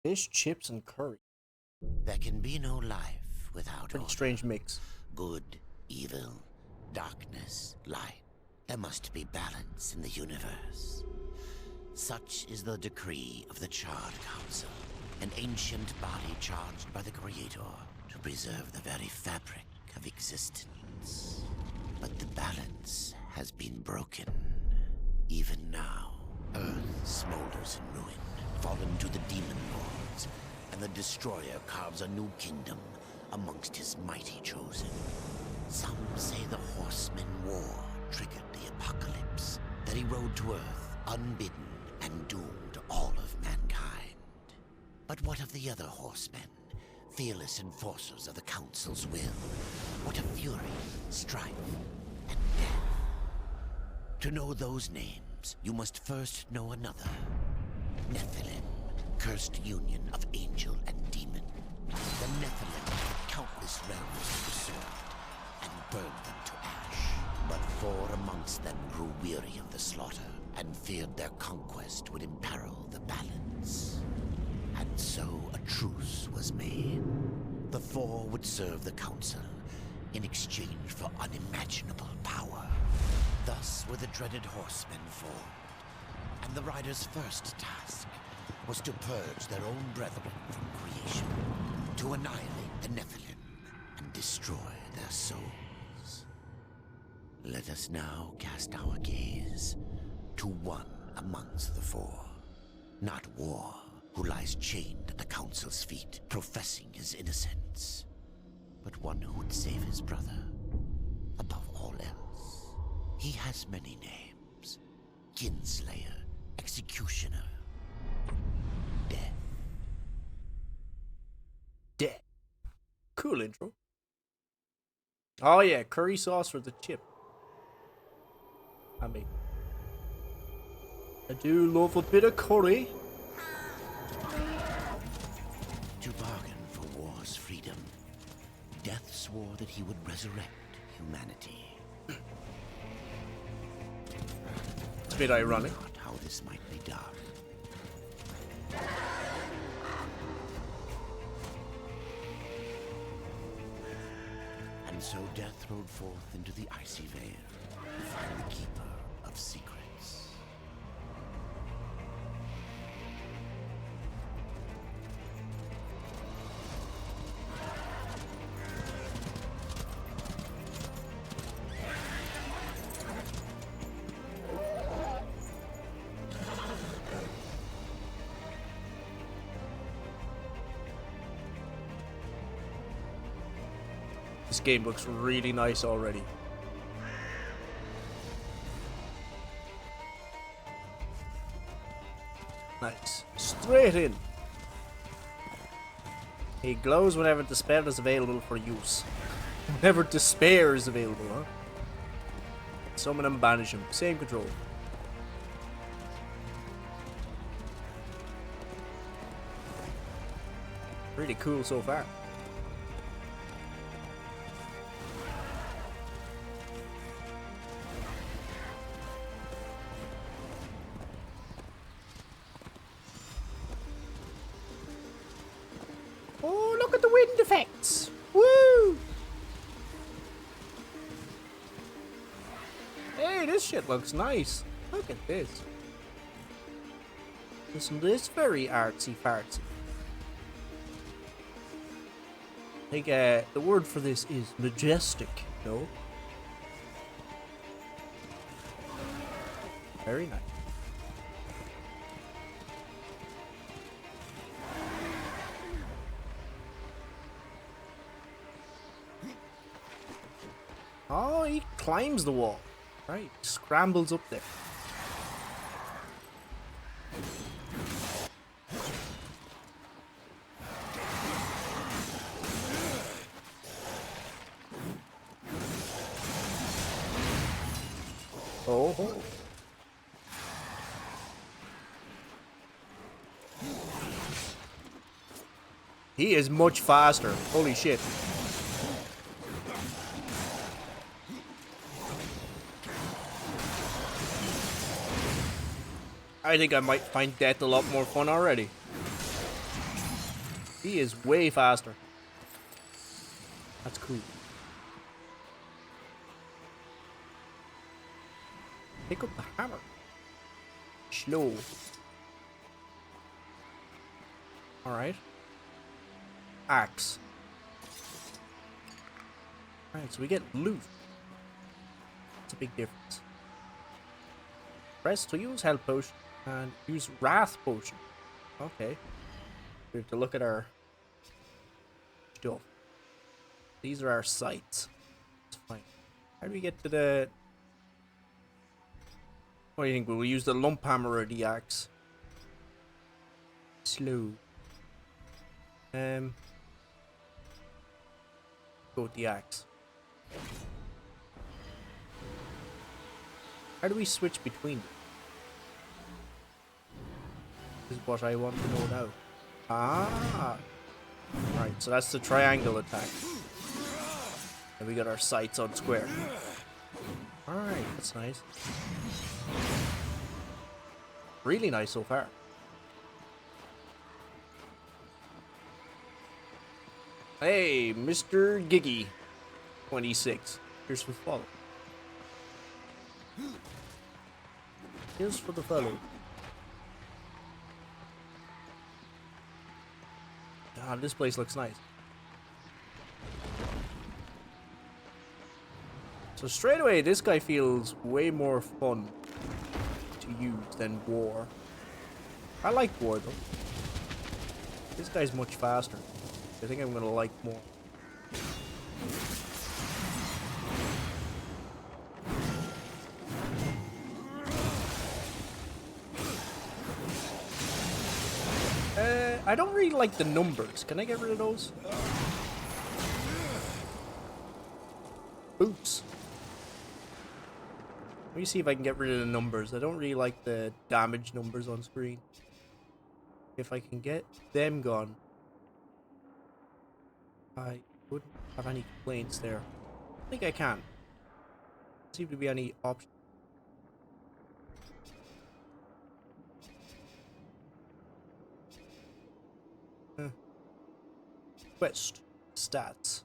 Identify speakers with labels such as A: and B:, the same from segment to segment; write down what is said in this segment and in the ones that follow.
A: Fish, chips, and curry.
B: There can be no life without
A: Pretty
B: order.
A: strange mix.
B: Good, evil, darkness, light. There must be balance in the universe. Such is the decree of the Charred Council, an ancient body charged by the Creator to preserve the very fabric of existence. But the balance has been broken. Even now, Earth smolders in ruin, fallen to the demon lords, and the Destroyer carves a new kingdom amongst his mighty chosen. Some say the Horseman War triggered the apocalypse, that he rode to Earth unbidden and doomed all of mankind. But what of the other horsemen, fearless enforcers of the Council's will? What of fury, strife, and death? To know those names, you must first know another. Nephilim, cursed union of angel and demon. The Nephilim took countless realms to the sword and burned them to ash. But 4 amongst them grew weary of the slaughter and feared their conquest would imperil the balance. And so a truce was made. The 4 would serve the Council in exchange for unimaginable power. Thus were the dreaded horsemen formed, and the riders' first task was to purge their own brethren from creation, to annihilate the Nephilim and destroy their souls. Let us now cast our gaze to one amongst the 4. Not War, who lies chained at the Council's feet, professing his innocence, but one who would save his brother above all else. He has many names: Kinslayer, Executioner, Death.
A: Death. Cool intro. Oh yeah, curry sauce for the chip. I mean, I do love a bit of curry.
B: To bargain for war's freedom, Death swore that he would resurrect humanity.
A: It's a bit ironic.
B: Not how this might be done. And so Death rode forth into the icy veil to find the Keeper of Secrets.
A: This game looks really nice already. Nice. Straight in. He glows whenever the spell is available for use. Whenever despair is available, huh? Summon and banish him. Same control. Really cool so far. Oh, look at the wind effects! Woo! Hey, this shit looks nice. Look at this. Isn't this very artsy fartsy? I think the word for this is majestic, no? Very nice. Oh, he climbs the wall. Right, scrambles up there. Oh. He is much faster. Holy shit. I think I might find death a lot more fun already. He is way faster. That's cool. Pick up the hammer. Slow. Alright. Axe. Alright, so we get loot. That's a big difference. Press to use health potion and use wrath potion. Okay. We have to look at our stuff. These are our sights. It's fine. How do we get to the... What do you think? Will we use the lump hammer or the axe? Slow. Go with the axe. How do we switch between them? This is what I want to know now. Ah! Right, so that's the triangle attack. And we got our sights on square. Alright, that's nice. Really nice so far. Hey, Mr. Giggy. 26. Here's for the follow. Here's for the follow. God, this place looks nice. So straight away, this guy feels way more fun to use than War. I like War though. This guy's much faster. I think I'm gonna like more. I don't really like the numbers. Can I get rid of those? Boots. Let me see if I can get rid of the numbers. I don't really like the damage numbers on screen. If I can get them gone, I wouldn't have any complaints there. I think I can. Doesn't seem to be any option. Quest. Stats.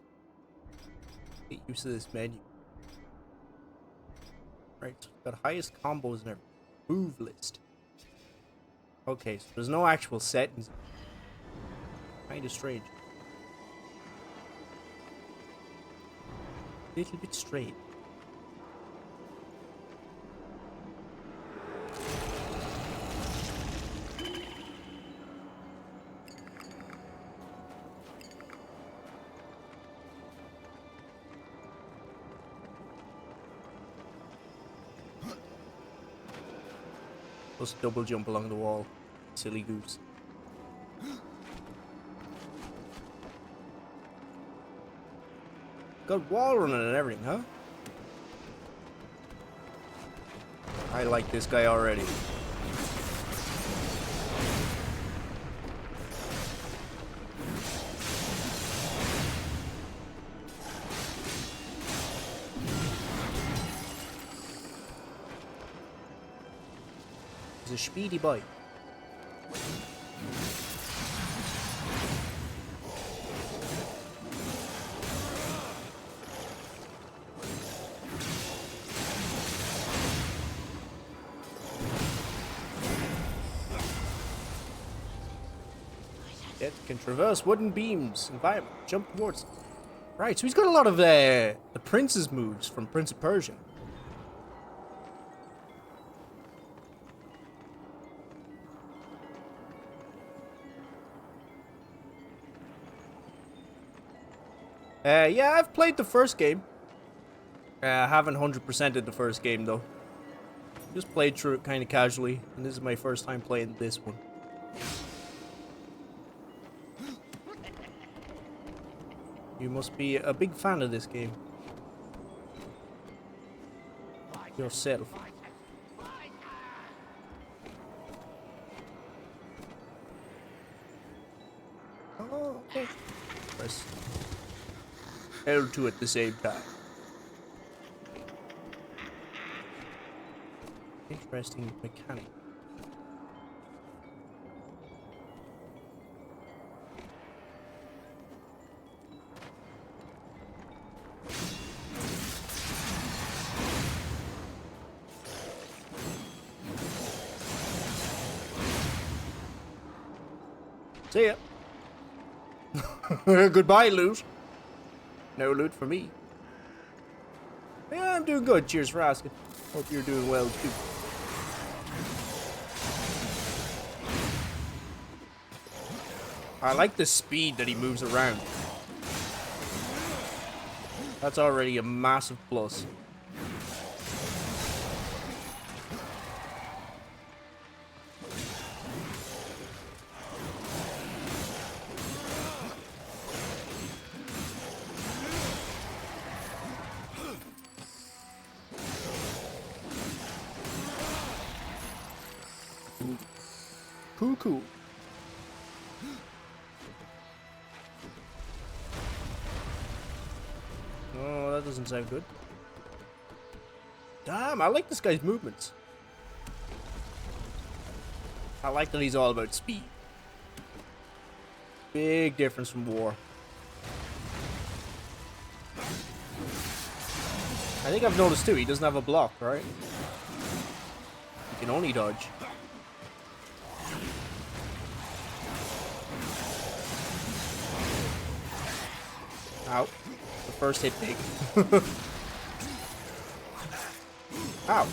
A: Get used to this menu. Right, so we've got highest combos and everything. Move list. Okay, so there's no actual settings. Kinda strange. Little bit strange. Just double jump along the wall. Silly goose. Got wall running and everything, huh? I like this guy already. He's a speedy boy. It can traverse wooden beams. Environment. Jump towards them. Right, so he's got a lot of the prince's moves from Prince of Persia. Yeah, I've played the first game. I haven't 100%ed the first game though. Just played through it kind of casually, and this is my first time playing this one. You must be a big fan of this game. Yourself. Oh, okay. Press L2 at the same time. Interesting mechanic. See ya. Goodbye, loot. No loot for me. Yeah, I'm doing good. Cheers for asking. Hope you're doing well, too. I like the speed that he moves around. That's already a massive plus. Cool. Oh, that doesn't sound good. Damn, I like this guy's movements. I like that he's all about speed. Big difference from war. I think I've noticed too, he doesn't have a block, right? He can only dodge. Ow. The first hit big. Ow.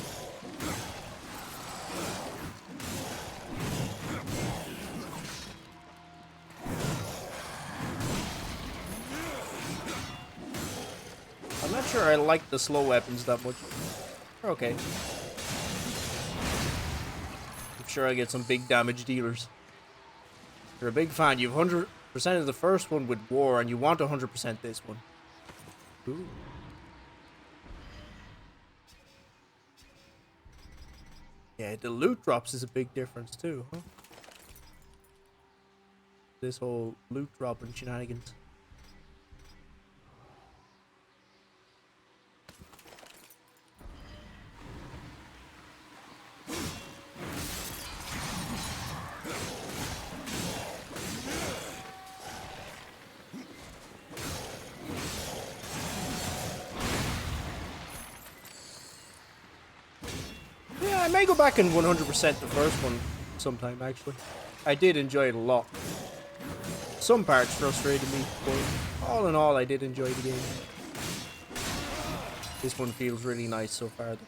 A: I'm not sure I like the slow weapons that much. Okay. I'm sure I get some big damage dealers. If you're a big fan, you've 100% of the first one with war, and you want 100% this one. Ooh. Yeah, the loot drops is a big difference too, huh? This whole loot drop and shenanigans. I may go back and 100% the first one sometime, actually. I did enjoy it a lot. Some parts frustrated me, but all in all, I did enjoy the game. This one feels really nice so far, though.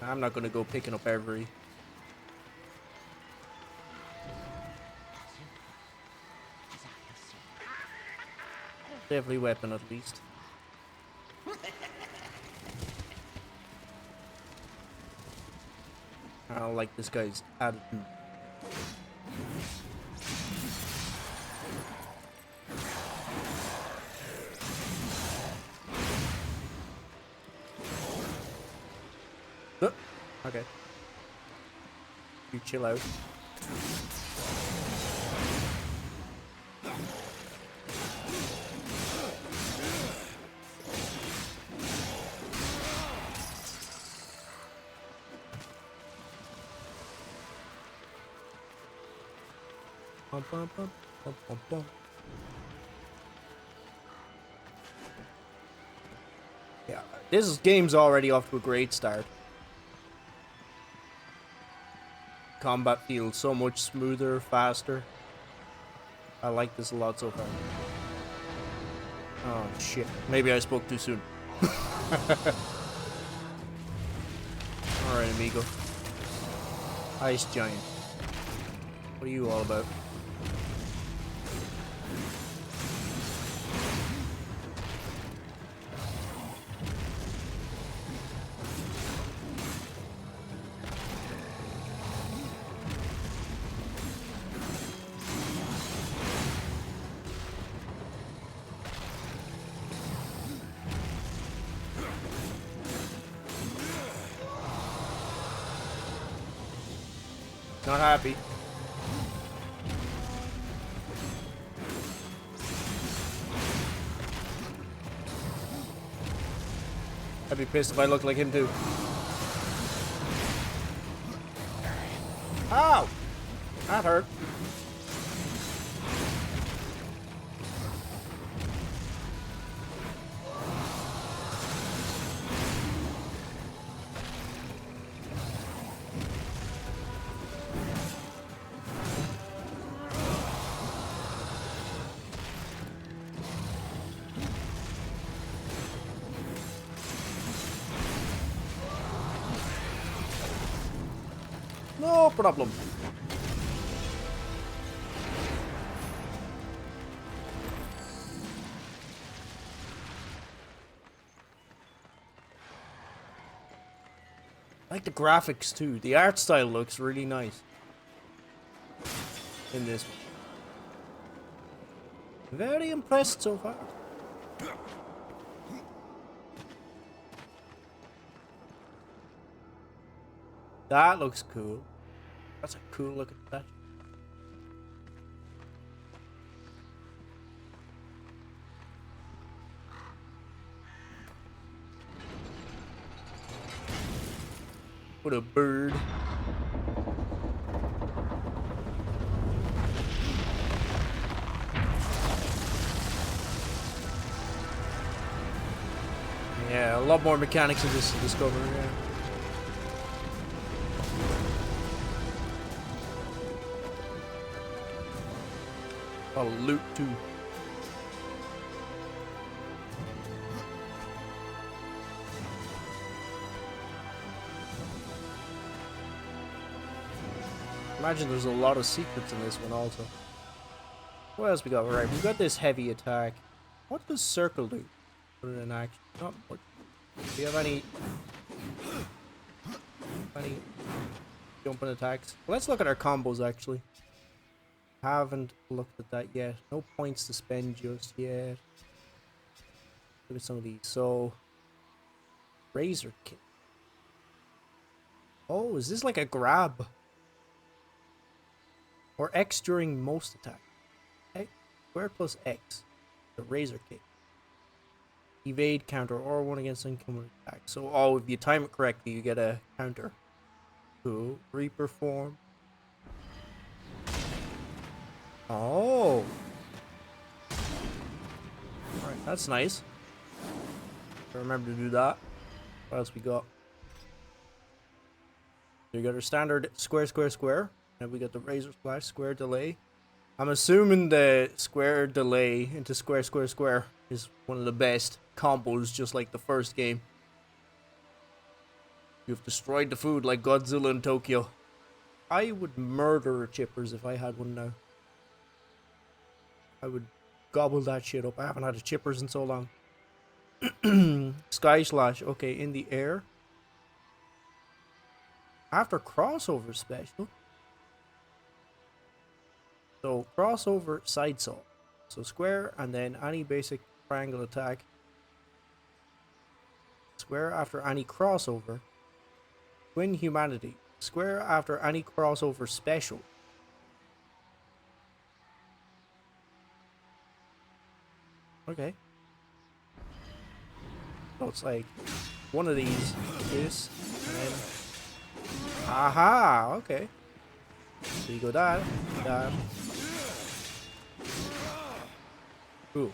A: I'm not going to go picking up every... Every weapon, at least. I don't like this guy's attitude. Okay. You chill out. Bum, bum, bum, bum, bum, bum. Yeah, this game's already off to a great start. Combat feels so much smoother, faster. I like this a lot so far. Oh shit, maybe I spoke too soon. Alright, amigo. Ice Giant. What are you all about? Not happy. I'd be pissed if I looked like him too. Ow! That hurt. problem. I like the graphics too. The art style looks really nice in this one. Very impressed so far. That looks cool. That's a cool looking statue. What a bird. Yeah, a lot more mechanics in this to discover, yeah. A lot of loot too. Imagine there's a lot of secrets in this one also. What else we got? Right, we got this heavy attack. What does circle do? Put it in action. Not much. Do you have any jumping attacks? Well, let's look at our combos actually. Haven't looked at that yet. No points to spend just yet. Look at some of these. So, razor kick. Oh, is this like a grab? Or X during most attacks? X, square plus X. The razor kick. Evade, counter, or one against incoming attack. So, oh, if you time it correctly, you get a counter. Cool. Reaper form. Oh. Alright, that's nice. Remember to do that. What else we got? We got our standard square, square, square. And we got the razor splash, square delay. I'm assuming the square delay into square, square, square is one of the best combos, just like the first game. You've destroyed the food like Godzilla in Tokyo. I would murder chippers if I had one now. I would gobble that shit up. I haven't had a chippers in so long. Sky slash. Okay, in the air. After crossover special. So crossover side saw. So square and then any basic triangle attack. Square after any crossover. Twin humanity. Square after any crossover special. Okay. So it's like one of these, this, and then. Aha! Okay. So you go that. Cool.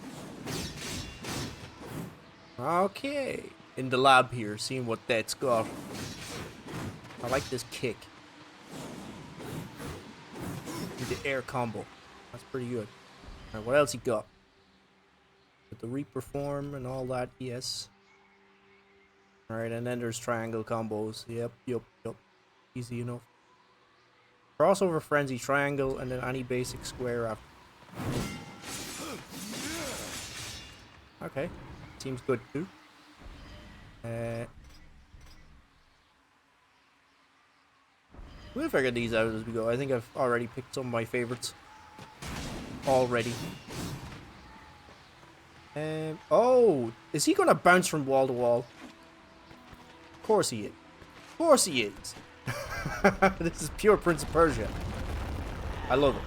A: Okay. In the lab here, seeing what that's got. I like this kick. The air combo. That's pretty good. Alright, what else you got? With the Reaper form and all that, yes. Alright, and then there's triangle combos. Yep. Easy enough. Crossover frenzy triangle and then any basic square after. Okay. Seems good too. We'll figure these out as we go. I think I've already picked some of my favorites. Already. Oh, is he gonna bounce from wall to wall? Of course he is. Of course he is. This is pure Prince of Persia. I love it.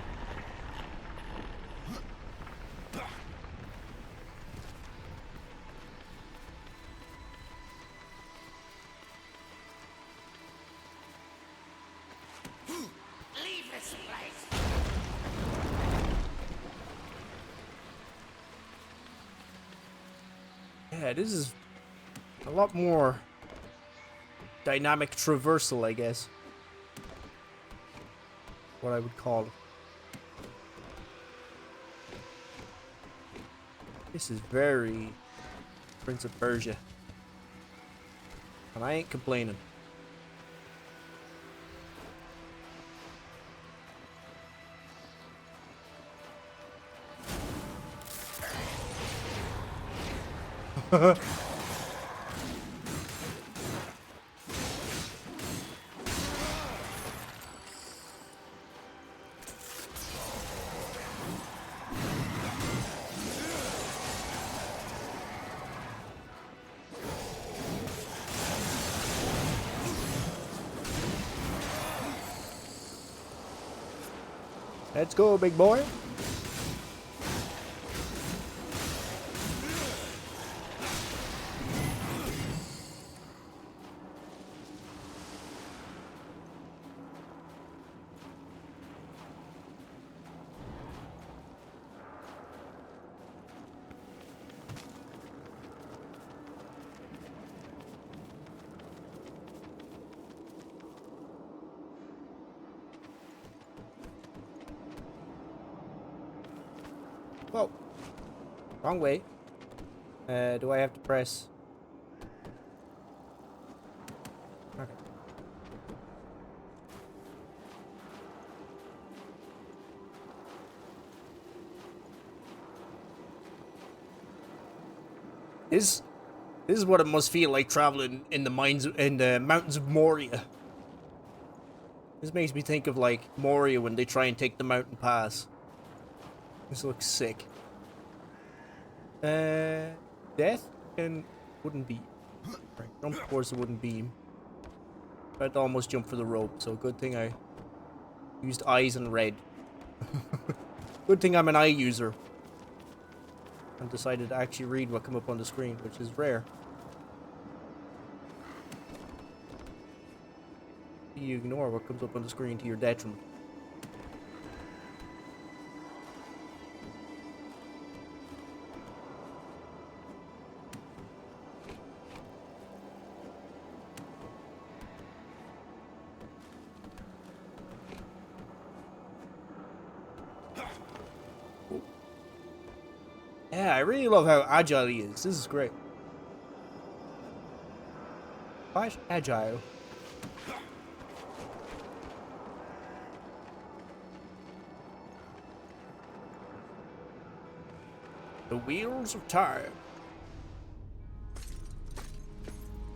B: Leave this place.
A: Yeah, this is a lot more dynamic traversal, I guess. What I would call it. This is very Prince of Persia. And I ain't complaining. Let's go, big boy. Whoa. Wrong way. Do I have to press? Okay. This is what it must feel like traveling in the mountains of Moria. This makes me think of like Moria when they try and take the mountain pass. This looks sick. Death and wooden beam. Right, jump towards the wooden beam. Tried to almost jump for the rope, so good thing I used eyes and red. Good thing I'm an eye user. And decided to actually read what came up on the screen, which is rare. You ignore what comes up on the screen to your detriment. Yeah, I really love how agile he is. This is great. Quite agile. The wheels of time.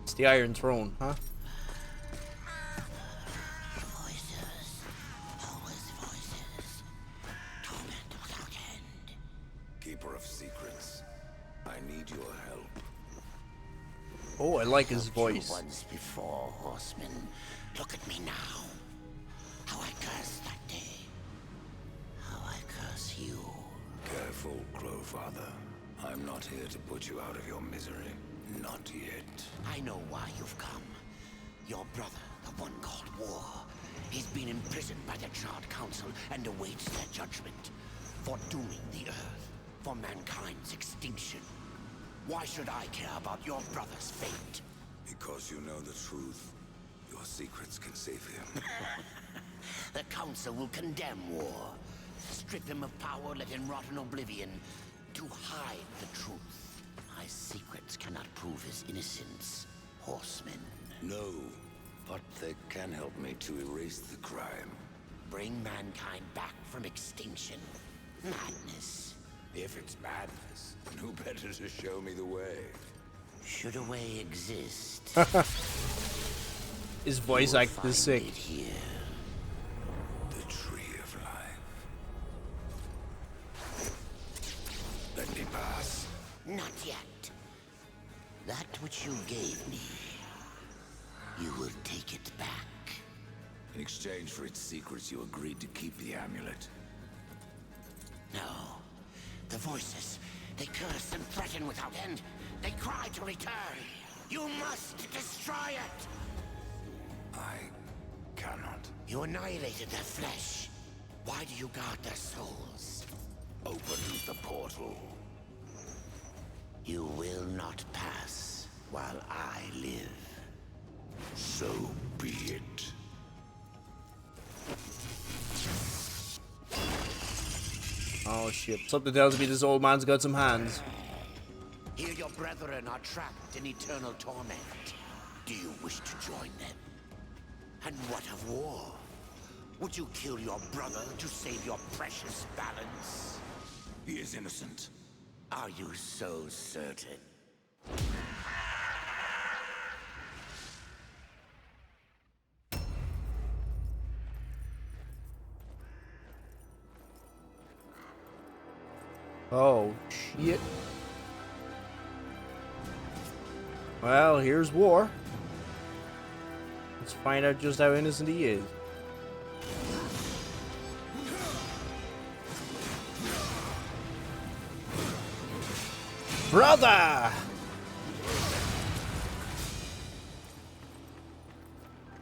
A: It's the Iron Throne, huh?
B: Voices. Always voices. Torment without end.
C: Keeper of secrets, I need your help.
A: Oh, I like his
B: Helped you
A: voice.
B: once before, horseman. Look at me now. How I cursed that day. How I curse you.
C: Careful, Crowfather. I'm not here to put you out of your misery. Not yet.
B: I know why you've come. Your brother, the one called War, he's been imprisoned by the Charred Council and awaits their judgment for dooming the Earth, for mankind's extinction. Why should I care about your brother's fate?
C: Because you know the truth. Your secrets can save him.
B: The Council will condemn War. Strip him of power, let him rot in oblivion, to hide the truth. My secrets cannot prove his innocence, horseman.
C: No, but they can help me to erase the crime.
B: Bring mankind back from extinction. Madness.
C: If it's madness, who better to show me the way?
B: Should a way exist,
A: His voice
B: you will
A: act is sick.
B: find it here.
C: The tree of life. Let me pass.
B: Not yet. That which you gave me, you will take it back.
C: In exchange for its secrets, you agreed to keep the amulet.
B: No. The voices, they curse and threaten without end. They cry to return. You must destroy it.
C: I cannot.
B: You annihilated their flesh. Why do you guard their souls?
C: Open the portal.
B: You will not pass while I live.
C: So be it.
A: Oh shit. Something tells me this old man's got some hands.
B: Here your brethren are trapped in eternal torment. Do you wish to join them? And what of War? Would you kill your brother to save your precious balance?
C: He is innocent.
B: Are you so certain?
A: Oh, shit. Well, here's war. Let's find out just how innocent he is. Brother!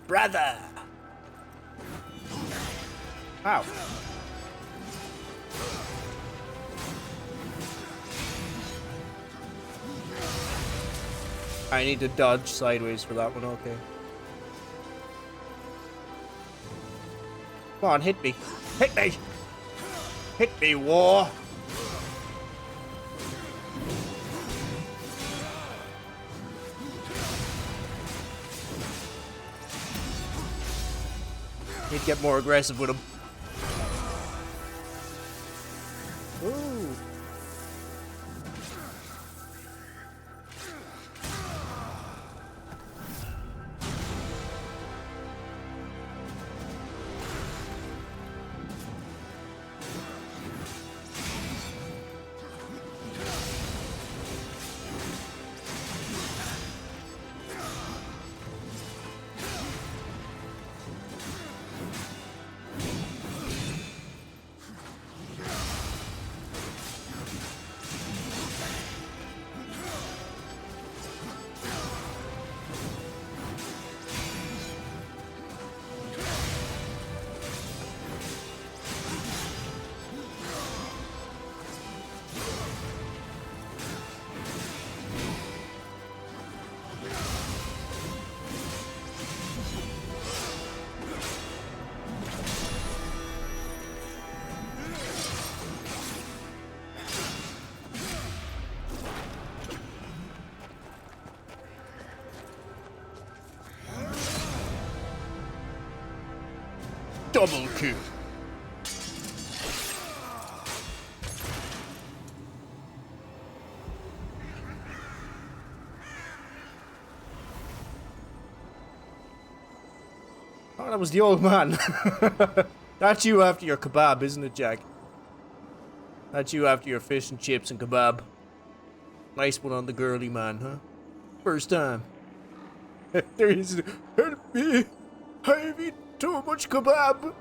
A: Brother! Ow. I need to dodge sideways for that one, okay. Come on, hit me. Hit me! Hit me, war! Need to get more aggressive with him. Ooh. Double kill. Oh, that was the old man. That's you after your kebab, isn't it, Jack? That's you after your fish and chips and kebab. Nice one on the girly man, huh? First time. There he is. Help me! I've eaten too much kebab!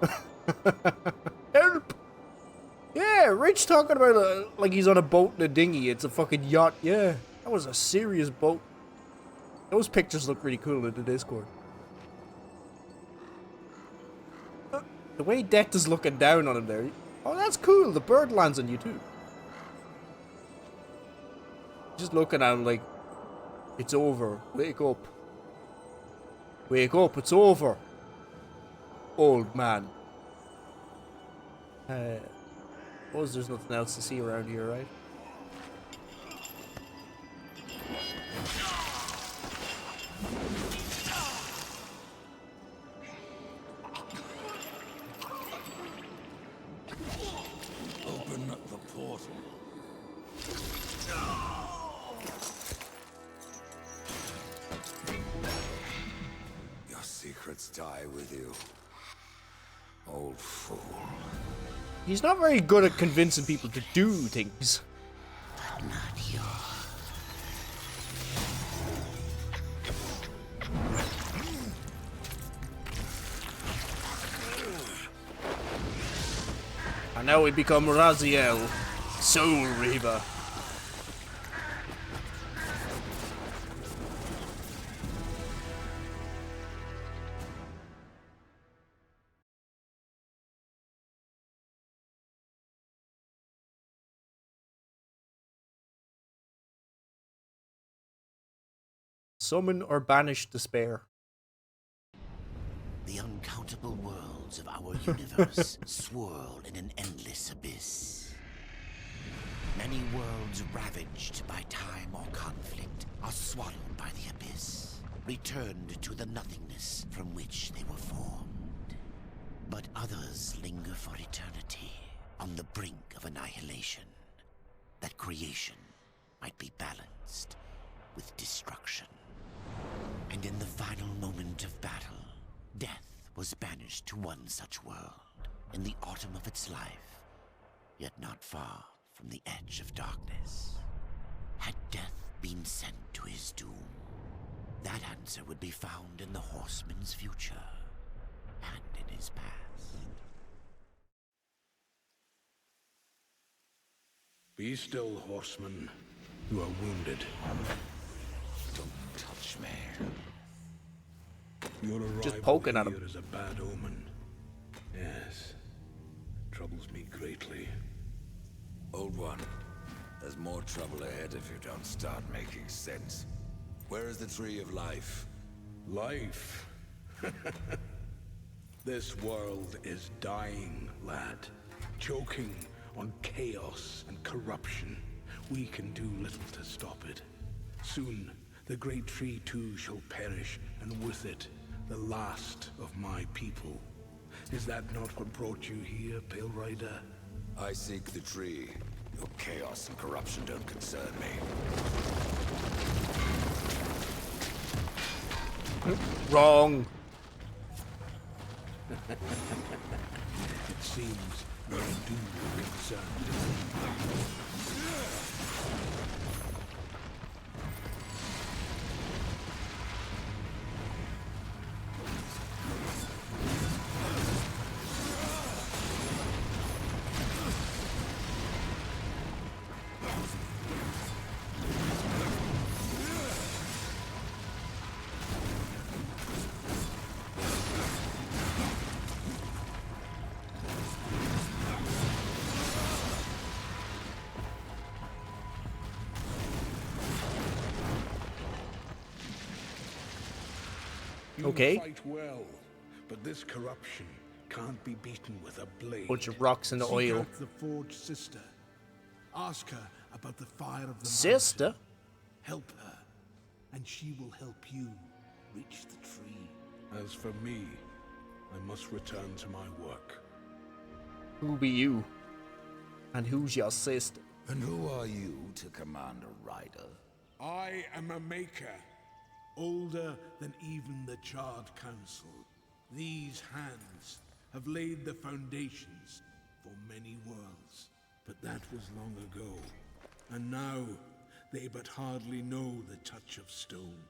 A: Help! Yeah, Rich talking about like he's on a boat in a dinghy. It's a fucking yacht. Yeah, that was a serious boat. Those pictures look really cool in the Discord. The way Death is looking down on him there. Oh, that's cool. The bird lands on you too. Just looking at him like, it's over. Wake up. Wake up, it's over. Old man. Suppose there's nothing else to see around here, right?
C: Open the portal. Your secrets die with you, old fool.
A: He's not very good at convincing people to do things.
B: But not yours.
A: And now we become Raziel, Soul Reaver. Summon or banish despair.
B: The uncountable worlds of our universe swirl in an endless abyss. Many worlds ravaged by time or conflict are swallowed by the abyss, returned to the nothingness from which they were formed. But others linger for eternity on the brink of annihilation, that creation might be balanced with destruction. And in the final moment of battle, death was banished to one such world in the autumn of its life, yet not far from the edge of darkness. Had death been sent to his doom, that answer would be found in the horseman's future and in his past.
D: Be still, horseman. You are wounded.
C: Don't touch me.
D: Your
A: Just
D: arrival
A: poking at
D: here
A: him.
D: is a bad omen. Yes. Troubles me greatly.
C: Old one, there's more trouble ahead if you don't start making sense. Where is the tree of life?
D: Life. This world is dying, lad. Choking on chaos and corruption. We can do little to stop it. Soon, the great tree too shall perish, and with it, the last of my people. Is that not what brought you here, Pale Rider?
C: I seek the tree. Your chaos and corruption don't concern me.
A: Wrong.
D: It seems you do concern. You
A: Okay.
D: fight well, but this corruption can't be beaten with a blade.
A: Bunch of rocks in the
D: Seek
A: oil.
D: out the forged sister. Ask her about the fire of the
A: Sister?
D: mountain. Help her, and she will help you reach the tree. As for me, I must return to my work.
A: Who be you? And who's your sister?
C: And who are you to command a rider?
D: I am a maker, older than even the Charred Council. These hands have laid the foundations for many worlds, but that was long ago. And now, they but hardly know the touch of stone.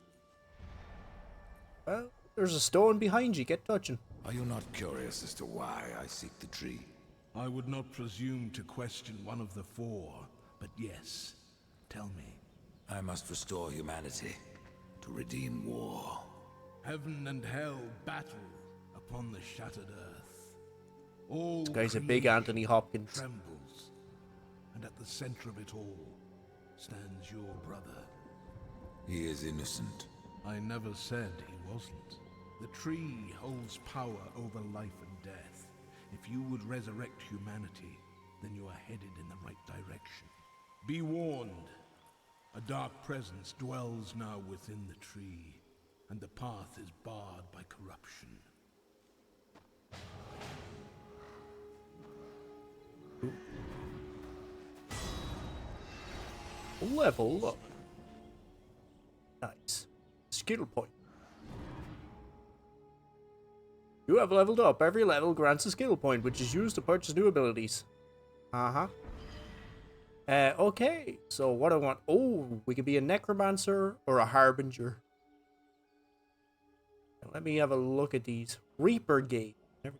A: Well, there's a stone behind you. Get touching.
C: Are you not curious as to why I seek the tree?
D: I would not presume to question one of the four, but yes, tell me.
C: I must restore humanity to redeem war.
D: Heaven and hell battle upon the shattered earth. All
A: This guy's a big
D: creation
A: Anthony Hopkins.
D: trembles, and at the center of it all stands your brother.
C: He is innocent.
D: I never said he wasn't. The tree holds power over life and death. If you would resurrect humanity, then you are headed in the right direction. Be warned. A dark presence dwells now within the tree, and the path is barred by corruption.
A: Level up. Nice. Skill point. You have leveled up. Every level grants a skill point, which is used to purchase new abilities. Uh-huh. Okay. So what I want... Oh, we could be a necromancer or a harbinger. Let me have a look at these. Reaper Gate. I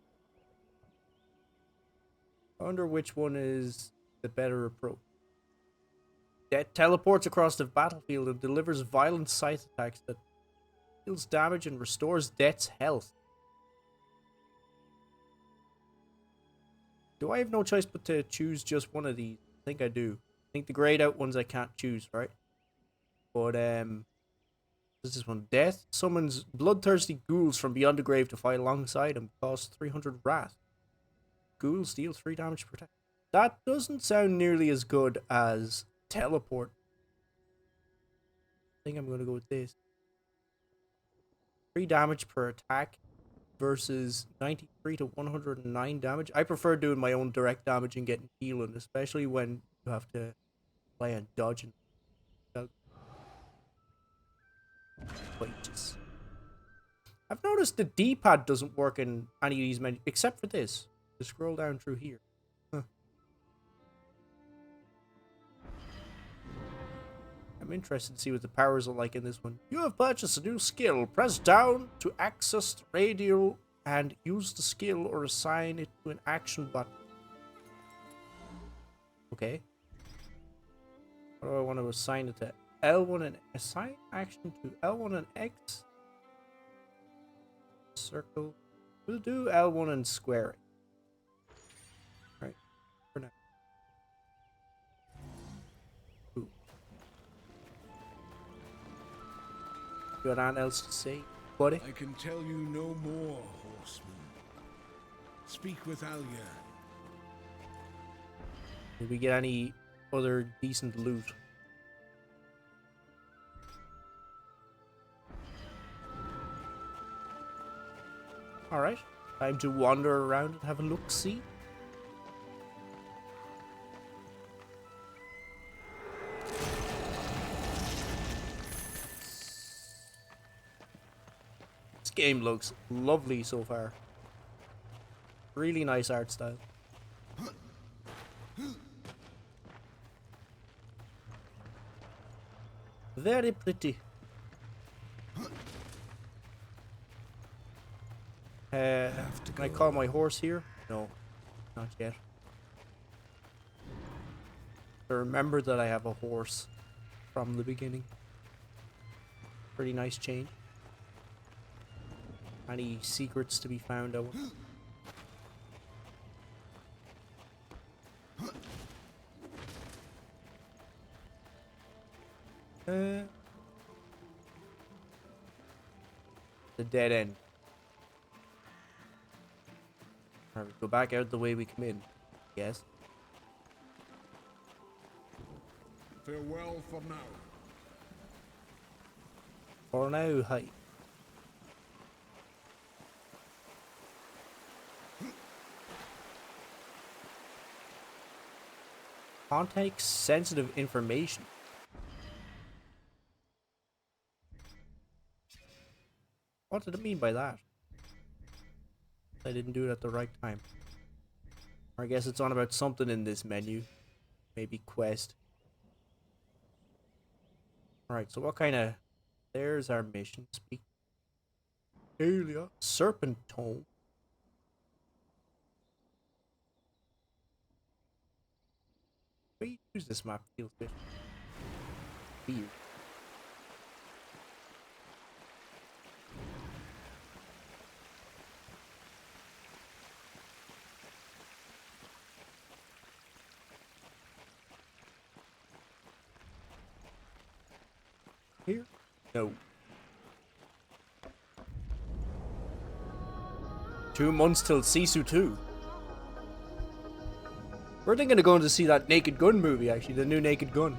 A: wonder which one is the better approach. Death teleports across the battlefield and delivers violent scythe attacks that deals damage and restores Death's health. Do I have no choice but to choose just one of these? I think I do. I think the grayed out ones I can't choose, right? But, this is one. Death summons bloodthirsty ghouls from beyond the grave to fight alongside him. Costs 300 wrath. Ghouls deal 3 damage per attack. That doesn't sound nearly as good as teleport. I think I'm going to go with this. 3 damage per attack versus 93 to 109 damage. I prefer doing my own direct damage and getting healing, especially when you have to play and dodge and wages. I've noticed the D-pad doesn't work in any of these menus, except for this. To scroll down through here. Huh. I'm interested to see what the powers are like in this one. You have purchased a new skill. Press down to access the radio and use the skill or assign it to an action button. Okay. What do I want to assign it to? L1 and assign action to L1 and X. Circle. We'll do L1 and square it. Right. For now. Ooh. You got anything else to say, buddy?
D: I can tell you no more, horseman. Speak with Alia.
A: Did we get any other decent loot? Alright, time to wander around and have a look-see. This game looks lovely so far. Really nice art style. Very pretty. Can I call my horse here? No, not yet. I remember that I have a horse from the beginning. Pretty nice change. Any secrets to be found? The dead end. Alright, go back out the way we come in. Yes.
D: Farewell for now.
A: For now, hi. Context sensitive information. What did it mean by that? I didn't do it at the right time. Or I guess it's on about something in this menu. Maybe quest. Alright, so what kind of... There's our mission. Speak. Alia. Serpent Tome. Why you use this map? Feels good. Weird. Here? No. 2 months till Sisu 2. We're thinking of going to see that Naked Gun movie, actually, the new Naked Gun.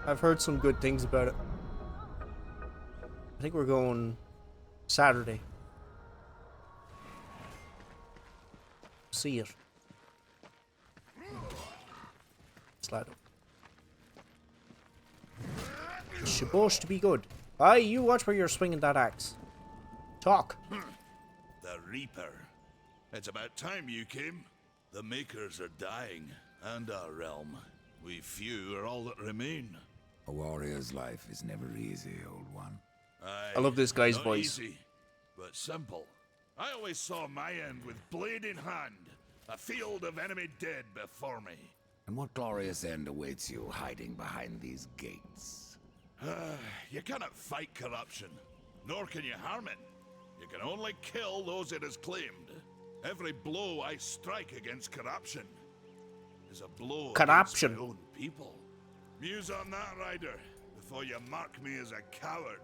A: I've heard some good things about it. I think we're going Saturday. See it. Slide up. It's supposed to be good. Aye, you watch where you're swinging that axe. Talk.
E: The Reaper. It's about time you came. The Makers are dying, and our realm. We few are all that remain.
C: A warrior's life is never easy, old one.
A: I love this guy's
E: not
A: voice.
E: Easy, but simple. I always saw my end with blade in hand, a field of enemy dead before me.
C: And what glorious end awaits you hiding behind these gates?
E: You cannot fight corruption, nor can you harm it. You can only kill those it has claimed. Every blow I strike against corruption is a blow against my own people. Muse on that, Ryder, before you mark me as a coward.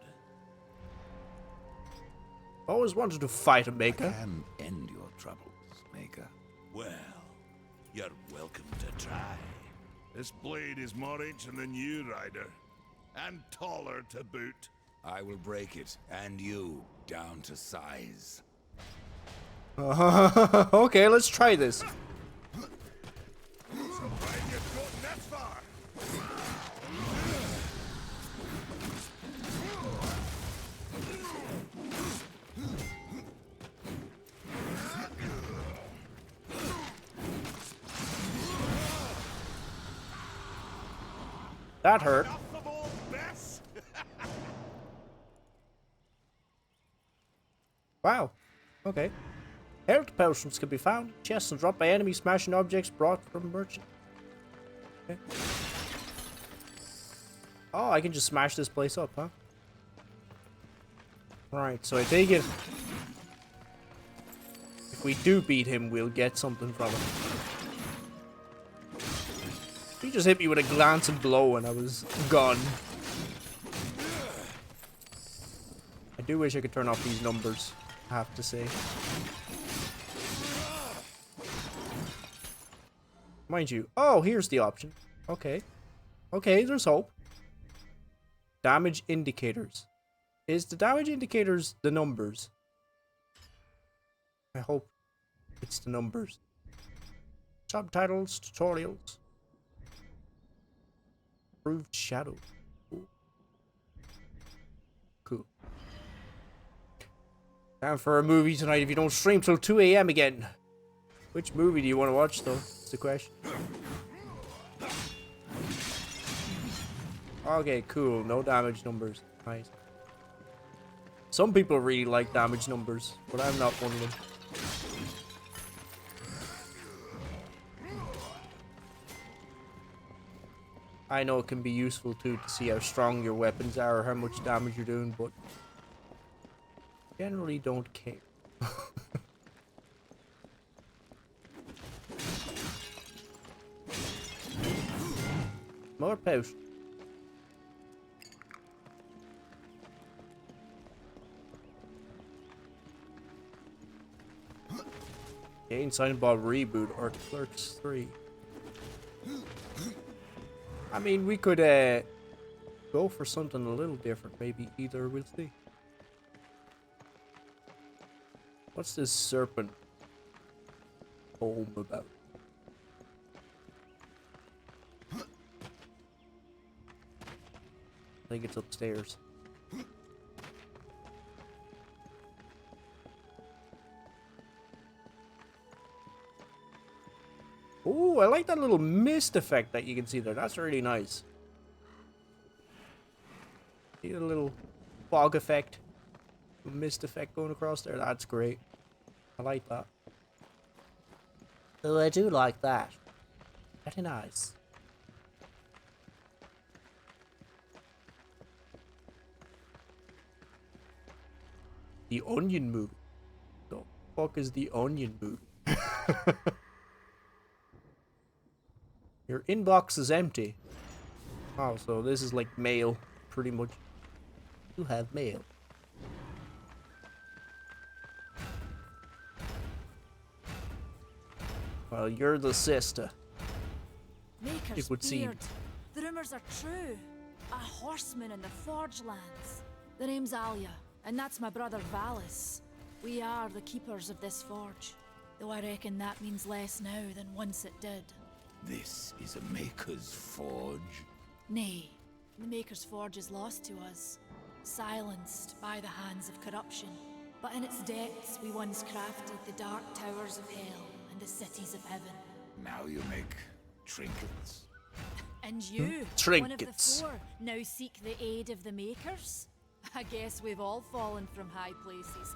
A: Always wanted to fight a Maker.
C: I can end your troubles, Maker.
E: Well, you're welcome to try. This blade is more ancient than you, Ryder. And taller to boot.
C: I will break it, and you, down to size.
A: Okay, let's try this.
E: Surprised you've gotten that far.
A: That hurt.
E: Enough of old Ben.
A: Wow. Okay. Health potions can be found in chests and dropped by enemies, smashing objects brought from merchant. Okay. Oh, I can just smash this place up, huh? Alright, so I take it. If we do beat him, we'll get something from him. He just hit me with a glancing blow and I was gone. I do wish I could turn off these numbers, I have to say. Mind you. Oh, here's the option. Okay. Okay, there's hope. Damage indicators. Is the damage indicators the numbers? I hope it's the numbers. Subtitles, tutorials. Improved shadow. Ooh. Cool. Time for a movie tonight if you don't stream till 2 AM again. Which movie do you want to watch though? That's the question. Okay, cool. No damage numbers. Nice. Some people really like damage numbers, but I'm not one of them. I know it can be useful too to see how strong your weapons are or how much damage you're doing, but generally don't care. More potion. Gain Silent Bob reboot or Clerks 3. I mean, we could go for something a little different. Maybe either we'll see. What's this serpent poem about? I think it's upstairs. Oh, I like that little mist effect that you can see there. That's really nice. See a little fog effect, mist effect going across there. That's great. I like that. Oh, I do like that. Very nice. The Onion movie. The fuck is the Onion movie? Your inbox is empty. Oh, so this is like mail, pretty much. You have mail. Well, you're the sister.
F: Maker's
A: It would seem.
F: beard. The rumors are true. A horseman in the Forge lands. The name's Alia, and that's my brother Valis. We are the keepers of this forge, though I reckon that means less now than once it did.
C: This is a Maker's Forge.
F: Nay, the Maker's Forge is lost to us, silenced by the hands of corruption. But in its depths we once crafted the dark towers of hell and the cities of heaven.
C: Now you make trinkets.
F: And you, one of the
A: Trinkets.
F: four, now seek the aid of the Makers? I guess we've all fallen from high places.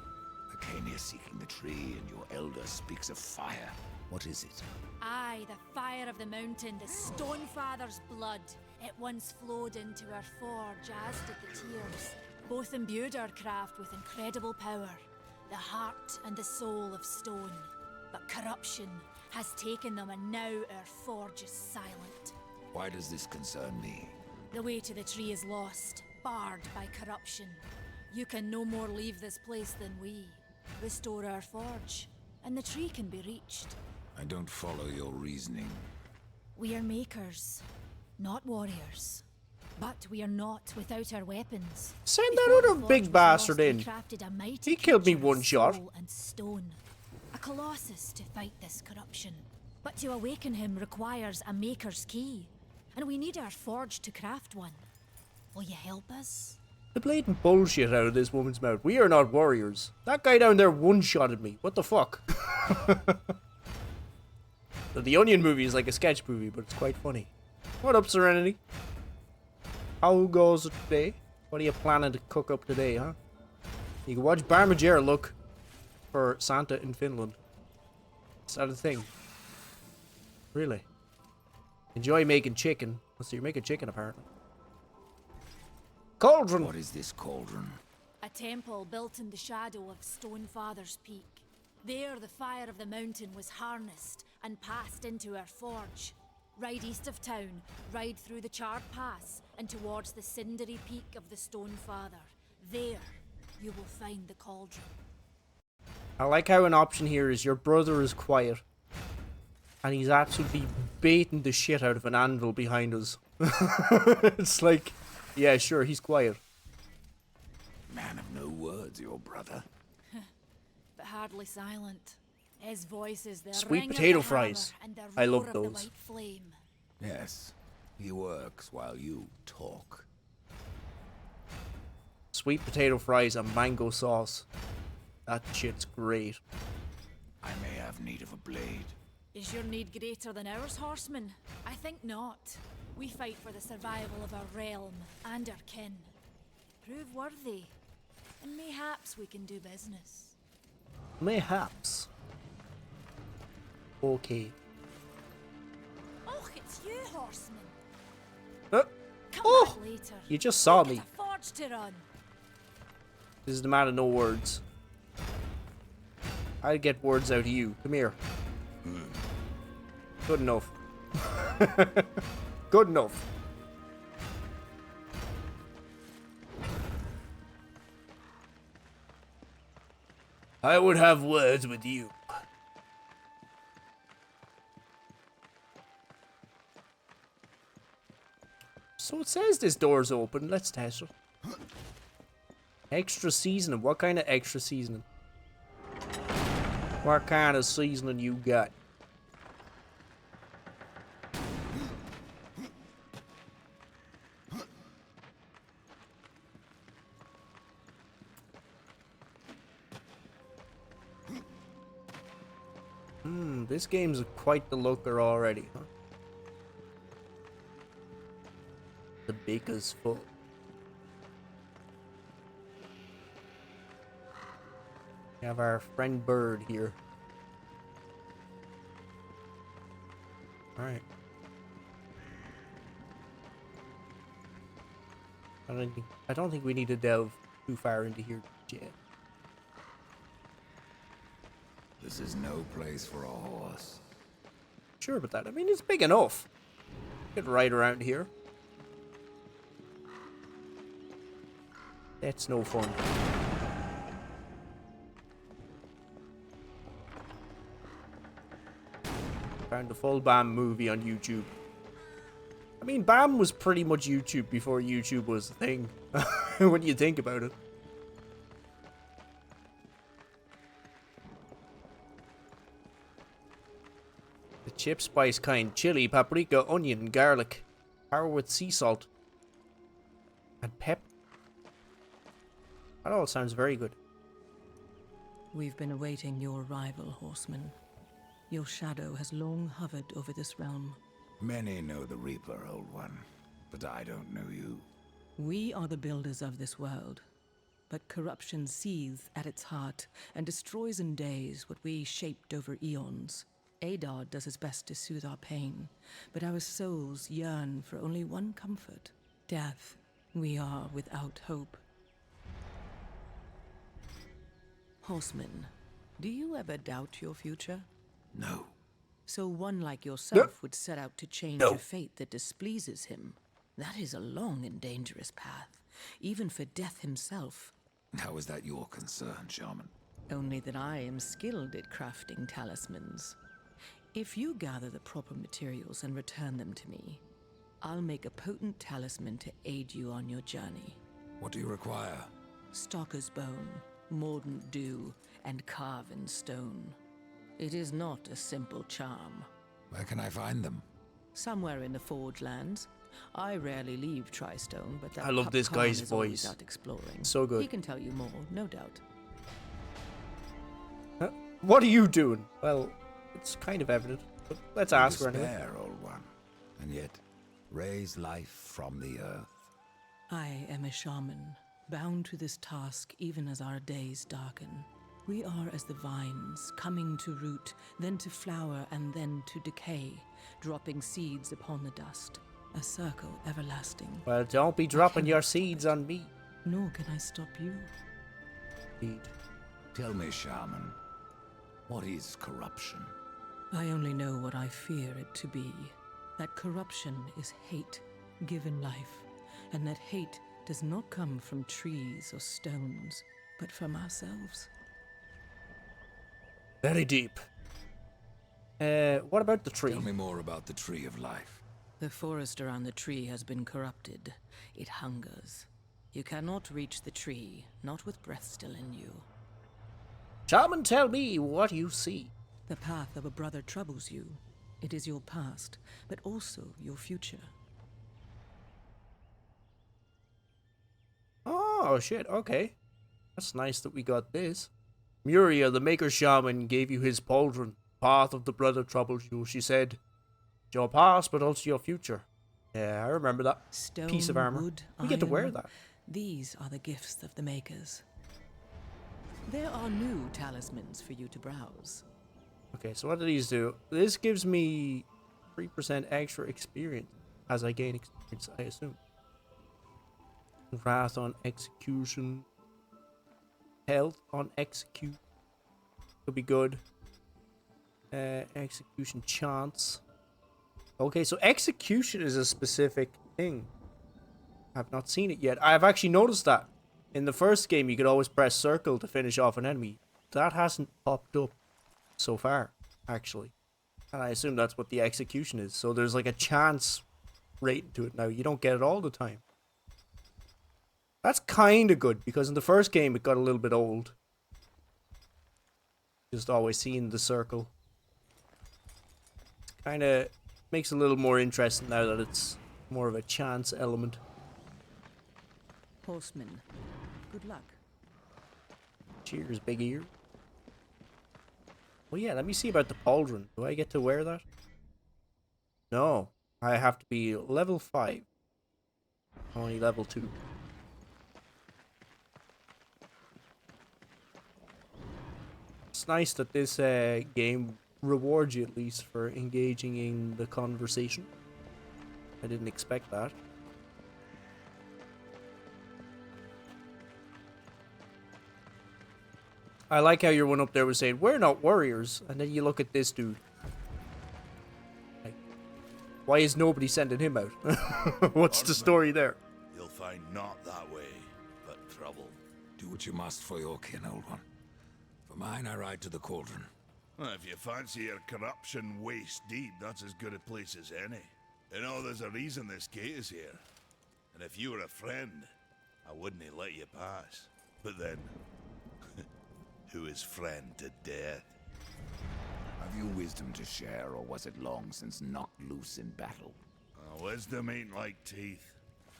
C: I came here seeking the tree, and your elder speaks of fire. What is it?
F: Aye, the fire of the mountain, the Stonefather's blood. It once flowed into our forge, as did the tears. Both imbued our craft with incredible power, the heart and the soul of stone. But corruption has taken them, and now our forge is silent.
C: Why does this concern me?
F: The way to the tree is lost, barred by corruption. You can no more leave this place than we. Restore our forge, and the tree can be reached.
C: I don't follow your reasoning.
F: We are makers, not warriors. But we are not without our weapons.
A: Send
F: Before
A: that
F: the
A: other
F: forge
A: big
F: was
A: bastard
F: lost, we
A: in.
F: crafted a mighty
A: He killed me
F: creature
A: one
F: of
A: shot.
F: soul and stone. A colossus to fight this corruption. But to awaken him requires a maker's key. And we need our forge to craft one. Will you help us?
A: The blatant bullshit out of this woman's mouth. We are not warriors. That guy down there one-shotted me. What the fuck? The Onion movie is like a sketch movie, but it's quite funny. What up, Serenity? How goes it today? What are you planning to cook up today, huh? You can watch Barmajere look for Santa in Finland. Is that a thing? Really? Enjoy making chicken. So you're making chicken, apparently. Cauldron!
C: What is this cauldron?
F: A temple built in the shadow of Stonefather's Peak. There, the fire of the mountain was harnessed and passed into our forge. Ride east of town, ride through the charred pass, and towards the cindery peak of the Stonefather. There, you will find the cauldron.
A: I like how an option here is your brother is quiet. And he's absolutely baiting the shit out of an anvil behind us. It's like, yeah, sure, he's quiet.
C: Man of no words, your brother.
F: But hardly silent. His voice is the
A: Sweet
F: ring of
A: potato
F: the
A: fries.
F: hammer and the
A: I love
F: roar of the
A: those.
F: white flame.
C: Yes, he works while you talk.
A: Sweet potato fries and mango sauce. That shit's great.
C: I may have need of a blade.
F: Is your need greater than ours, horseman? I think not. We fight for the survival of our realm and our kin. Prove worthy, and mayhaps we can do business.
A: Mayhaps. Okay.
F: Oh, it's you, horseman.
A: Uh,
F: Come
A: oh!
F: back later.
A: You just saw
F: We've
A: me.
F: got a forge to run.
A: This is the man of no words. I'll get words out of you. Come here. Good enough. Good enough. I would have words with you. So it says this door's open. Let's test it. Extra seasoning. What kind of extra seasoning? What kind of seasoning you got? This game's quite the looker already, huh? The baker's full. We have our friend Bird here. Alright. I don't think we need to delve too far into here yet.
C: This is no place for a horse.
A: Sure about that. I mean, it's big enough. Get right around here. That's no fun. Found the full BAM movie on YouTube. I mean, BAM was pretty much YouTube before YouTube was a thing. When you think about it. The chip spice kind. Chili, paprika, onion, garlic. Power with sea salt. And pep. That all sounds very good.
G: We've been awaiting your arrival, horseman. Your shadow has long hovered over this realm.
C: Many know the Reaper, Old One, but I don't know you.
G: We are the builders of this world, but corruption seethes at its heart and destroys in days what we shaped over eons. Adar does his best to soothe our pain, but our souls yearn for only one comfort: death. We are without hope. Horseman, do you ever doubt your future?
C: No.
G: So one like yourself would set out to change
A: No.
G: a fate that displeases him. That is a long and dangerous path, even for death himself.
C: How is that your concern, Shaman?
G: Only that I am skilled at crafting talismans. If you gather the proper materials and return them to me, I'll make a potent talisman to aid you on your journey.
C: What do you require?
G: Stalker's bone, mordant dew, and carven stone. It is not a simple charm.
C: Where can I find them?
G: Somewhere in the Forge lands. I rarely leave Tristone, but that
A: I love
G: pup
A: this
G: Khan
A: guy's
G: is always
A: voice.
G: out exploring.
A: So good.
G: He can tell you more, no doubt.
A: Huh? What are you doing? Well, it's kind of evident, but let's ask her anyway.
C: Despair, Old One, and yet raise life from the earth.
G: I am a shaman, bound to this task even as our days darken. We are as the vines, coming to root, then to flower, and then to decay, dropping seeds upon the dust. A circle everlasting.
A: Well, don't be dropping your seeds on me.
G: Nor can I stop you.
A: Indeed.
C: Tell me, Shaman, what is corruption?
G: I only know what I fear it to be. That corruption is hate, given life, and that hate does not come from trees or stones, but from ourselves.
A: Very deep. What about the tree?
C: Tell me more about the Tree of Life.
G: The forest around the tree has been corrupted. It hungers. You cannot reach the tree, not with breath still in you.
A: Shaman, tell me what you see.
G: The path of a brother troubles you. It is your past, but also your future.
A: Oh, shit, okay. That's nice that we got this. Muria, the Maker Shaman, gave you his pauldron. Path of the brother troubles you. She said, your past, but also your future. Yeah, I remember that
G: Stone,
A: piece of armor.
G: wood,
A: We get to wear
G: iron.
A: that.
G: These are the gifts of the Makers. There are new talismans for you to browse.
A: Okay, so what do these do? This gives me 3% extra experience as I gain experience, I assume. Wrath on execution. Health on execute. Could be good. Execution chance. Okay, so execution is a specific thing. I've not seen it yet. I've actually noticed that. In the first game, you could always press circle to finish off an enemy. That hasn't popped up so far, actually. And I assume that's what the execution is. So there's like a chance rating to it now. You don't get it all the time. That's kind of good, because in the first game, it got a little bit old. Just always seeing the circle. Kind of makes it a little more interesting now that it's more of a chance element.
G: Horseman, good luck.
A: Cheers, big ear. Well, yeah, let me see about the pauldron. Do I get to wear that? No. I have to be level 5. Only level 2. It's nice that this game rewards you at least for engaging in the conversation. I didn't expect that. I like how your one up there was saying, we're not warriors. And then you look at this dude. Like, why is nobody sending him out? What's the story there?
E: You'll find not that way, but trouble.
C: Do what you must for your kin, old one. For mine, I ride to the cauldron.
E: Well, if you fancy your corruption waist deep, that's as good a place as any. You know, there's a reason this gate is here. And if you were a friend, I wouldn't have let you pass. But then, who is friend to death?
H: Have you wisdom to share, or was it long since knocked loose in battle?
E: Wisdom ain't like teeth.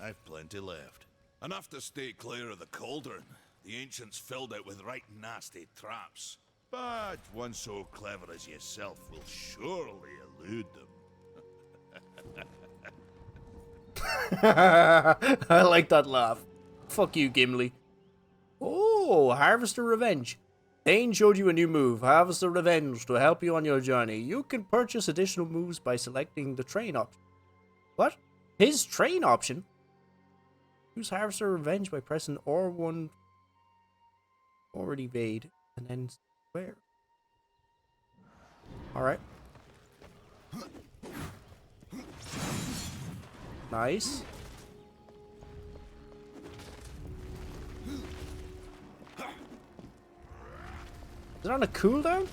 E: I've plenty left. Enough to stay clear of the cauldron. The ancients filled it with right nasty traps. But one so clever as yourself will surely elude them.
A: I like that laugh. Fuck you, Gimli. Oh, Harvester Revenge. Thane showed you a new move, Harvester Revenge, to help you on your journey. You can purchase additional moves by selecting the train option. What? His train option? Use Harvester Revenge by pressing R1 forward evade and then square. Alright. Nice. Is it on a cooldown?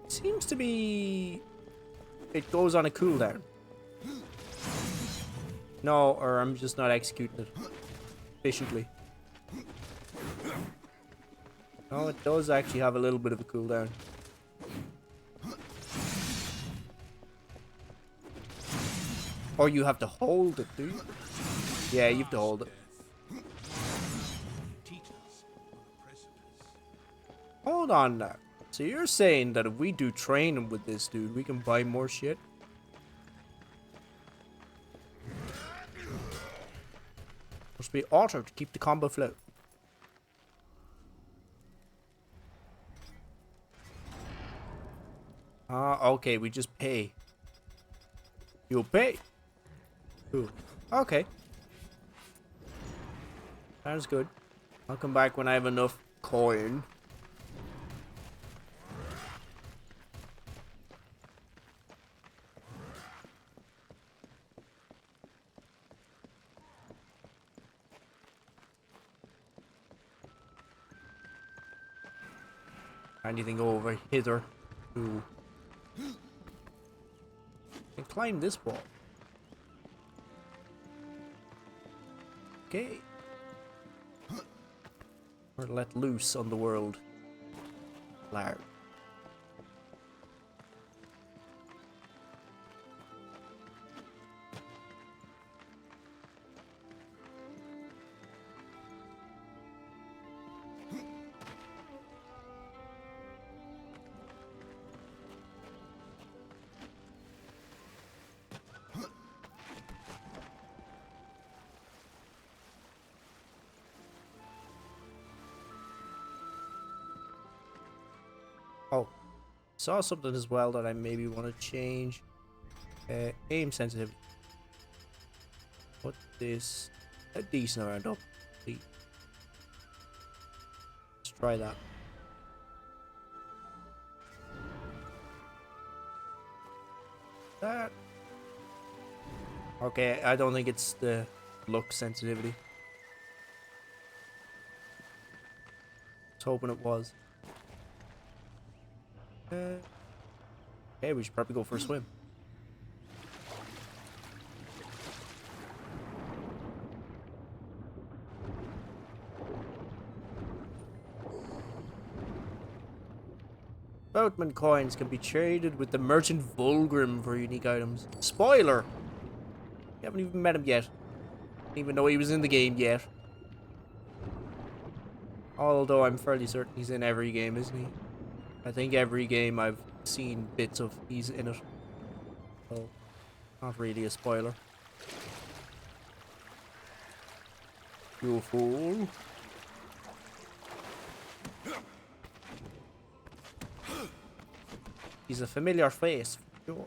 A: Seems to be... It goes on a cooldown. No, or I'm just not executing it efficiently. No, it does actually have a little bit of a cooldown. Or you have to hold it, do you? Yeah, you have to hold it. Hold on now. So you're saying that if we do training with this dude, we can buy more shit? Must to be altered to keep the combo flow. Ah, okay, we just pay. You pay. Ooh. Okay. Sounds good. I'll come back when I have enough coin. Anything over hither? Ooh. And climb this wall. Okay. Or let loose on the world. Large. Oh, saw something as well that I maybe want to change. Aim sensitivity. Put this a decent amount up. Please. Let's try that. That. Okay, I don't think it's the look sensitivity. I was hoping it was. Okay, we should probably go for a swim. Boatman coins can be traded with the merchant Vulgrim for unique items. Spoiler! You haven't even met him yet. Didn't even know he was in the game yet. Although I'm fairly certain he's in every game, isn't he? I think every game I've seen bits of he's in it. So, not really a spoiler. You fool. He's a familiar face, for sure.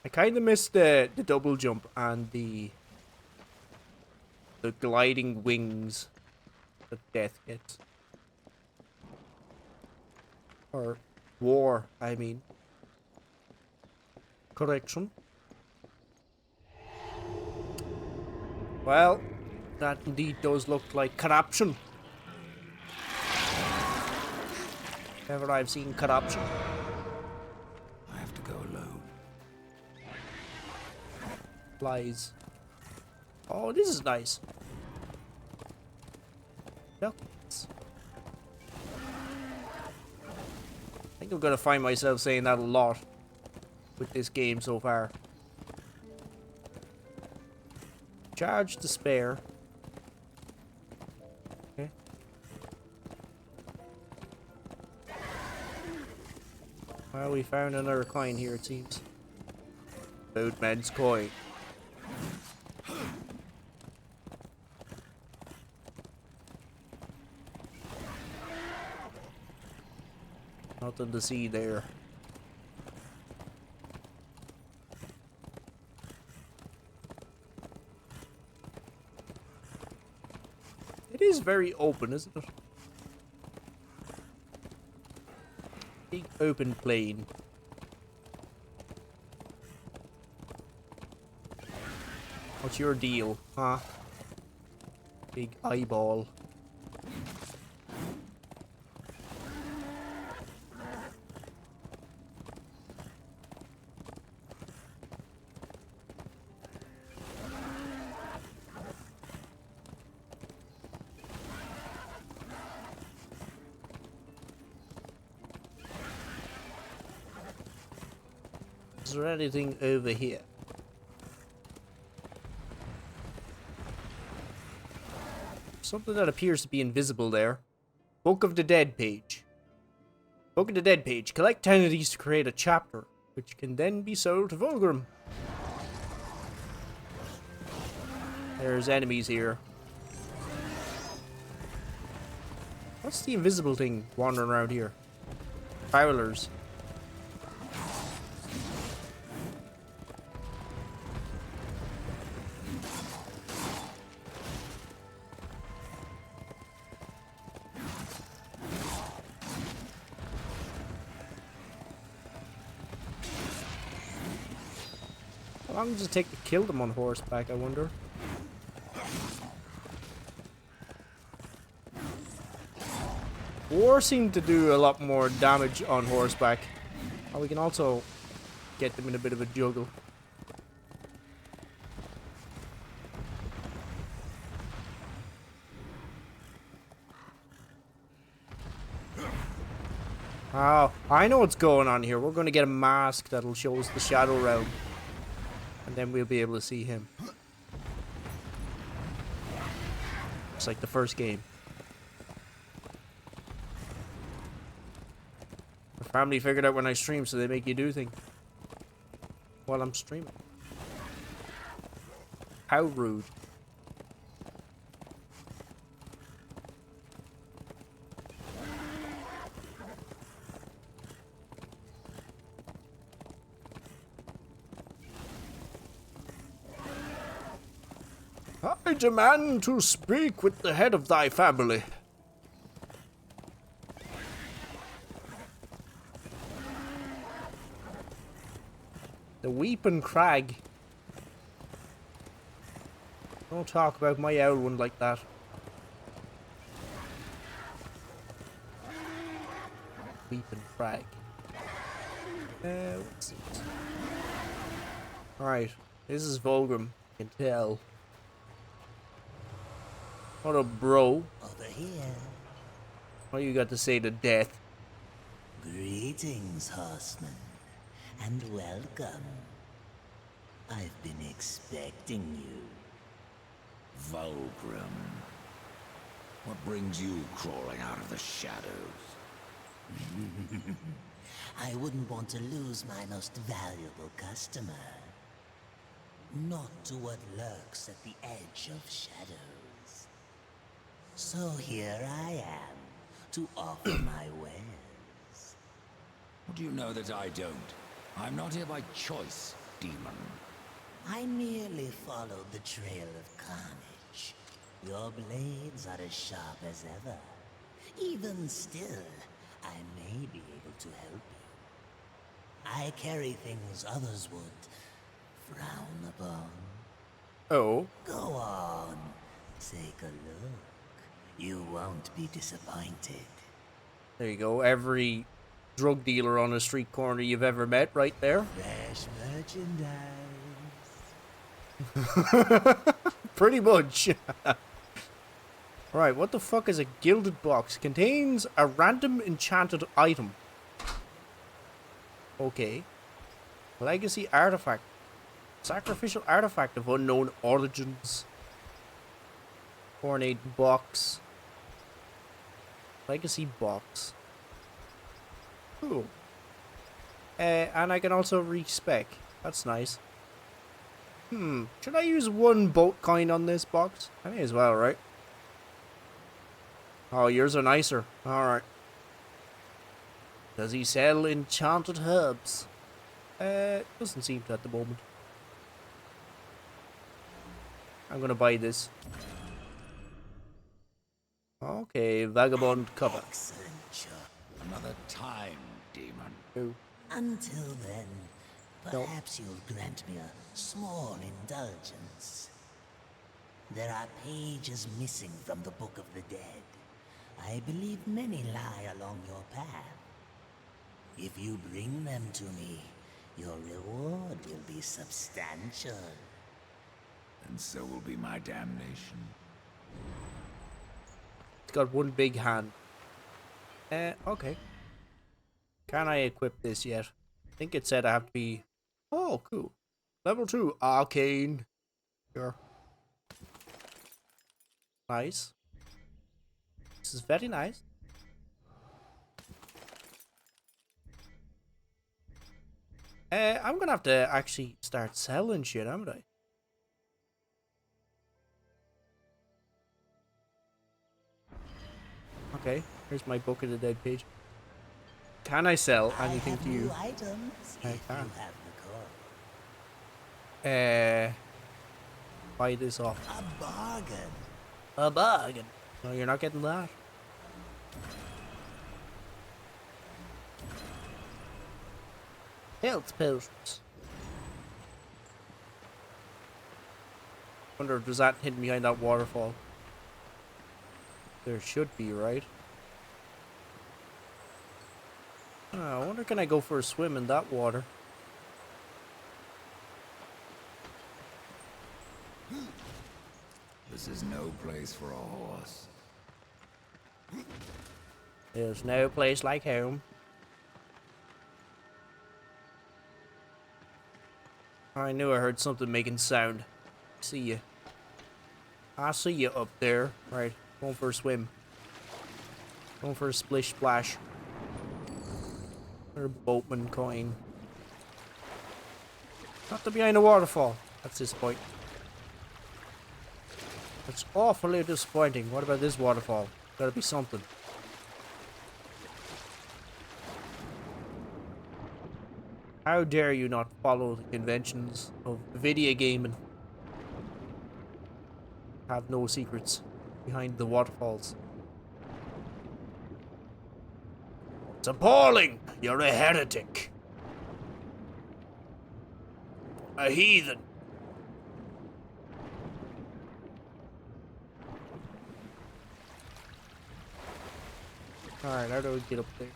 A: I kind of missed the double jump and the gliding wings that Death gets. Or War, I mean. Correction. Well, that indeed does look like corruption. Never I've seen corruption.
H: I have to go alone.
A: Flies. Oh, this is nice. Look. I think I'm gonna find myself saying that a lot with this game so far. Charge to spare. Okay. Well, we found another coin here, it seems. Boatman's coin. Nothing to see there. It is very open, isn't it? Big open plain. What's your deal, huh? Big eyeball. Is there anything over here? Something that appears to be invisible there. Book of the Dead page. Book of the Dead page. Collect 10 of these to create a chapter, which can then be sold to Volgrim. There's enemies here. What's the invisible thing wandering around here? Prowlers. How long does it take to kill them on horseback, I wonder? War seemed to do a lot more damage on horseback. Oh, we can also get them in a bit of a juggle. Oh, I know what's going on here. We're going to get a mask that'll show us the Shadow Realm. And then we'll be able to see him. It's like the first game. The family figured out when I stream, so they make you do things while I'm streaming. How rude. I demand to speak with the head of thy family. The Weeping Crag. Don't talk about my owl one like that. Weeping Crag. What's it? Alright, this is Volgrim. I can tell. What a bro.
B: Over here.
A: What you got to say to death?
B: Greetings, horseman, and welcome. I've been expecting you.
H: Volgrim. What brings you crawling out of the shadows?
B: I wouldn't want to lose my most valuable customer. Not to what lurks at the edge of shadows. So here I am, to offer my wares.
H: What do you know that I don't? I'm not here by choice, demon.
B: I merely followed the trail of carnage. Your blades are as sharp as ever. Even still, I may be able to help you. I carry things others would frown upon.
A: Oh.
B: Go on, take a look. You won't be disappointed.
A: There you go. Every drug dealer on a street corner you've ever met right there.
B: Fresh merchandise.
A: Pretty much. Alright, what the fuck is a gilded box? Contains a random enchanted item. Okay. Legacy artifact. Sacrificial artifact of unknown origins. Ornate box. Legacy box. Cool. And I can also respec. That's nice. Should I use one boat coin on this box? I may as well, right? Oh, yours are nicer. Alright. Does he sell enchanted herbs? Doesn't seem to at the moment. I'm gonna buy this. Okay, vagabond cover.
B: Excellent job.
H: Another time, demon.
A: Oh.
B: Until then, perhaps you'll grant me a small indulgence. There are pages missing from the Book of the Dead. I believe many lie along your path. If you bring them to me, your reward will be substantial.
H: And so will be my damnation.
A: It's got one big hand. Okay. Can I equip this yet? I think it said I have to be Oh, cool. Level 2, arcane. Sure. Nice. This is very nice. I'm gonna have to actually start selling shit, haven't I? Okay, here's my Book of the Dead page. Can I sell anything to you?
B: Items
A: I
B: if
A: can.
B: you have the coin.
A: Buy this off.
B: A bargain.
A: A bargain. No, you're not getting that. Health potions. Wonder if there's that hidden behind that waterfall. There should be, right? I wonder, can I go for a swim in that water?
H: This is no place for a horse.
A: There's no place like home. I knew I heard something making sound. See you. I see you up there. Right, going for a swim. Going for a splish splash. Or a boatman coin. Not to behind a waterfall. That's disappointing. That's awfully disappointing. What about this waterfall? Gotta be something. How dare you not follow the conventions of video gaming? Have no secrets behind the waterfalls. It's appalling! You're a heretic. A heathen. Alright, how do we get up there?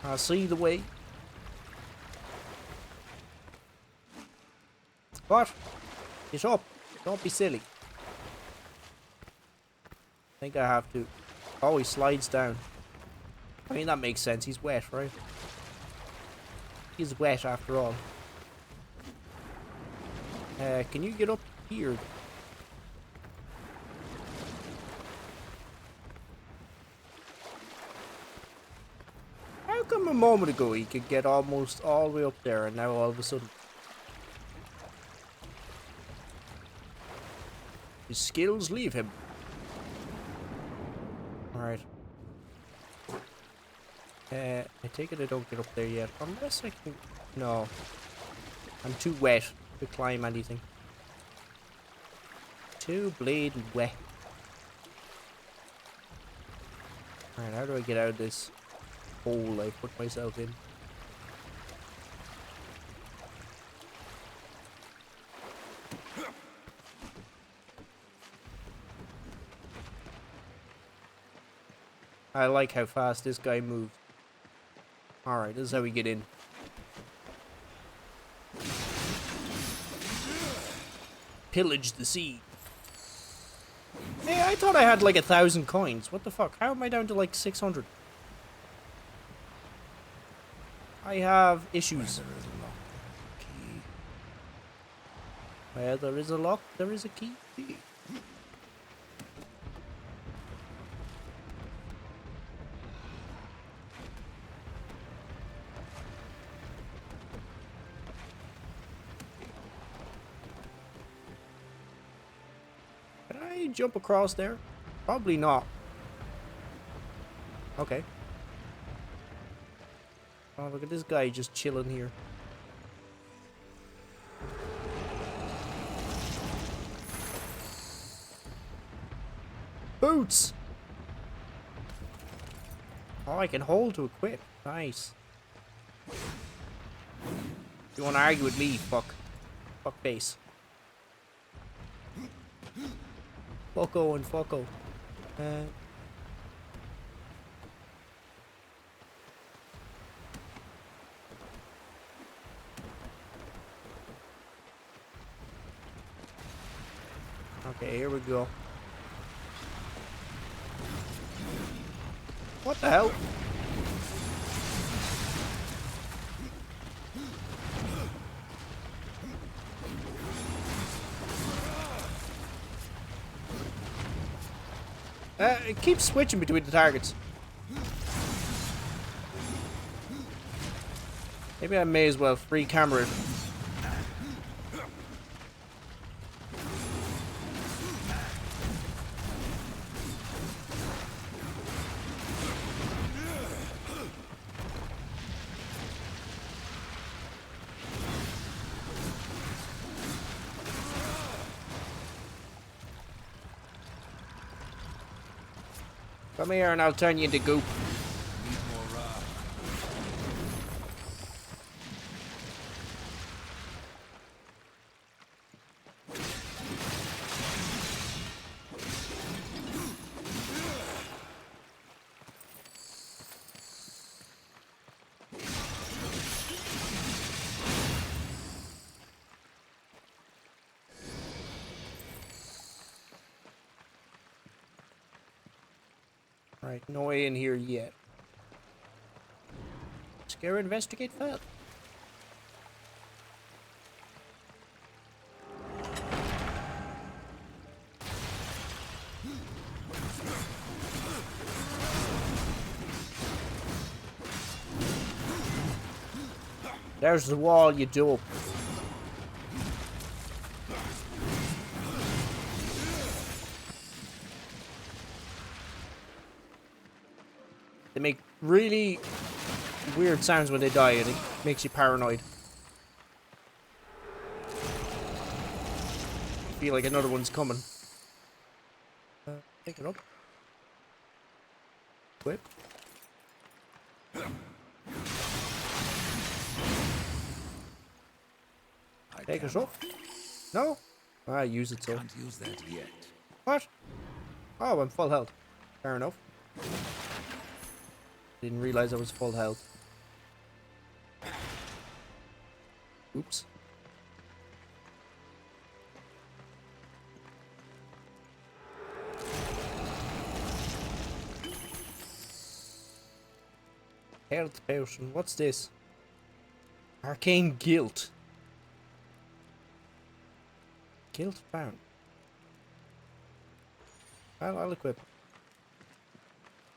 A: I see the way. What? Get up. Don't be silly. I think I have to. Oh, he slides down. I mean, that makes sense. He's wet, right? He's wet after all. Can you get up here? How come a moment ago he could get almost all the way up there and now all of a sudden his skills leave him? Alright. I take it I don't get up there yet. Unless I can... No. I'm too wet to climb anything. Too bleeding wet. Alright, how do I get out of this hole I put myself in? I like how fast this guy moves. Alright, this is how we get in. Pillage the sea. Hey, I thought I had like 1,000 coins. What the fuck? How am I down to like 600? I have issues. Where there is a lock, there is a key. Can I jump across there? Probably not. Okay. Oh, look at this guy just chilling here. Boots! Oh, I can hold to equip. Nice. You wanna argue with me, fuck. Fuck face. Fucko and fucko. Okay, here we go. What the hell? It keeps switching between the targets. Maybe I may as well free camera it. Come here and I'll turn you into goop. Right, no way in here yet. Scare investigate further. There's the wall, you dope. They make really weird sounds when they die, and it makes you paranoid. I feel like another one's coming. Pick it up. Whip. Take it up. No? I use it so.
C: Can't use that yet.
A: What? Oh, I'm full health. Fair enough. Didn't realize I was full health. Oops. Health potion. What's this? Arcane guilt. Guilt found. Well, I'll equip.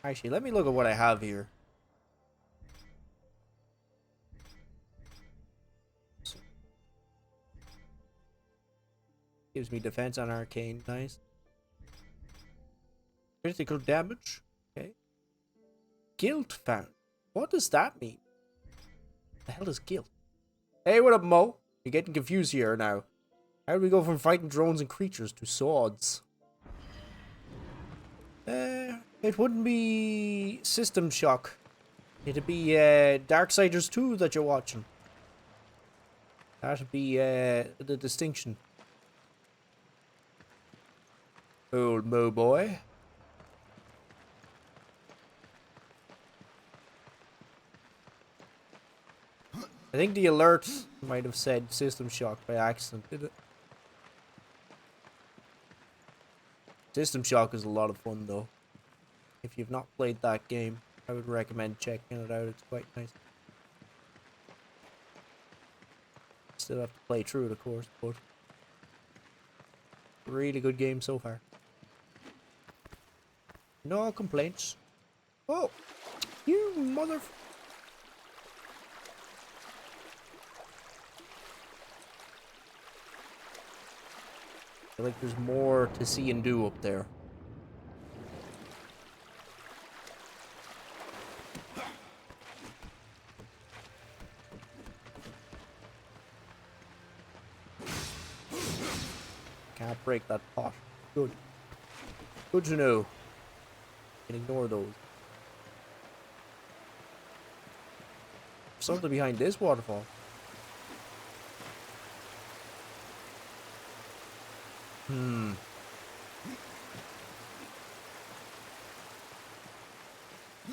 A: Actually, let me look at what I have here. Gives me defense on arcane, nice. Critical damage, okay. Guilt found. What does that mean? The hell is guilt? Hey, what up, Mo? You're getting confused here now. How do we go from fighting drones and creatures to swords? It wouldn't be System Shock. It'd be Darksiders 2 that you're watching. That'd be the distinction. Old Mo boy. I think the alert might have said System Shock by accident, did it? System Shock is a lot of fun though. If you've not played that game, I would recommend checking it out. It's quite nice. Still have to play through it, of course, but really good game so far. No complaints. Oh, you mother... I feel like there's more to see and do up there. Can't break that pot. Good. Good to know. Can ignore those. Something behind this waterfall.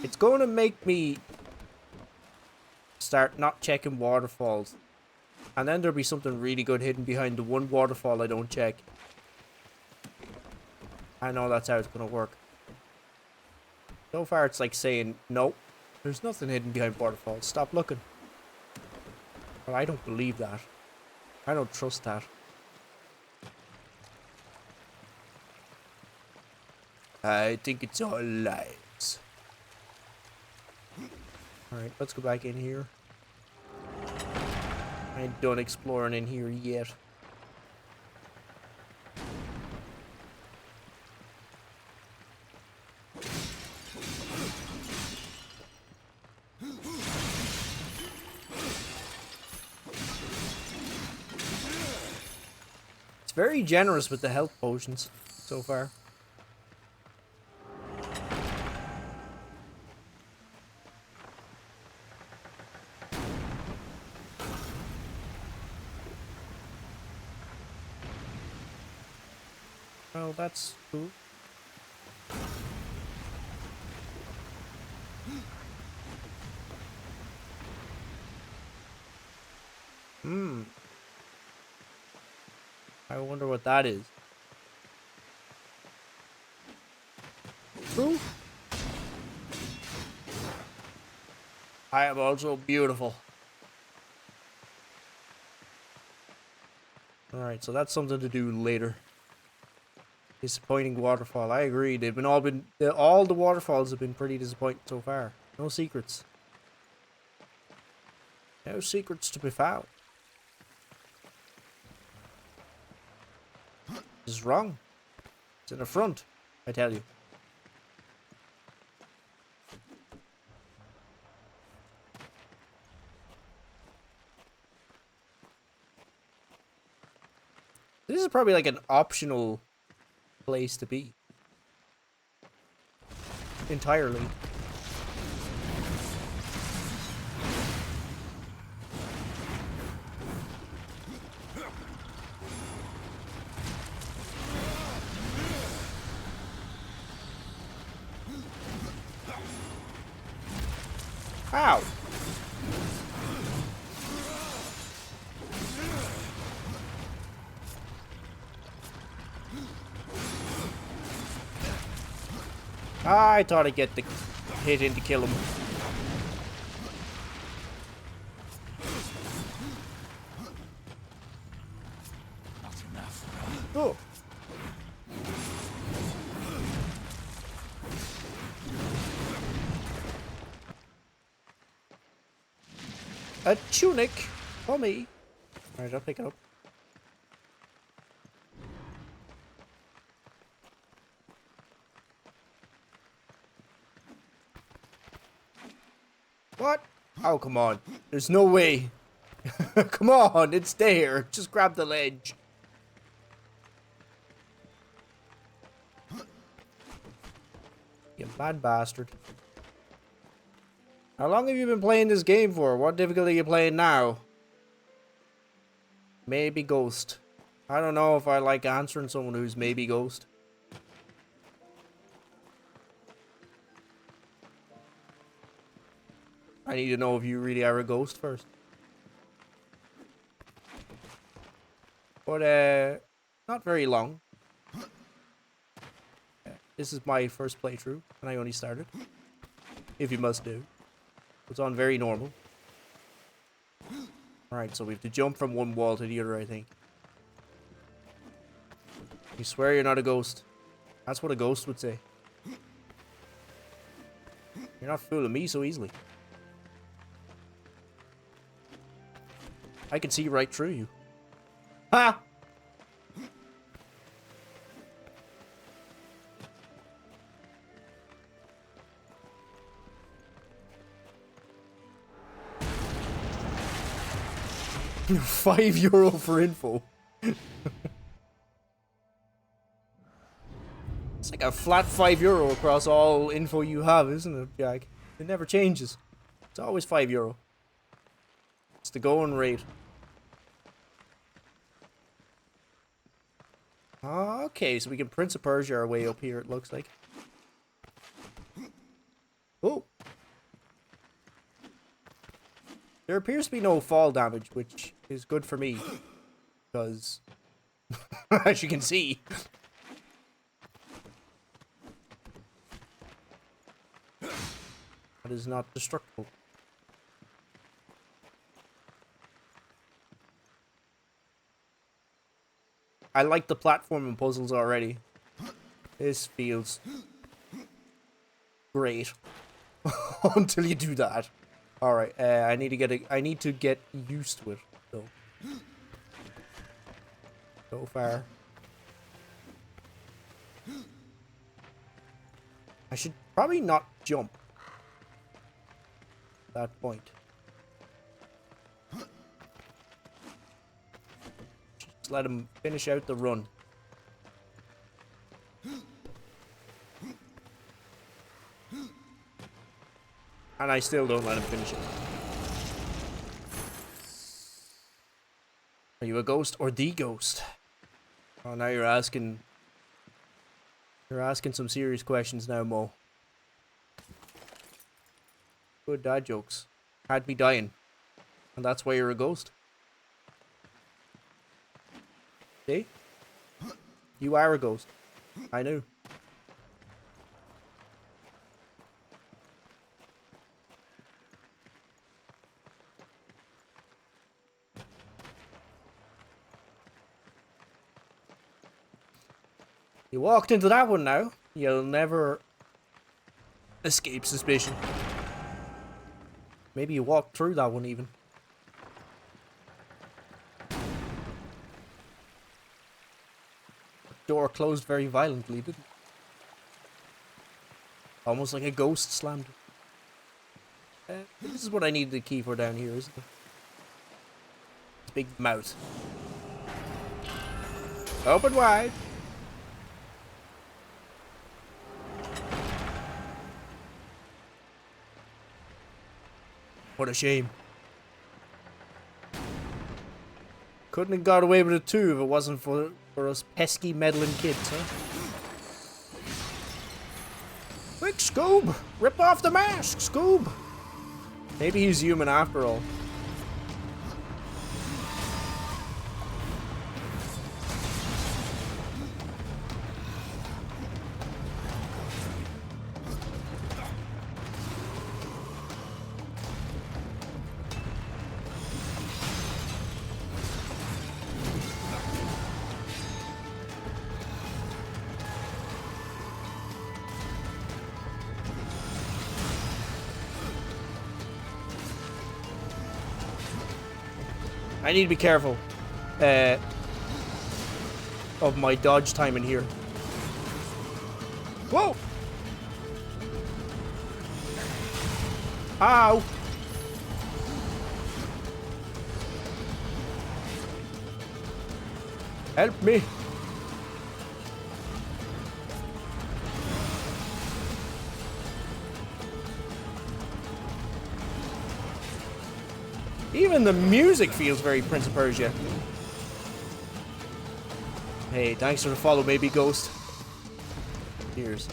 A: It's going to make me start not checking waterfalls. And then there'll be something really good hidden behind the one waterfall I don't check. I know that's how it's going to work. So far it's like saying, no, there's nothing hidden behind waterfalls. Stop looking. Well, I don't believe that. I don't trust that. I think it's all lies. Alright, let's go back in here. I ain't done exploring in here yet. It's very generous with the health potions so far. Oh, that's cool. I wonder what that is. True. I am also beautiful. Alright, so that's something to do later. Disappointing waterfall. I agree. They've been all the waterfalls have been pretty disappointing so far. No secrets. No secrets to be found. This is wrong. It's an affront, I tell you. This is probably like an optional place to be. Entirely. Ow! I thought I'd get the hit in to kill him.
H: Not enough.
A: Oh. A tunic for me. Alright, I'll pick it up. What? Oh, come on. There's no way. Come on, it's there. Just grab the ledge. You mad bastard. How long have you been playing this game for? What difficulty are you playing now? Maybe Ghost. I don't know if I like answering someone who's maybe Ghost. I need to know if you really are a ghost first. But, not very long. This is my first playthrough, and I only started. If you must do. It's on very normal. Alright, so we have to jump from one wall to the other, I think. You swear you're not a ghost. That's what a ghost would say. You're not fooling me so easily. I can see right through you. Ha! €5 for info. It's like a flat €5 across all info you have, isn't it, Jack? It never changes. It's always €5. It's the going rate. Okay, so we can Prince of Persia our way up here, it looks like. Oh! There appears to be no fall damage, which is good for me. Because, as you can see... that is not destructible. I like the platforming puzzles already. This feels great until you do that. All right, I need to get used to it. So far, I should probably not jump at that point. Just let him finish out the run. And I still don't let him finish it. Are you a ghost or the ghost? Oh, now you're asking... You're asking some serious questions now, Mo. Good dad jokes. Had me dying. And that's why you're a ghost. See? You are a ghost. I knew. You walked into that one now. You'll never escape suspicion. Maybe you walked through that one even. The door closed very violently, didn't it? Almost like a ghost slammed it. This is what I needed the key for down here, isn't it? It's big mouth. Open wide. What a shame. Couldn't have got away with it too if it wasn't for us pesky meddling kids, huh? Quick, Scoob! Rip off the mask, Scoob! Maybe he's human after all. I need to be careful of my dodge time in here. Whoa! Ow! Help me! Even the music feels very Prince of Persia. Hey, thanks for the follow, baby ghost. Cheers.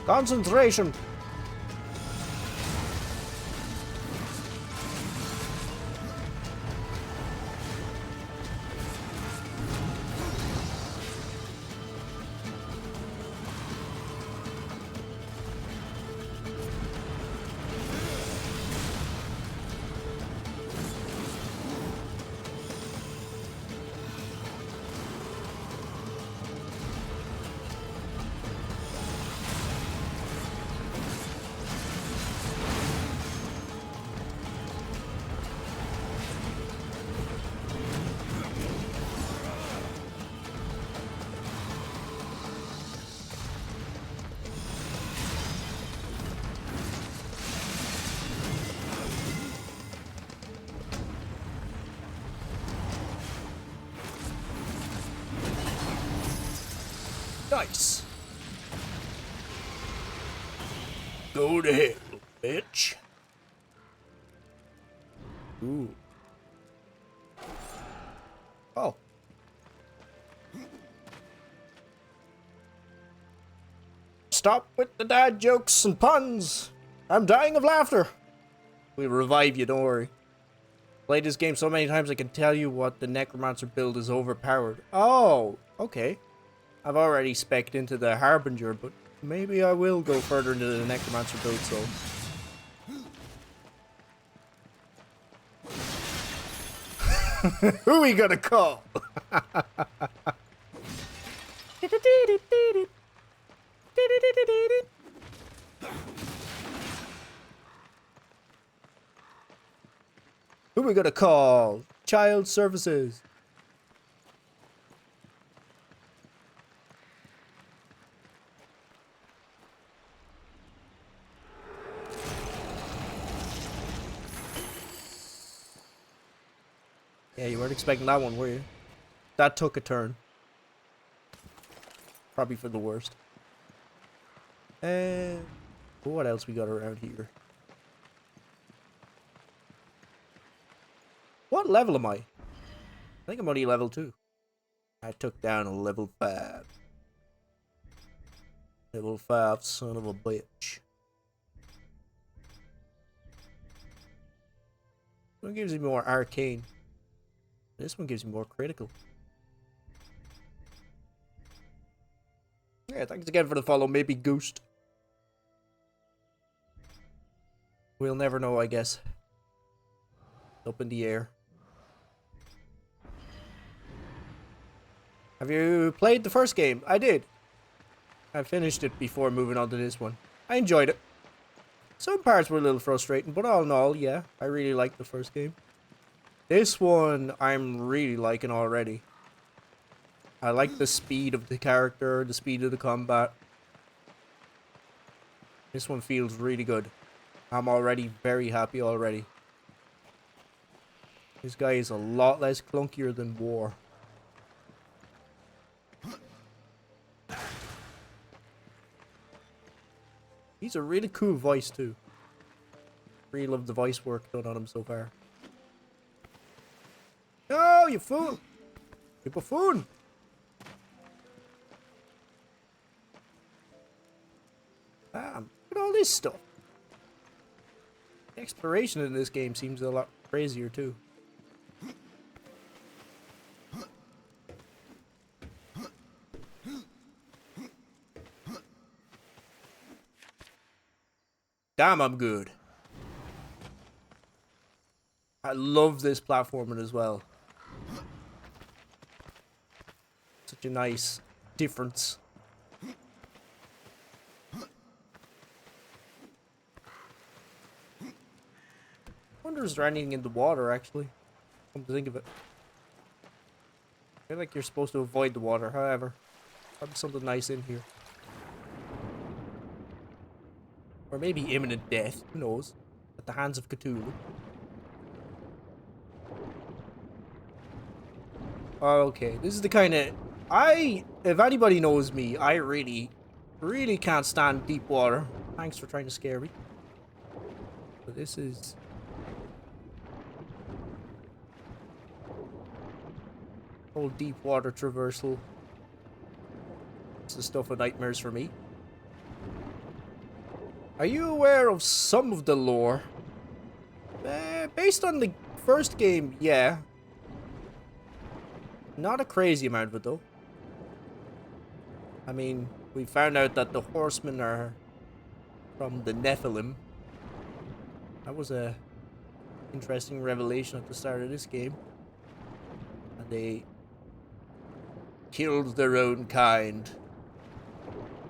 A: Concentration! Nice. Go to hell, bitch. Ooh. Oh, Stop with the dad jokes and puns. I'm dying of laughter. We'll revive you, don't worry. Played this game so many times I can tell you what the Necromancer build is overpowered. Oh, okay. I've already spec'd into the Harbinger, but maybe I will go further into the Necromancer build, so... Who we gonna call? Who we gonna call? Child Services. Yeah, you weren't expecting that one, were you? That took a turn. Probably for the worst. And what else we got around here? What level am I? I think I'm only level 2. I took down a level 5. Level 5, son of a bitch. One gives you more arcane. This one gives you more critical. Yeah, thanks again for the follow, maybe Ghost. We'll never know, I guess. Up in the air. Have you played the first game? I did. I finished it before moving on to this one. I enjoyed it. Some parts were a little frustrating, but all in all, yeah, I really liked the first game. This one, I'm really liking already. I like the speed of the character, the speed of the combat. This one feels really good. I'm already very happy already. This guy is a lot less clunkier than War. He's a really cool voice too. Really love the voice work done on him so far. No, you fool! You buffoon! Look at all this stuff. The exploration in this game seems a lot crazier too. Damn, I'm good. I love this platforming as well. Such a nice difference. I wonder is there anything in the water actually? Come to think of it. I feel like you're supposed to avoid the water, however. Probably something nice in here. Or maybe imminent death, who knows? At the hands of Cthulhu. Okay, this is the kind of... if anybody knows me, I really can't stand deep water. Thanks for trying to scare me. But this is... whole deep water traversal. It's the stuff of nightmares for me. Are you aware of some of the lore? Based on the first game, yeah. Not a crazy amount of it, though. I mean, we found out that the horsemen are from the Nephilim. That was a interesting revelation at the start of this game. And they killed their own kind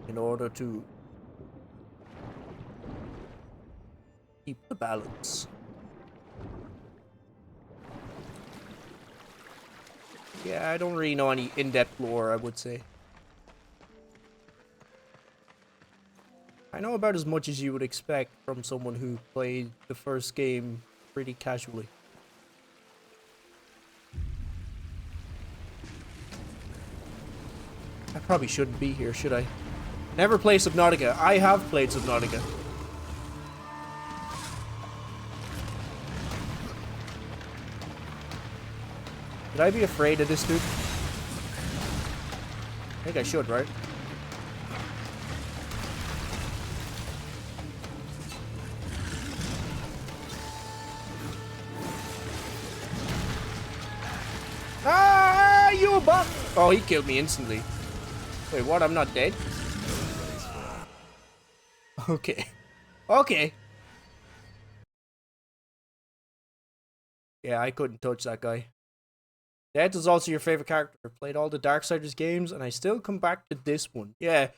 A: in order to keep the balance. Yeah, I don't really know any in-depth lore, I would say. I know about as much as you would expect from someone who played the first game pretty casually. I probably shouldn't be here, should I? Never play Subnautica. I have played Subnautica. Should I be afraid of this dude? think I should, right? Ah, you buck! Oh, he killed me instantly. Wait, what? I'm not dead? Okay. Okay. Yeah, I couldn't touch that guy. Death is also your favorite character. I played all the Darksiders games, and I still come back to this one. Yeah,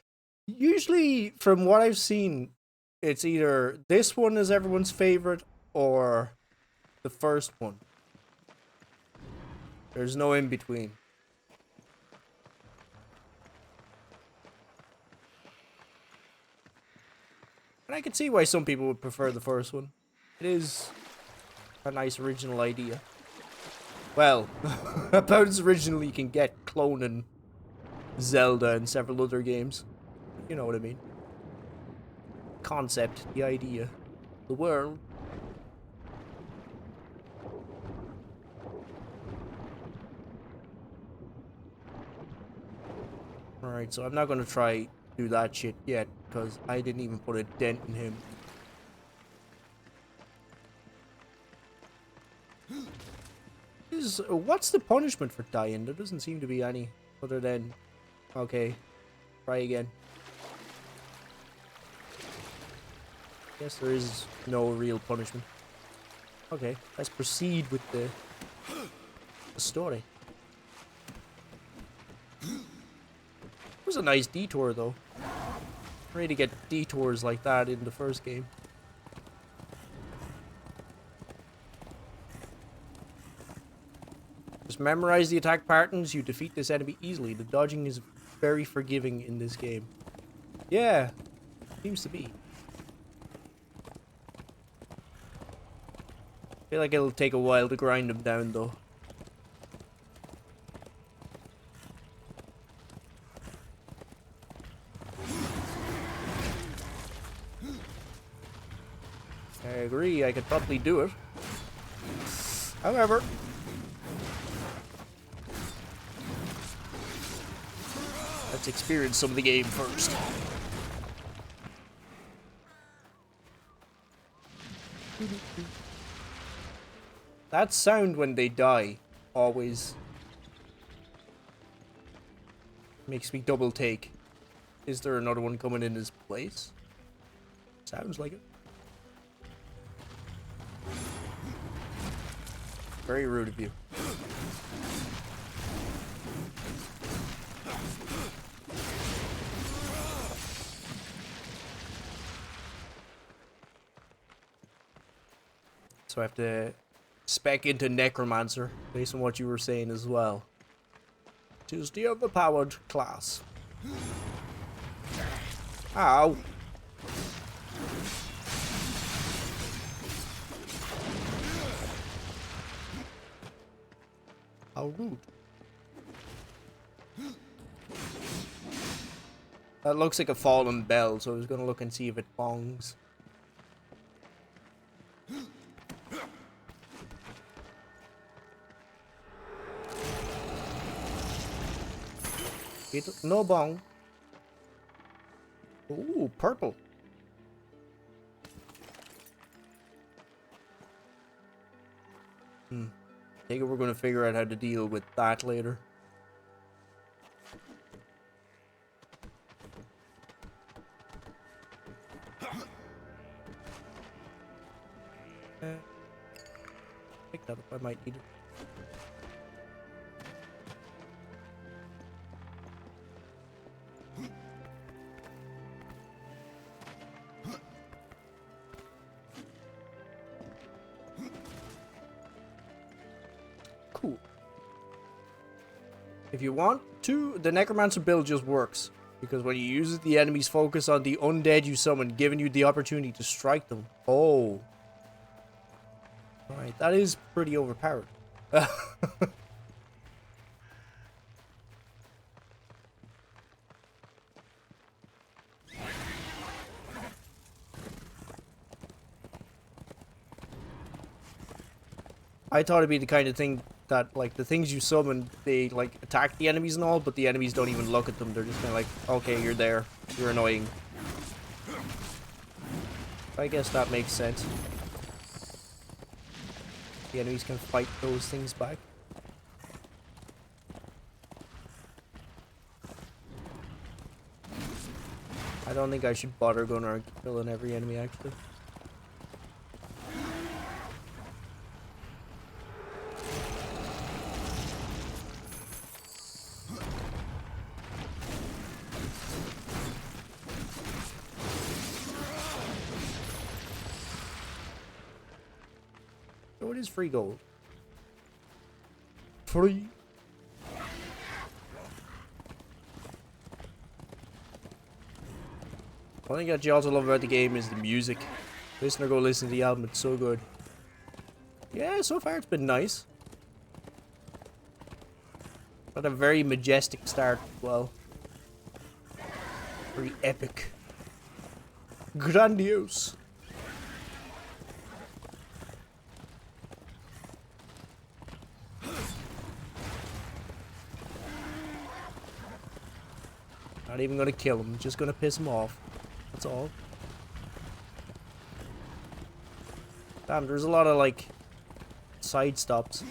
A: usually from what I've seen, it's either this one is everyone's favorite or the first one. There's no in between. And I can see why some people would prefer the first one. It is a nice original idea. Well, about as original you can get cloning Zelda and several other games. You know what I mean. Concept, the idea, the world. Alright, so I'm not gonna try do that shit yet, because I didn't even put a dent in him. What's the punishment for dying? There doesn't seem to be any, other than, okay, try again. Guess there is no real punishment. Okay, let's proceed with the story. It was a nice detour, though. Ready to get detours like that in the first game. Just memorize the attack patterns, you defeat this enemy easily. The dodging is very forgiving in this game. Yeah, seems to be. I feel like it'll take a while to grind them down, though. I agree, I could probably do it. However, let's experience some of the game first. That sound when they die always makes me double take. Is there another one coming in his place? Sounds like it. Very rude of you. So I have to spec into Necromancer, based on what you were saying as well. Choose the overpowered class. Ow. How rude. That looks like a fallen bell, so I was gonna look and see if it bongs. No bong. Ooh, purple. I think we're gonna figure out how to deal with that later. Pick that up, I might need it. Cool. If you want to, the Necromancer build just works. Because when you use it, the enemies focus on the undead you summon, giving you the opportunity to strike them. Oh. Alright, that is pretty overpowered. I thought it'd be the kind of thing that like the things you summon, they like attack the enemies and all, but the enemies don't even look at them. They're just kind of like, okay, you're there, you're annoying. I guess that makes sense. The enemies can fight those things back. I don't think I should bother going around killing every enemy actually. So it is free gold. Free. One thing that you also love about the game is the music. Listener, go listen to the album, it's so good. Yeah, so far it's been nice. Got a very majestic start as well. Very epic. Grandiose. Not even gonna kill him, just gonna piss him off. That's all. Damn, there's a lot of like side stops.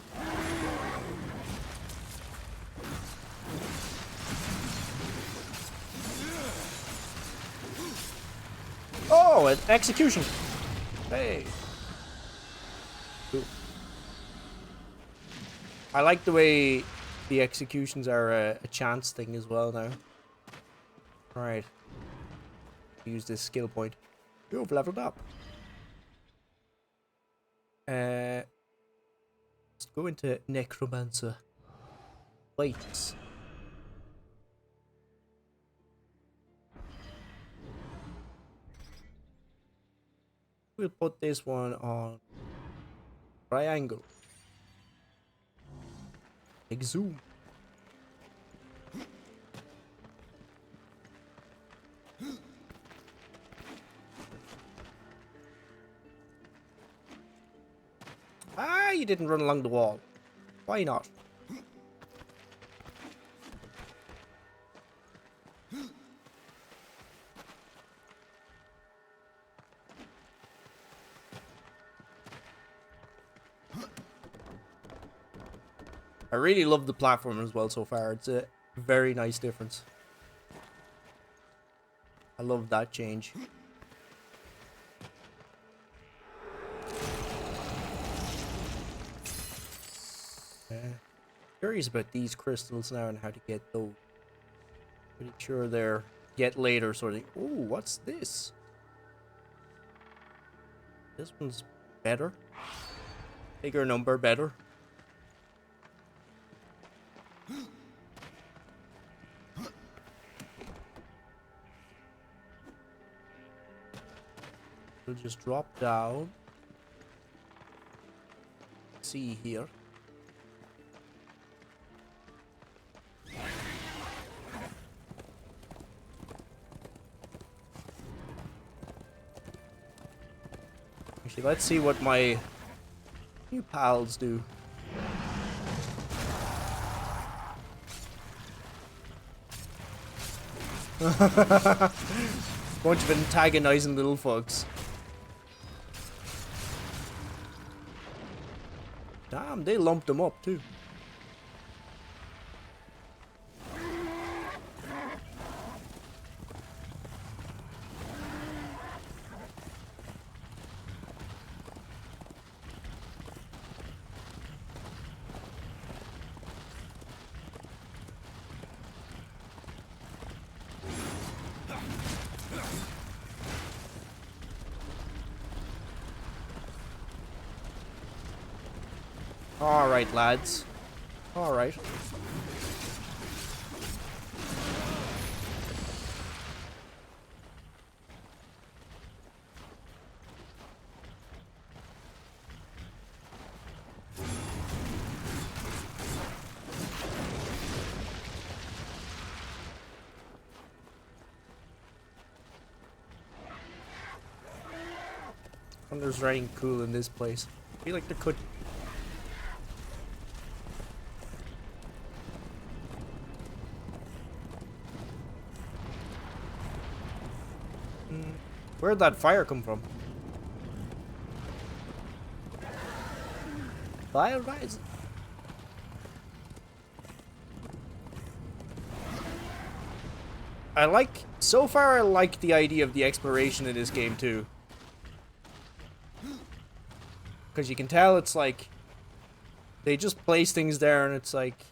A: Oh, an execution. Hey. Ooh. I like the way the executions are a chance thing as well now. Alright. Use this skill point. You've leveled up. Let's go into Necromancer. Wait. We'll put this one on triangle. Big zoom. Ah, you didn't run along the wall. Why not? I really love the platform as well so far. It's a very nice difference. I love that change. Curious about these crystals now and how to get those. Pretty sure they're get later sort of. Oh, what's this? This one's better. Bigger number, better. We'll just drop down. See here. Actually, let's see what my new pals do. Bunch of antagonizing little fucks. Damn, they lumped them up too. Alright, lads. Alright. Wonder if there's anything cool in this place. I feel like there could. Where'd that fire come from? Fire rising. So far I like the idea of the exploration in this game too. Because you can tell it's like, they just place things there and it's like,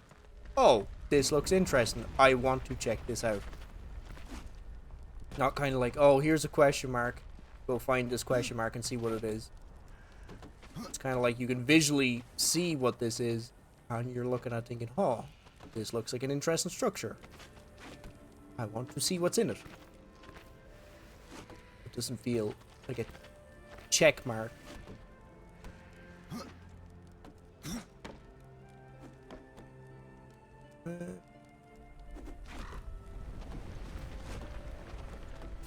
A: oh, this looks interesting. I want to check this out. Not kind of like, oh, here's a question mark. Go find this question mark and see what it is. It's kind of like you can visually see what this is. And you're looking at thinking, oh, this looks like an interesting structure. I want to see what's in it. It doesn't feel like a check mark. If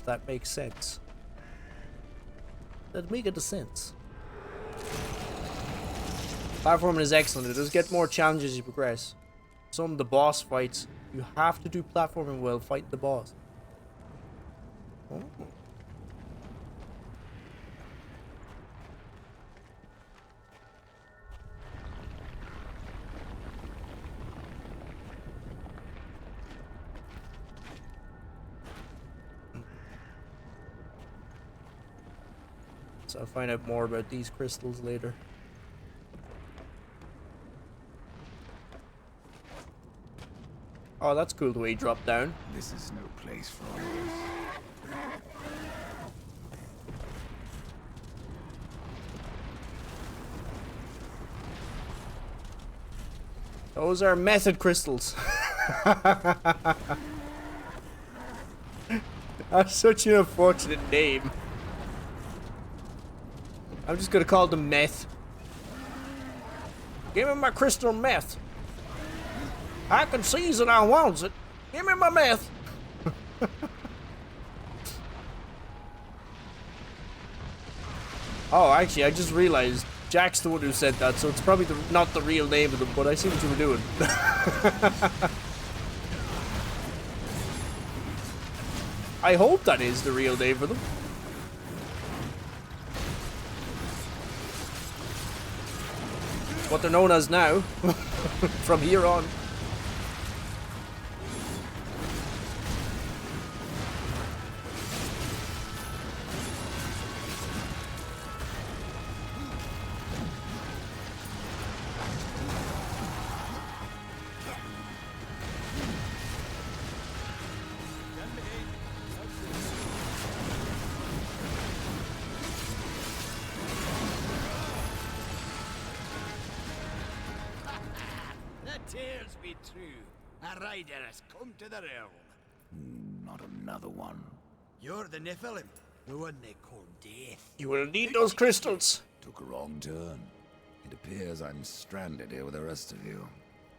A: that makes sense. That make it a sense. Platforming is excellent. It does get more challenges as you progress. Some of the boss fights, you have to do platforming while fighting the boss. Oh. So I'll find out more about these crystals later. Oh, that's cool the way he dropped down.
H: This is no place for all this.
A: Those are method crystals. That's such an unfortunate name. I'm just gonna call them meth. Give me my crystal meth. I can seize it, I want it. Give me my meth. Oh, actually, I just realized Jack's the one who said that, so it's probably not the real name of them, but I see what you were doing. I hope that is the real name for them. It's what they're known as now, from here on.
I: Tales be true. A rider has come to the realm.
H: Not another one.
I: You're the Nephilim, the one they call Death.
A: You will need those crystals.
H: Took a wrong turn. It appears I'm stranded here with the rest of you.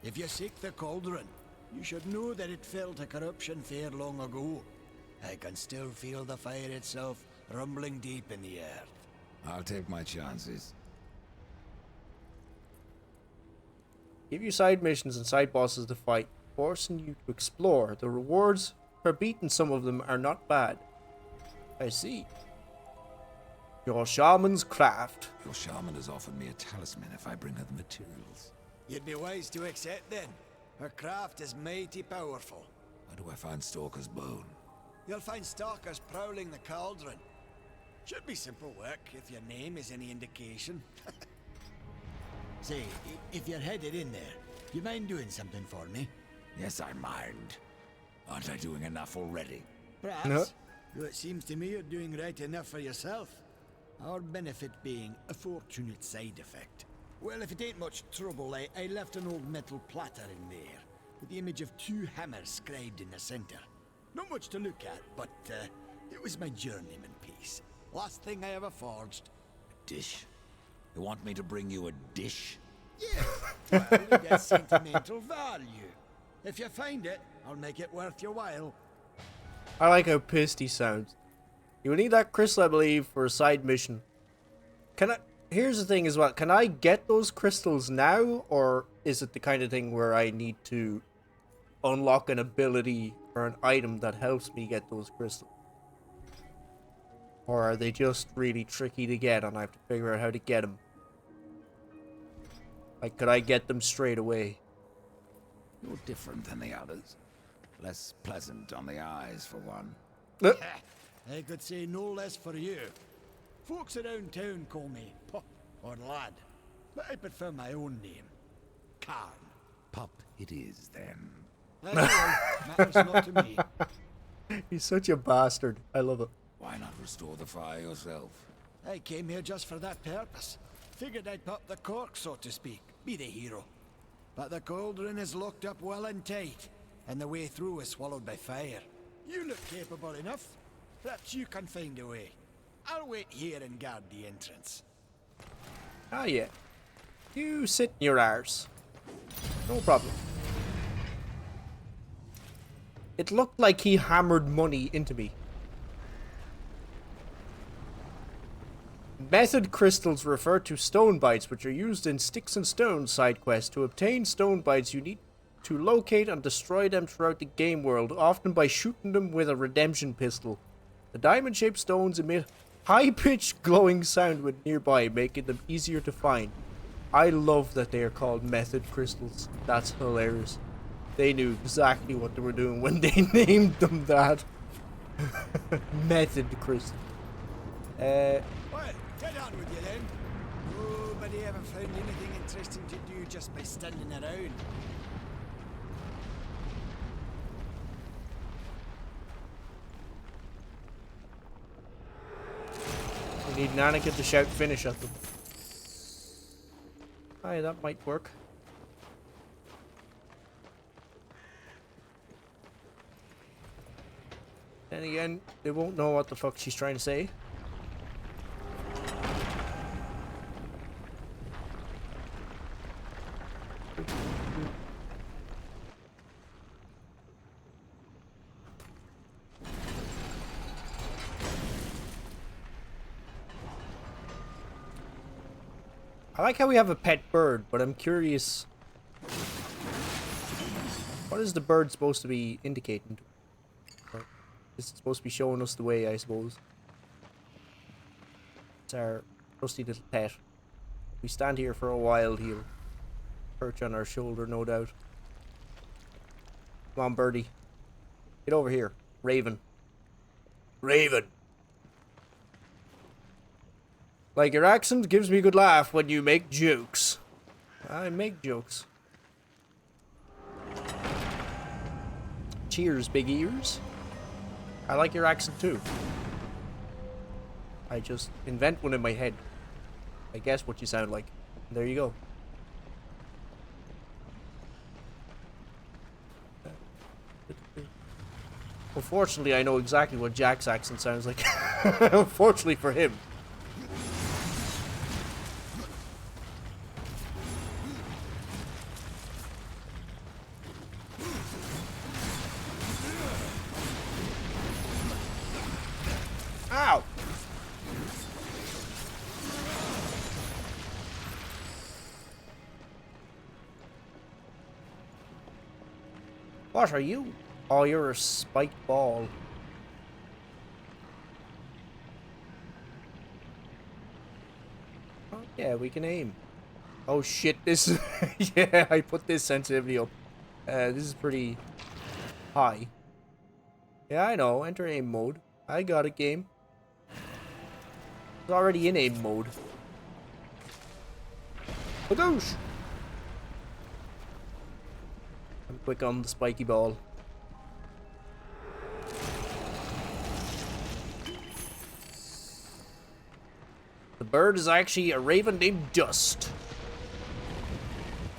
I: If you seek the cauldron, you should know that it fell to corruption fair long ago. I can still feel the fire itself rumbling deep in the earth.
H: I'll take my chances.
A: Give you side missions and side bosses to fight, forcing you to explore. The rewards for beating some of them are not bad. I see. Your shaman's craft.
H: Your shaman has offered me a talisman if I bring her the materials.
I: You'd be wise to accept then. Her craft is mighty powerful.
H: Where do I find Stalker's bone?
I: You'll find stalkers prowling the cauldron. Should be simple work if your name is any indication. Say, if you're headed in there, you mind doing something for me?
H: Yes, I mind. Aren't I doing enough already?
I: Perhaps.
A: No.
I: Though it seems to me you're doing right enough for yourself. Our benefit being a fortunate side effect. Well, if it ain't much trouble, I left an old metal platter in there, with the image of two hammers scribed in the center. Not much to look at, but it was my journeyman piece. Last thing I ever forged.
H: A dish? You want me to bring you a dish?
I: Yeah, well, it has sentimental value. If you find it, I'll make it worth your while.
A: I like how pissed he sounds. You will need that crystal, I believe, for a side mission. Here's the thing as well. Can I get those crystals now? Or is it the kind of thing where I need to unlock an ability or an item that helps me get those crystals? Or are they just really tricky to get and I have to figure out how to get them? Like, could I get them straight away?
H: You're different than the others. Less pleasant on the eyes, for one.
I: I could say no less for you. Folks around town call me Pup or Lad, but I prefer my own name, Karn.
H: Pup it is, then.
I: That's all right. Matters not to me.
A: He's such a bastard. I love it.
H: Why not restore the fire yourself?
I: I came here just for that purpose. Figured I'd pop the cork, so to speak. Be the hero. But the cauldron is locked up well and tight, and the way through is swallowed by fire. You look capable enough. Perhaps you can find a way. I'll wait here and guard the entrance.
A: Ah, yeah. You sit in your arse. No problem. It looked like he hammered money into me. Method crystals refer to stone bites, which are used in Sticks and Stones side quests. To obtain stone bites, you need to locate and destroy them throughout the game world, often by shooting them with a redemption pistol. The diamond-shaped stones emit high-pitched glowing sound when nearby, making them easier to find. I love that they are called method crystals. That's hilarious. They knew exactly what they were doing when they named them that. Method crystal.
I: Well, get on with you then. Nobody ever found anything interesting to do just by standing around.
A: We need Anakin to shout finish at them. Aye, that might work. Then again, they won't know what the fuck she's trying to say. I like how we have a pet bird, but I'm curious. What is the bird supposed to be indicating? Or is it supposed to be showing us the way, I suppose? It's our trusty little pet. We stand here for a while, he'll perch on our shoulder, no doubt. Come on, birdie. Get over here. Raven. Raven! Like, your accent gives me a good laugh when you make jokes. I make jokes. Cheers, big ears. I like your accent too. I just invent one in my head. I guess what you sound like. There you go. Unfortunately, I know exactly what Jack's accent sounds like. Unfortunately for him. Ow! What are you? Oh, you're a spiked ball. Oh, yeah, we can aim. Oh shit, this is... yeah, I put this sensitivity up. This is pretty high. Yeah, I know. Enter aim mode. I got it, game. It's already in aim mode. Badoosh! I'm quick on the spiky ball. The bird is actually a raven named Dust.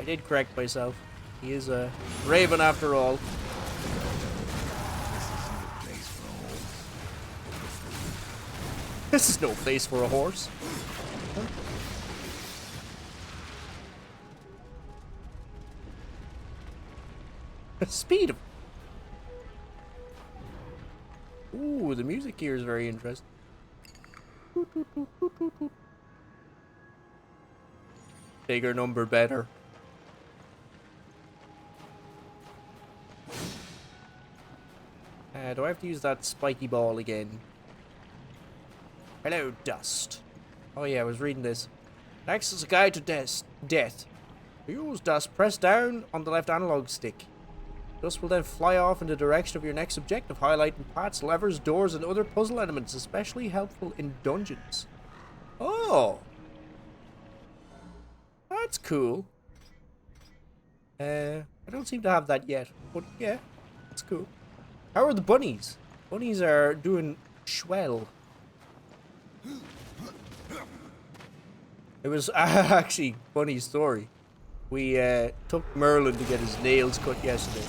A: I did correct myself. He is a raven after all. This is no place for a horse. Speed. Ooh, the music here is very interesting. Bigger number, better. Do I have to use that spiky ball again? Hello, Dust. Oh yeah, I was reading this. Next is a guide to death. Use Dust. Press down on the left analog stick. Dust will then fly off in the direction of your next objective, highlighting paths, levers, doors, and other puzzle elements, especially helpful in dungeons. Oh! That's cool. I don't seem to have that yet, but yeah, it's cool. How are the bunnies? Bunnies are doing swell. It was actually funny story. We took Merlin to get his nails cut yesterday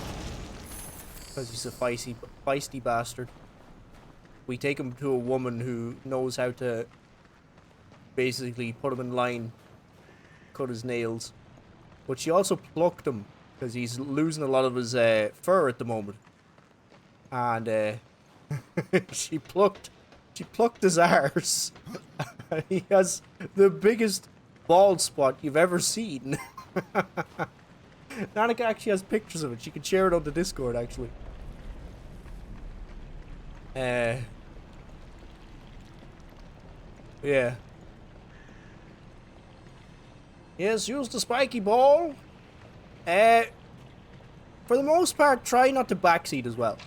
A: because he's a feisty bastard. We take him to a woman who knows how to basically put him in line, cut his nails, but she also plucked him because he's losing a lot of his fur at the moment, and she plucked his arse. He has the biggest bald spot you've ever seen. Nanika actually has pictures of it. She can share it on the Discord, actually. Yeah. Yes, use the spiky ball. For the most part, try not to backseat as well.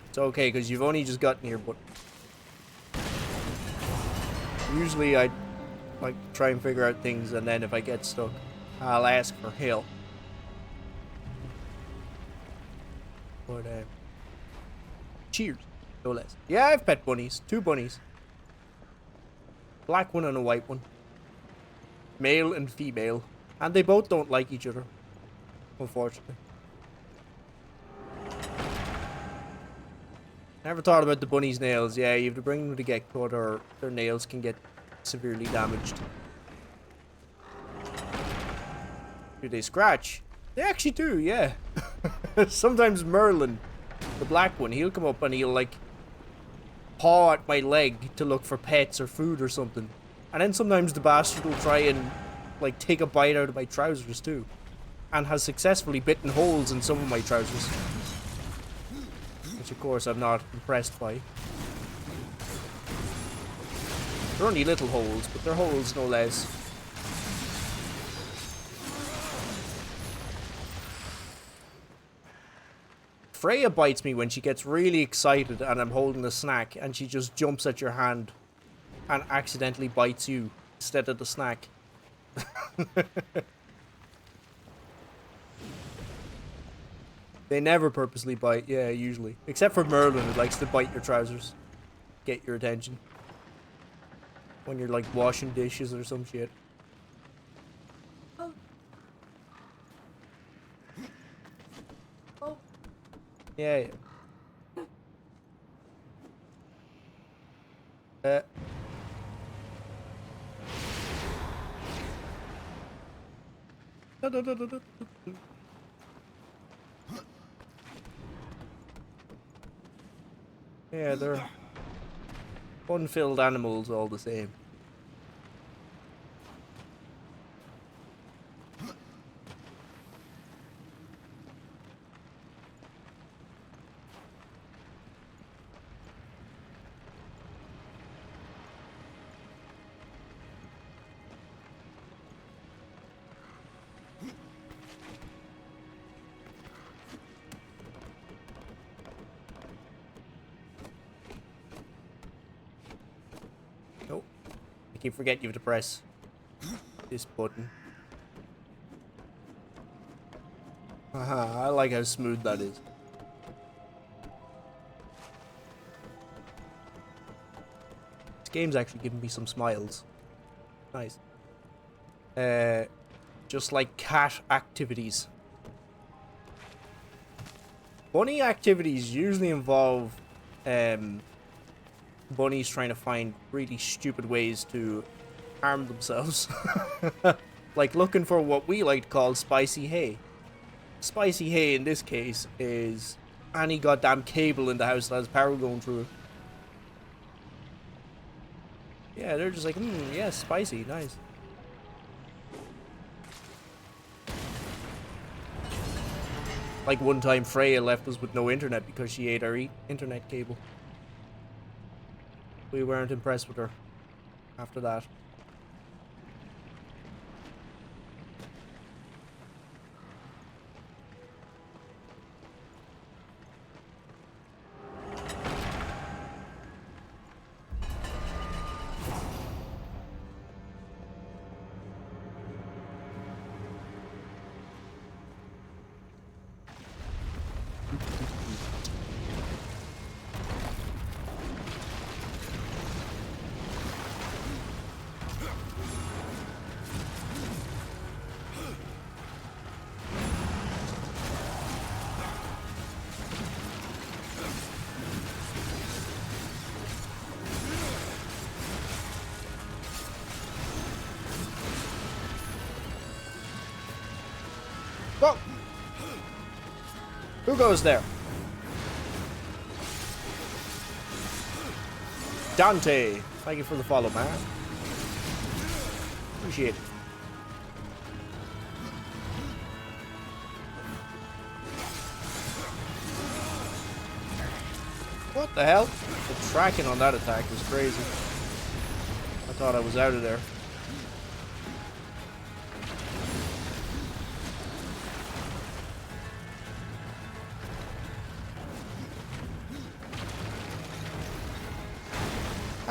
A: It's okay, because you've only just gotten here, but... Usually I like to try and figure out things, and then if I get stuck, I'll ask for help. But, cheers, no less. Yeah, I've pet bunnies. 2 bunnies. Black one and a white one. Male and female. And they both don't like each other, unfortunately. Never thought about the bunny's nails. Yeah, you have to bring them to get cut or their nails can get severely damaged. Do they scratch? They actually do, yeah. Sometimes Merlin, the black one, he'll come up and he'll like paw at my leg to look for pets or food or something. And then sometimes the bastard will try and like take a bite out of my trousers too. And has successfully bitten holes in some of my trousers. Which of course I'm not impressed by. They're only little holes, but they're holes no less. Freya bites me when she gets really excited and I'm holding a snack and she just jumps at your hand and accidentally bites you instead of the snack. They never purposely bite, yeah, usually. Except for Merlin, who likes to bite your trousers. Get your attention. When you're like washing dishes or some shit. Oh. Oh. Yeah, yeah. Yeah, they're fun-filled animals all the same. I keep forgetting you have to press this button. Haha, I like how smooth that is. This game's actually giving me some smiles. Nice. Just like cat activities. Bunny activities usually involve bunnies trying to find really stupid ways to harm themselves. Like looking for what we like to call spicy hay. Spicy hay in this case is any goddamn cable in the house that has power going through it. Yeah, they're just like, yeah, spicy, nice. Like one time Freya left us with no internet because she ate our internet cable. We weren't impressed with her after that. Whoa! Who goes there? Dante! Thank you for the follow, man. Appreciate it. What the hell? The tracking on that attack was crazy. I thought I was out of there.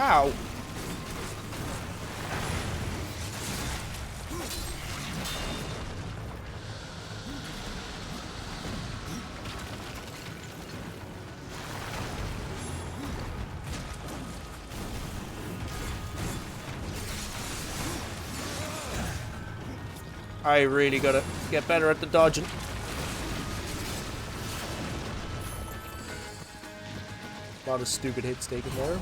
A: Ow! I really gotta get better at the dodging. A lot of stupid hits taken there.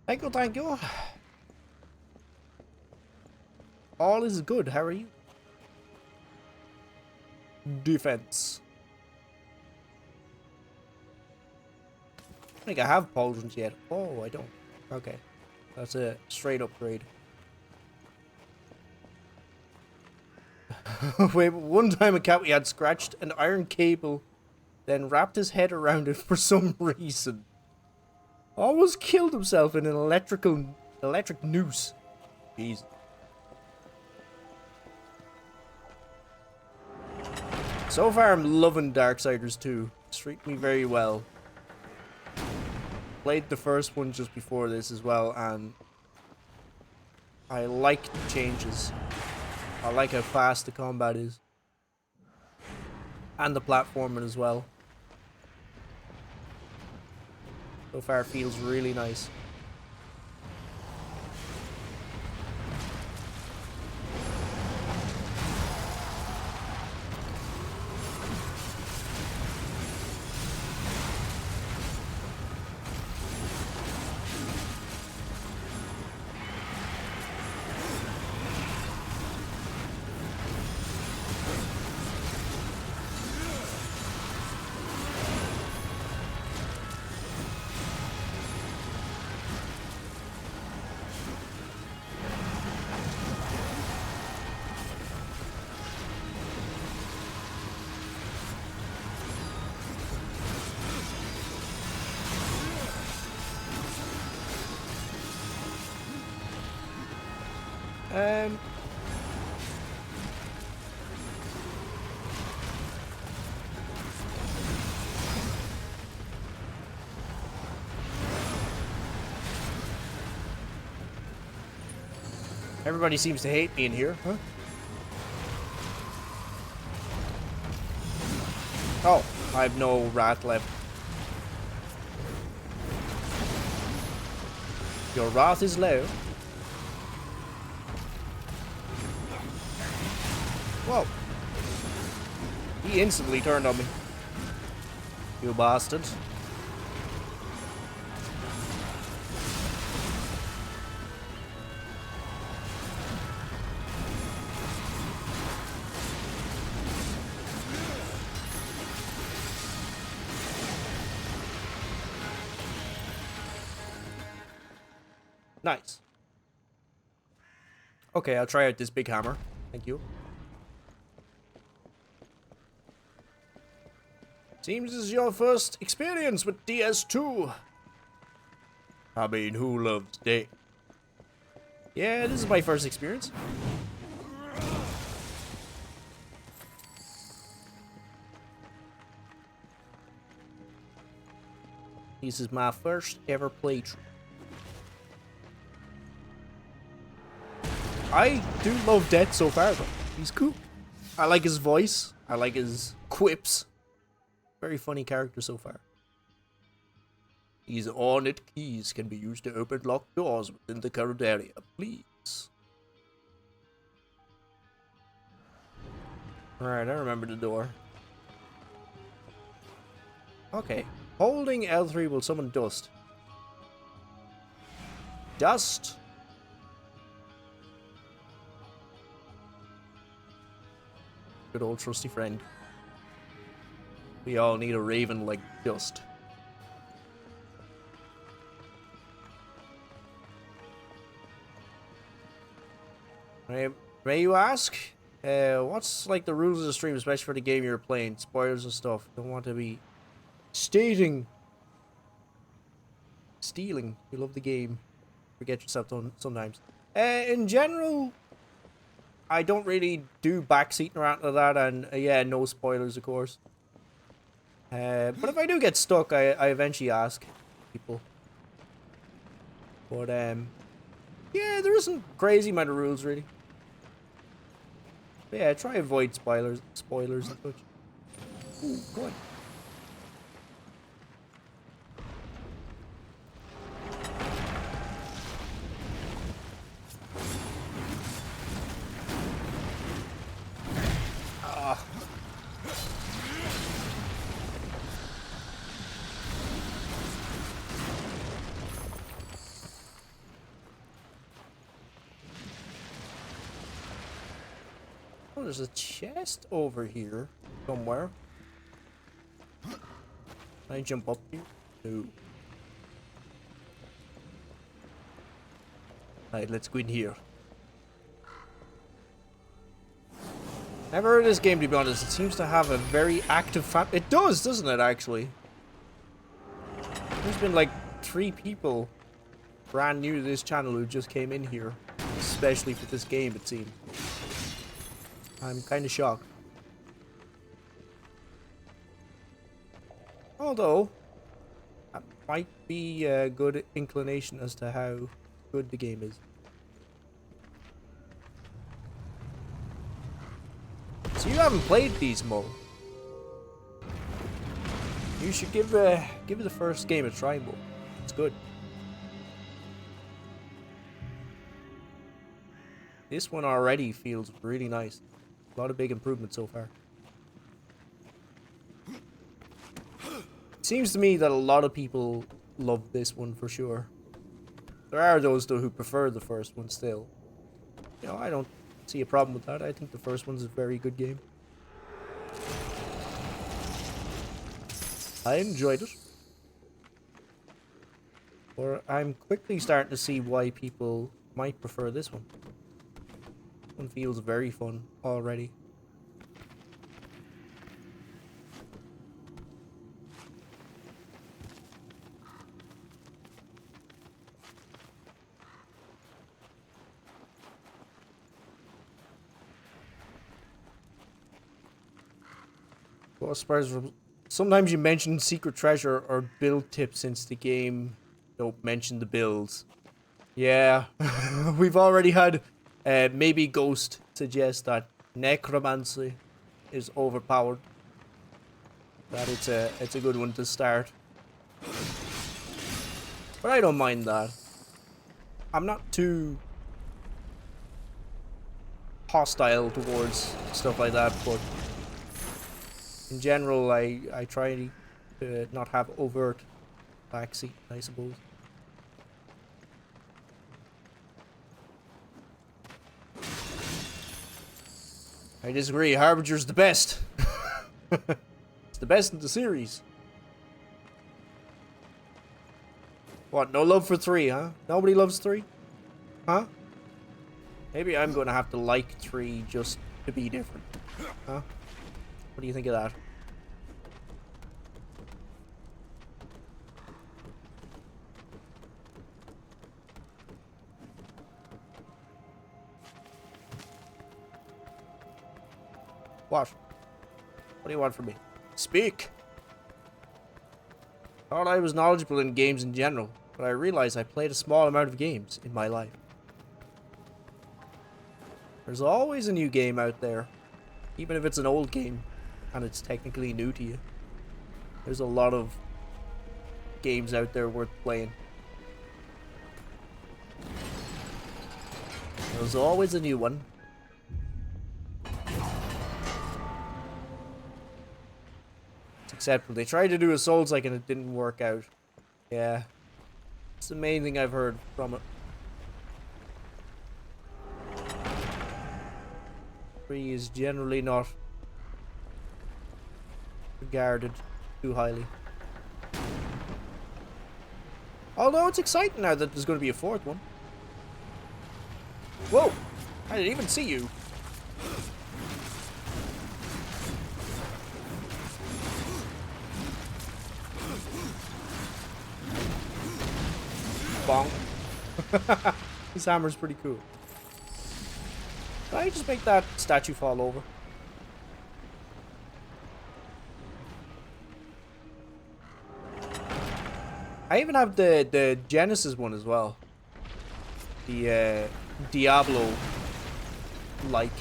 A: Thank you, thank you. All is good, how are you? Defense. I don't think I have potions yet. Oh, I don't. Okay. That's a straight upgrade. Wait, one time a cat we had scratched an iron cable, then wrapped his head around it for some reason. Almost killed himself in an electric noose. Jeez. So far, I'm loving Darksiders 2. It's treating me very well. Played the first one just before this as well, and I like the changes. I like how fast the combat is. And the platforming as well. So far, it feels really nice. Everybody seems to hate me in here, huh? Oh, I have no wrath left. Your wrath is low. Whoa. He instantly turned on me. You bastard. Nice. Okay, I'll try out this big hammer. Thank you. Seems this is your first experience with DS2. I mean, who loves Day? Yeah, this is my first experience. This is my first ever playthrough. I do love Death so far, though. He's cool. I like his voice. I like his quips. Very funny character so far. These ornate keys can be used to open locked doors within the current area. Please. Alright, I remember the door. Okay. Holding L3 will summon dust. Dust. Good old trusty friend. We all need a raven like Dust. May you ask? What's like the rules of the stream, especially for the game you're playing? Spoilers and stuff. Don't want to be stealing. You love the game. Forget yourself sometimes. In general, I don't really do backseating around to that, and yeah, no spoilers, of course. But if I do get stuck, I eventually ask people. But yeah, there isn't crazy amount of rules really. But yeah, try avoid spoilers and such. Ooh, good. Oh, there's a chest over here somewhere. Can I jump up here? No. Alright, let's go in here. Never heard of this game, to be honest. It seems to have a very active fan. It does, doesn't it, actually? There's been like 3 people brand new to this channel who just came in here. Especially for this game, it seems. I'm kind of shocked. Although, that might be a good inclination as to how good the game is. So you haven't played these, Mo. You should give the first game a try, Mo. It's good. This one already feels really nice. A lot of big improvements so far. Seems to me that a lot of people love this one for sure. There are those though who prefer the first one still. You know, I don't see a problem with that. I think the first one's a very good game. I enjoyed it. Or I'm quickly starting to see why people might prefer this one. One feels very fun already. Well, as far as sometimes you mention secret treasure or build tips since the game don't mention the builds. Yeah, we've already had maybe Ghost suggest that necromancy is overpowered. That it's a good one to start. But I don't mind that. I'm not too hostile towards stuff like that, but in general I try to not have overt backseat, I suppose. I disagree. Harbinger's the best. It's the best in the series. What, no love for 3, huh? Nobody loves 3? Huh? Maybe I'm gonna have to like 3 just to be different. Huh? What do you think of that? What? What do you want from me? Speak! Thought I was knowledgeable in games in general, but I realized I played a small amount of games in my life. There's always a new game out there, even if it's an old game, and it's technically new to you. There's a lot of games out there worth playing. There's always a new one. Except when they tried to do a Souls-like and it didn't work out. Yeah. It's the main thing I've heard from it. 3 is generally not regarded too highly. Although it's exciting now that there's going to be a 4th one. Whoa! I didn't even see you. Bonk. His hammer's pretty cool. Can I just make that statue fall over? I even have the Genesis one as well. The Diablo like.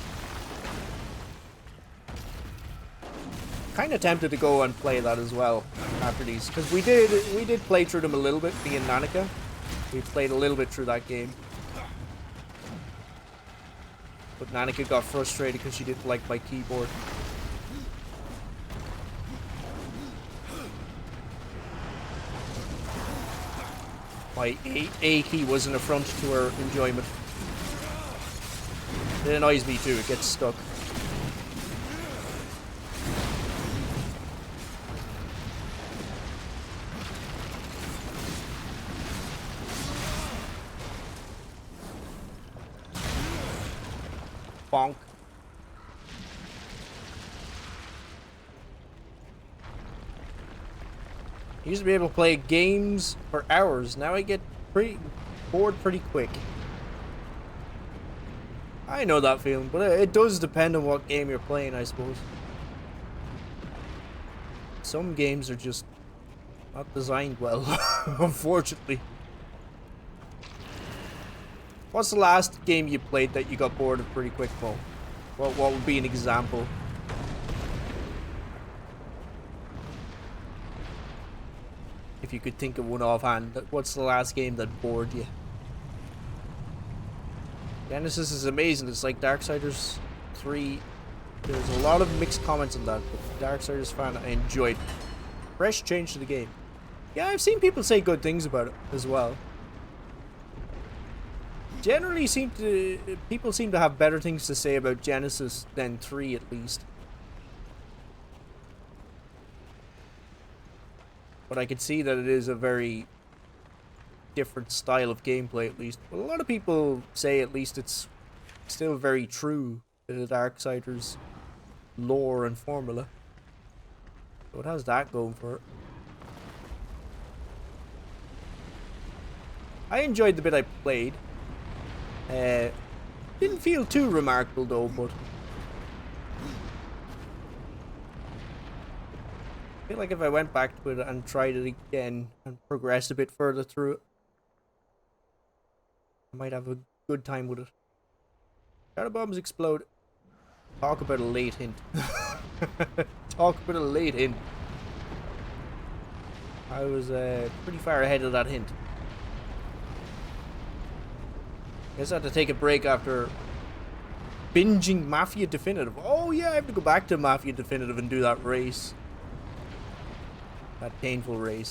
A: Kind of tempted to go and play that as well after these, because we did play through them a little bit. Me and Nanika, we played a little bit through that game. But Nanika got frustrated because she didn't like my keyboard. My A key was an affront to her enjoyment. It annoys me too, it gets stuck. Bonk. I used to be able to play games for hours. Now I get pretty bored pretty quick. I know that feeling, but it does depend on what game you're playing, I suppose. Some games are just not designed well, unfortunately. What's the last game you played that you got bored of pretty quick, Mo? What would be an example? If you could think of one offhand, what's the last game that bored you? Genesis is amazing. It's like Darksiders 3. There's a lot of mixed comments on that, but Darksiders fan, I enjoyed. Fresh change to the game. Yeah, I've seen people say good things about it as well. Generally, people seem to have better things to say about Genesis than 3 at least. But I could see that it is a very different style of gameplay at least. But a lot of people say at least it's still very true to the Darksiders lore and formula. So it has that going for it. I enjoyed the bit I played. Didn't feel too remarkable though, but I feel like if I went back to it and tried it again and progressed a bit further through it, I might have a good time with it. Shadow bombs explode. Talk about a late hint. Talk about a late hint. I was pretty far ahead of that hint. Guess I had to take a break after binging Mafia Definitive. Oh yeah, I have to go back to Mafia Definitive and do that race. That painful race.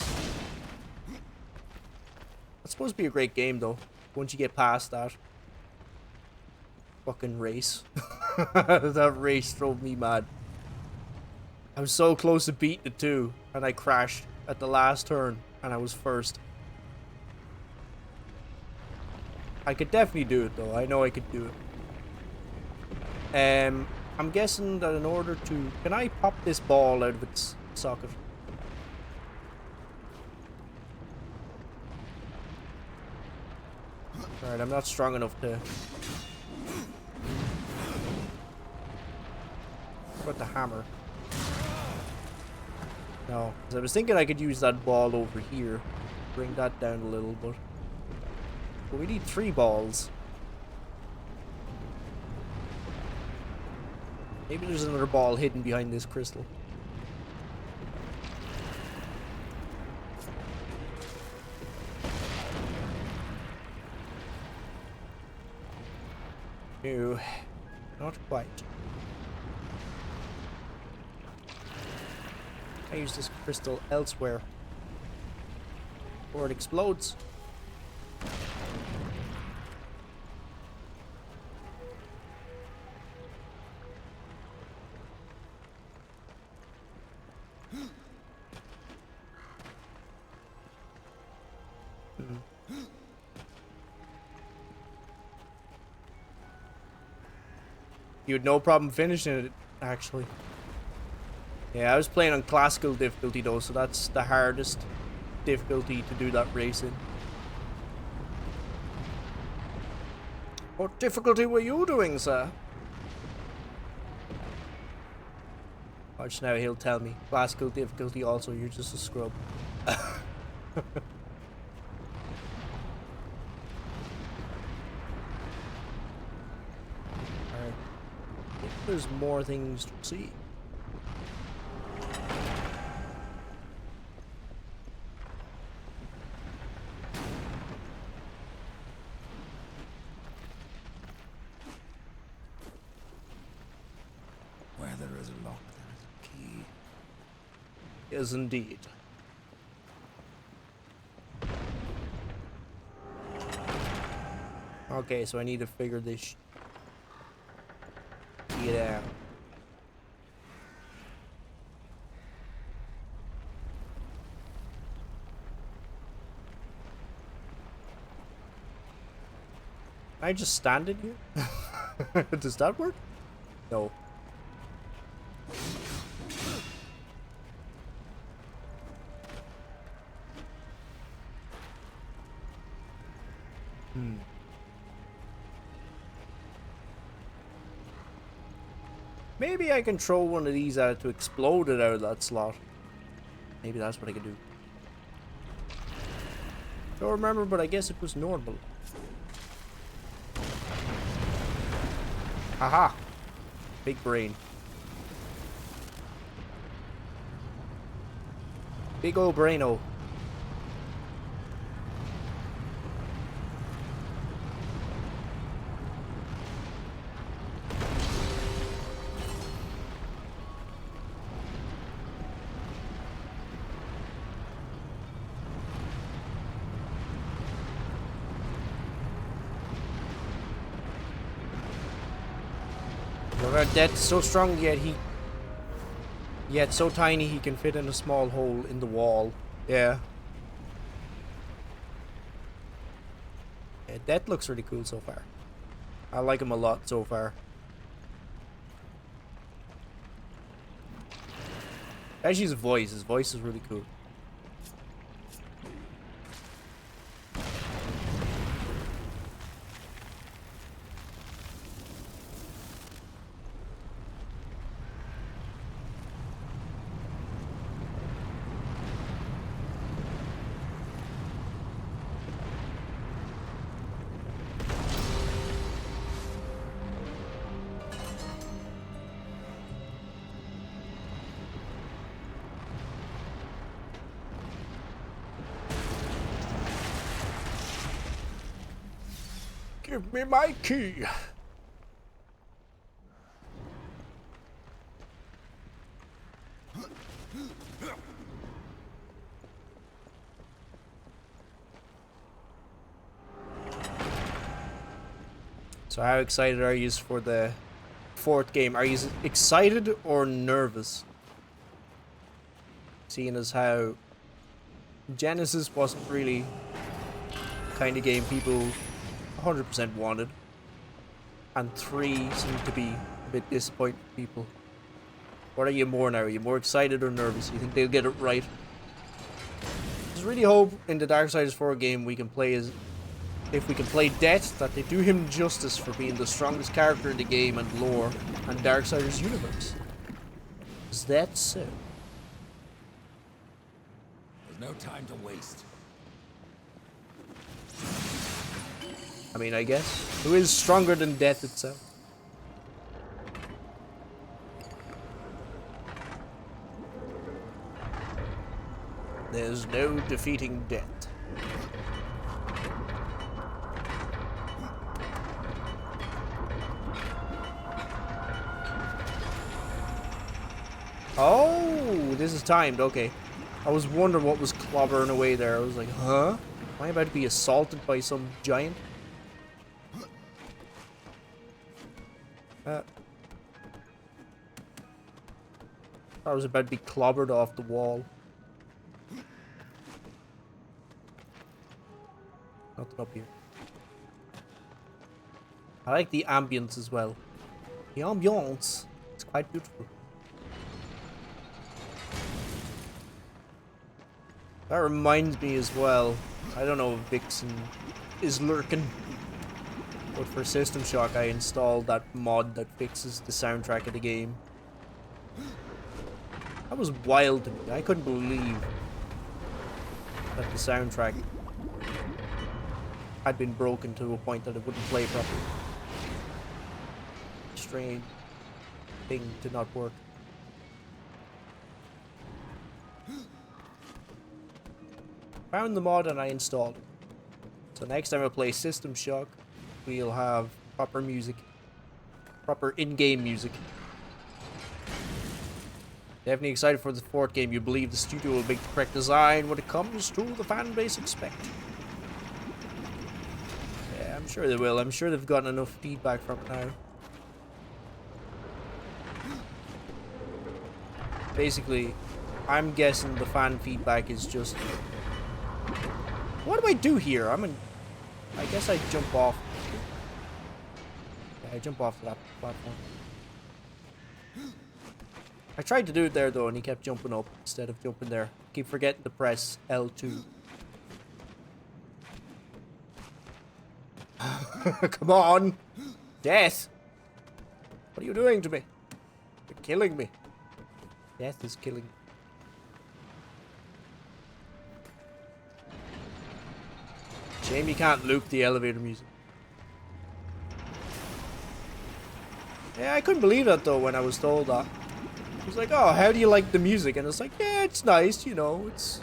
A: That's supposed to be a great game though, once you get past that fucking race. That race drove me mad. I was so close to beating it too, and I crashed at the last turn, and I was first. I could definitely do it though. I know I could do it. I'm guessing that in order to... Can I pop this ball out of its socket? Alright, I'm not strong enough to... What the hammer? No, 'cause I was thinking I could use that ball over here. Bring that down a little, but we need 3 balls. Maybe there's another ball hidden behind this crystal. No, not quite. I use this crystal elsewhere, or it explodes. You had no problem finishing it, actually. Yeah, I was playing on classical difficulty though, so that's the hardest difficulty to do that race in. What difficulty were you doing, sir? Watch now, he'll tell me. Classical difficulty also, you're just a scrub. There's more things to see.
H: Where there is a lock, there is a key.
A: Yes, indeed. Okay, so I need to figure this out. I just stand in here? Does that work? No. Maybe I can throw one of these out to explode it out of that slot. Maybe that's what I can do. Don't remember, but I guess it was normal. Aha! Big brain. Big ol' braino. That's so strong, yet so tiny he can fit in a small hole in the wall. Yeah. Yeah, that looks really cool so far. I like him a lot so far. Actually, his voice is really cool. Give me my key. So how excited are you for the 4th game? Are you excited or nervous? Seeing as how Genesis wasn't really the kind of game people 100% wanted, and 3 seemed to be a bit disappointing for people. What are you more now? Are you more excited or nervous? You think they'll get it right? I just really hope in the Darksiders 4 game we can play as, if we can play Death, that they do him justice for being the strongest character in the game and lore and Darksiders universe. Is that so?
H: There's no time to waste.
A: I mean, I guess. Who is stronger than death itself? There's no defeating death. Oh, this is timed. Okay. I was wondering what was clobbering away there. I was like, huh? Am I about to be assaulted by some giant? I was about to be clobbered off the wall. Nothing up here. I like the ambience as well. The ambience is quite beautiful. That reminds me as well. I don't know if Vixen is lurking, but for System Shock I installed that mod that fixes the soundtrack of the game. That was wild to me. I couldn't believe that the soundtrack had been broken to a point that it wouldn't play properly. Strange thing to not work. Found the mod and I installed it. So next time I play System Shock, we'll have proper music. Proper in-game music. Definitely excited for the fourth game. You believe the studio will make the correct design when it comes to the fan base expect. Yeah, I'm sure they will. I'm sure they've gotten enough feedback from it now. Basically, I'm guessing the fan feedback is just... What do I do here? I guess I jump off. Yeah, I jump off that platform. I tried to do it there though, and he kept jumping up instead of jumping there. Keep forgetting to press L2. Come on! Death! What are you doing to me? You're killing me. Death is killing me. Shame you can't loop the elevator music. Yeah, I couldn't believe that though when I was told that. He was like, oh, how do you like the music? And it's like, yeah, it's nice, you know, it's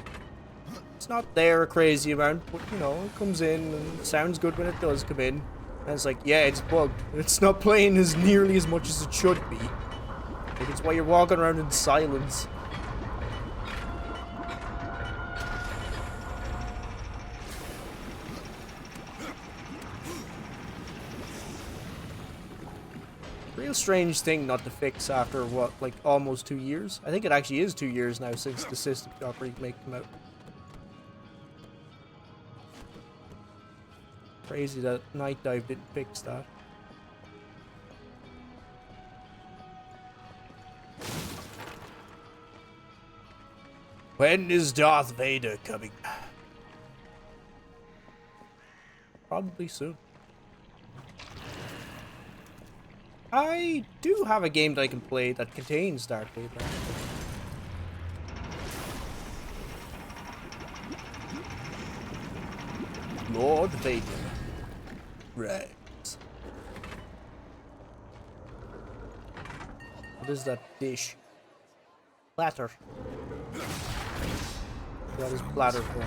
A: not there a crazy amount, but you know, it comes in and it sounds good when it does come in. And it's like, yeah, it's bugged. It's not playing as nearly as much as it should be. Like, it's why you're walking around in silence. Real strange thing not to fix after, what, like almost 2 years? I think it actually is 2 years now since the System Shock remake came out. Crazy that Night Dive didn't fix that. When is Darth Vader coming? Probably soon. I do have a game that I can play that contains Darth Vader. Lord Vader. Right. What is that dish? Platter. What is platter for?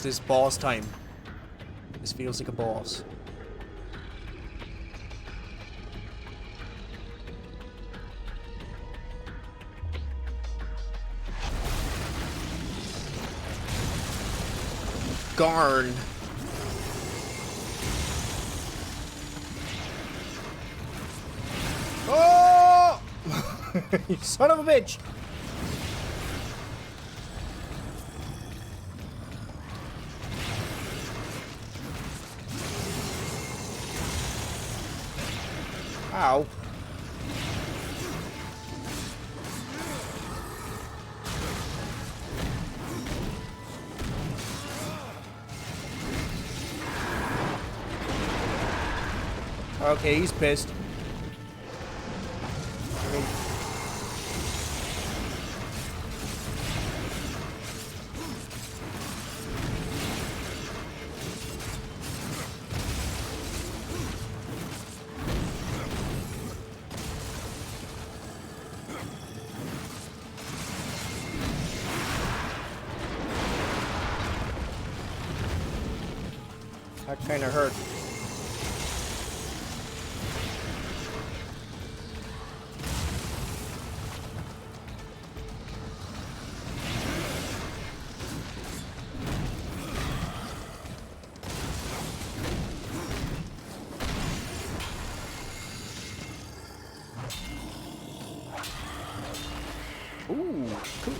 A: This boss time. This feels like a boss. Garn. Oh! You son of a bitch! Ow. Okay, he's pissed. That kind of hurt. Ooh, cool.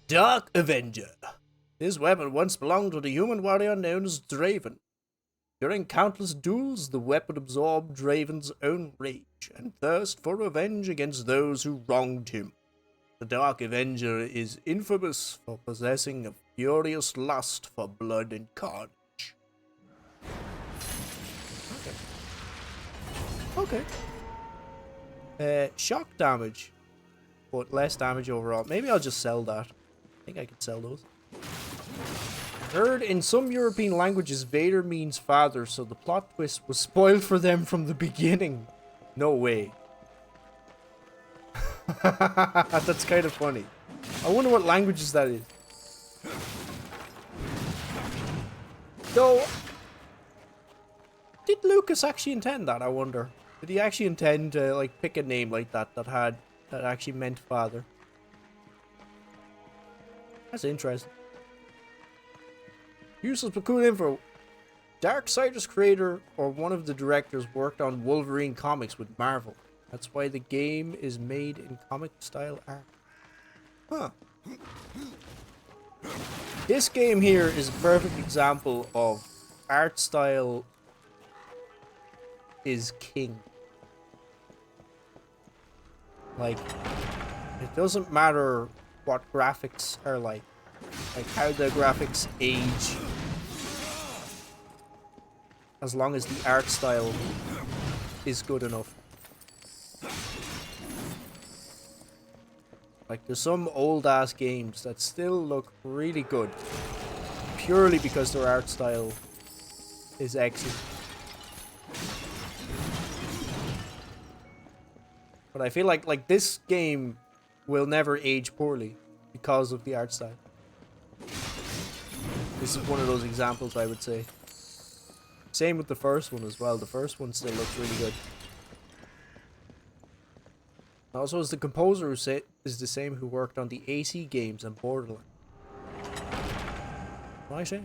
A: Dark Avenger. This weapon once belonged to the human warrior known as Draven. During countless duels, the weapon absorbed Draven's own rage and thirst for revenge against those who wronged him. The Dark Avenger is infamous for possessing a furious lust for blood and carnage. Okay. Shock damage, but less damage overall. Maybe I'll just sell that. I think I could sell those. Heard in some European languages Vader means father, so the plot twist was spoiled for them from the beginning. No way. That's kind of funny. I wonder what languages that is. Though, did Lucas actually intend that, I wonder? Did he actually intend to like pick a name like that that actually meant father? That's interesting. Useless but cool info. Darksiders creator or one of the directors worked on Wolverine comics with Marvel. That's why the game is made in comic style art. Huh. This game here is a perfect example of art style is king. Like, it doesn't matter what graphics are like how the graphics age, as long as the art style is good enough. Like, there's some old ass games that still look really good purely because their art style is excellent. But I feel like this game will never age poorly because of the art style. This is one of those examples, I would say. Same with the first one as well. The first one still looks really good. Also, is the composer who is the same who worked on the AC games and Borderlands. Nice, eh?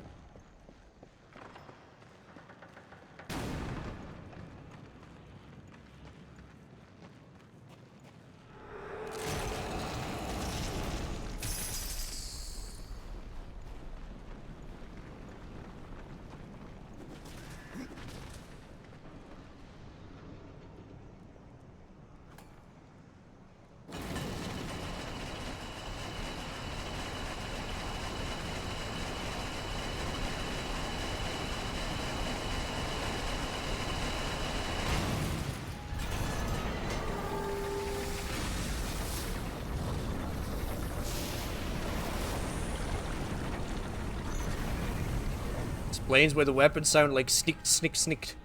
A: Explains why the weapons sound like snick, snick, snicked.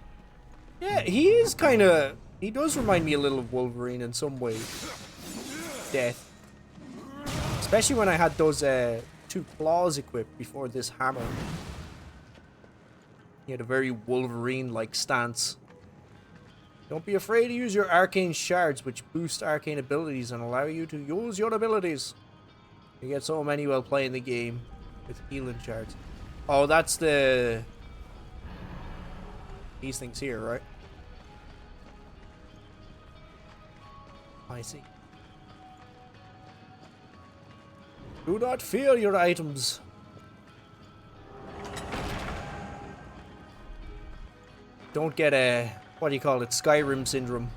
A: Yeah, he is kind of... He does remind me a little of Wolverine in some ways. Death. Especially when I had those two claws equipped before this hammer. He had a very Wolverine-like stance. Don't be afraid to use your arcane shards, which boost arcane abilities and allow you to use your abilities. You get so many while playing the game with healing shards. Oh, that's the... These things here, right? I see. Do not fear your items. Don't get a... What do you call it? Skyrim syndrome.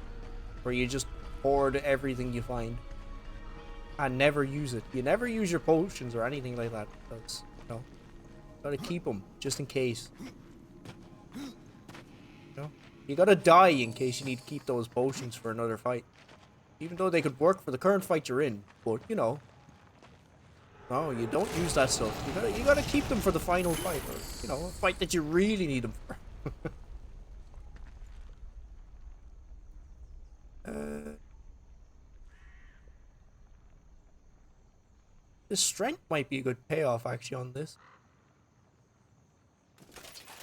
A: Where you just hoard everything you find. And never use it. You never use your potions or anything like that. Because, you know, gotta keep them, just in case. You know? You gotta die in case you need to keep those potions for another fight. Even though they could work for the current fight you're in. But, you know. No, you don't use that stuff. You gotta keep them for the final fight. Or, you know, a fight that you really need them for. The strength might be a good payoff, actually, on this.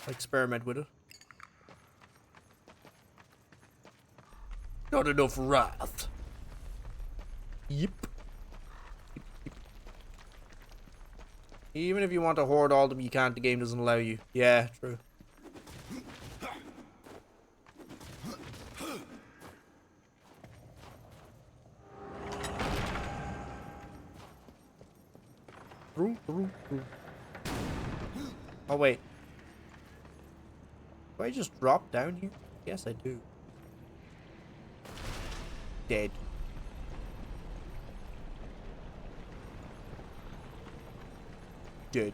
A: I'll experiment with it. Not enough wrath. Yep. Even if you want to hoard all of them, you can't. The game doesn't allow you. Yeah, true. Oh, wait. Do I just drop down here? Yes, I do. Dead. Dead.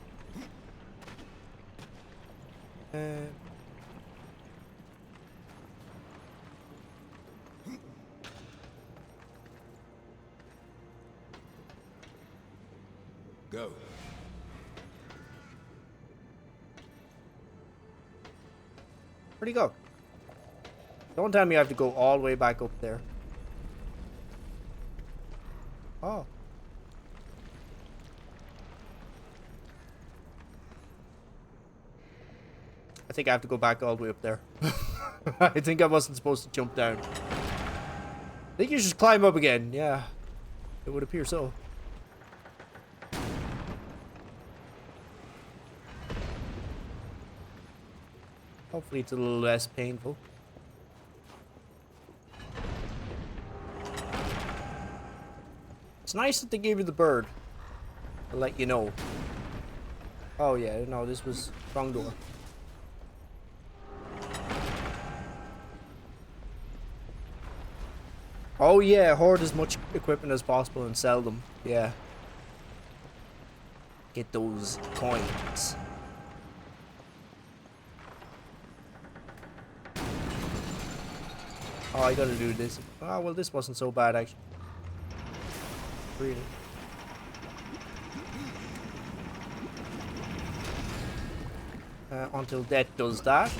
C: Go.
A: Where'd he go? Don't tell me I have to go all the way back up there. Oh. I think I have to go back all the way up there. I think I wasn't supposed to jump down. I think you should climb up again. Yeah. It would appear so. Hopefully it's a little less painful. It's nice that they gave you the bird to let you know. Oh yeah, no, this was wrong door. Oh yeah, hoard as much equipment as possible and sell them. Yeah. Get those coins. Oh, I gotta do this. Oh, well, this wasn't so bad, actually. Really. Until death does that.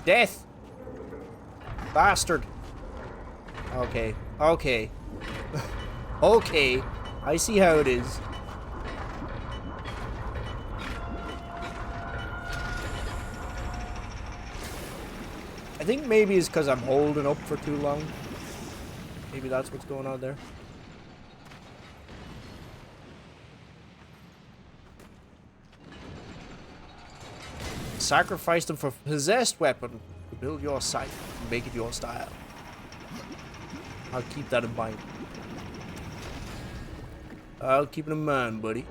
A: Death! Bastard! Okay. Okay. Okay. I see how it is. I think maybe it's because I'm holding up for too long. Maybe that's what's going on there. Sacrifice them for possessed weapon to build your sight and make it your style. I'll keep that in mind. I'll keep it in mind, buddy.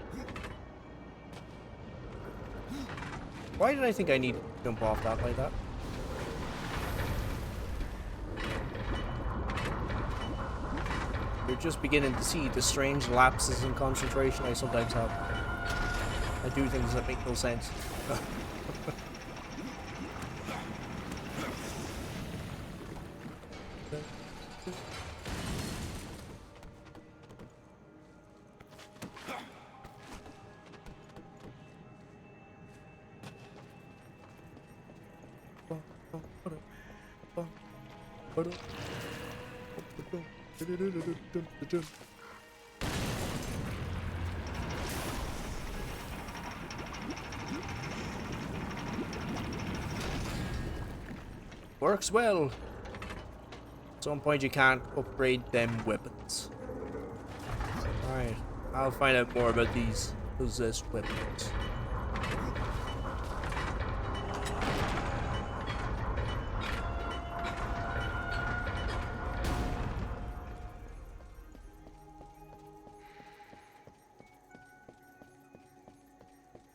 A: Why did I think I need to jump off that like that? You're just beginning to see the strange lapses in concentration I sometimes have. I do things that make no sense. Works well. At some point you can't upgrade them weapons. Alright, I'll find out more about these possessed weapons.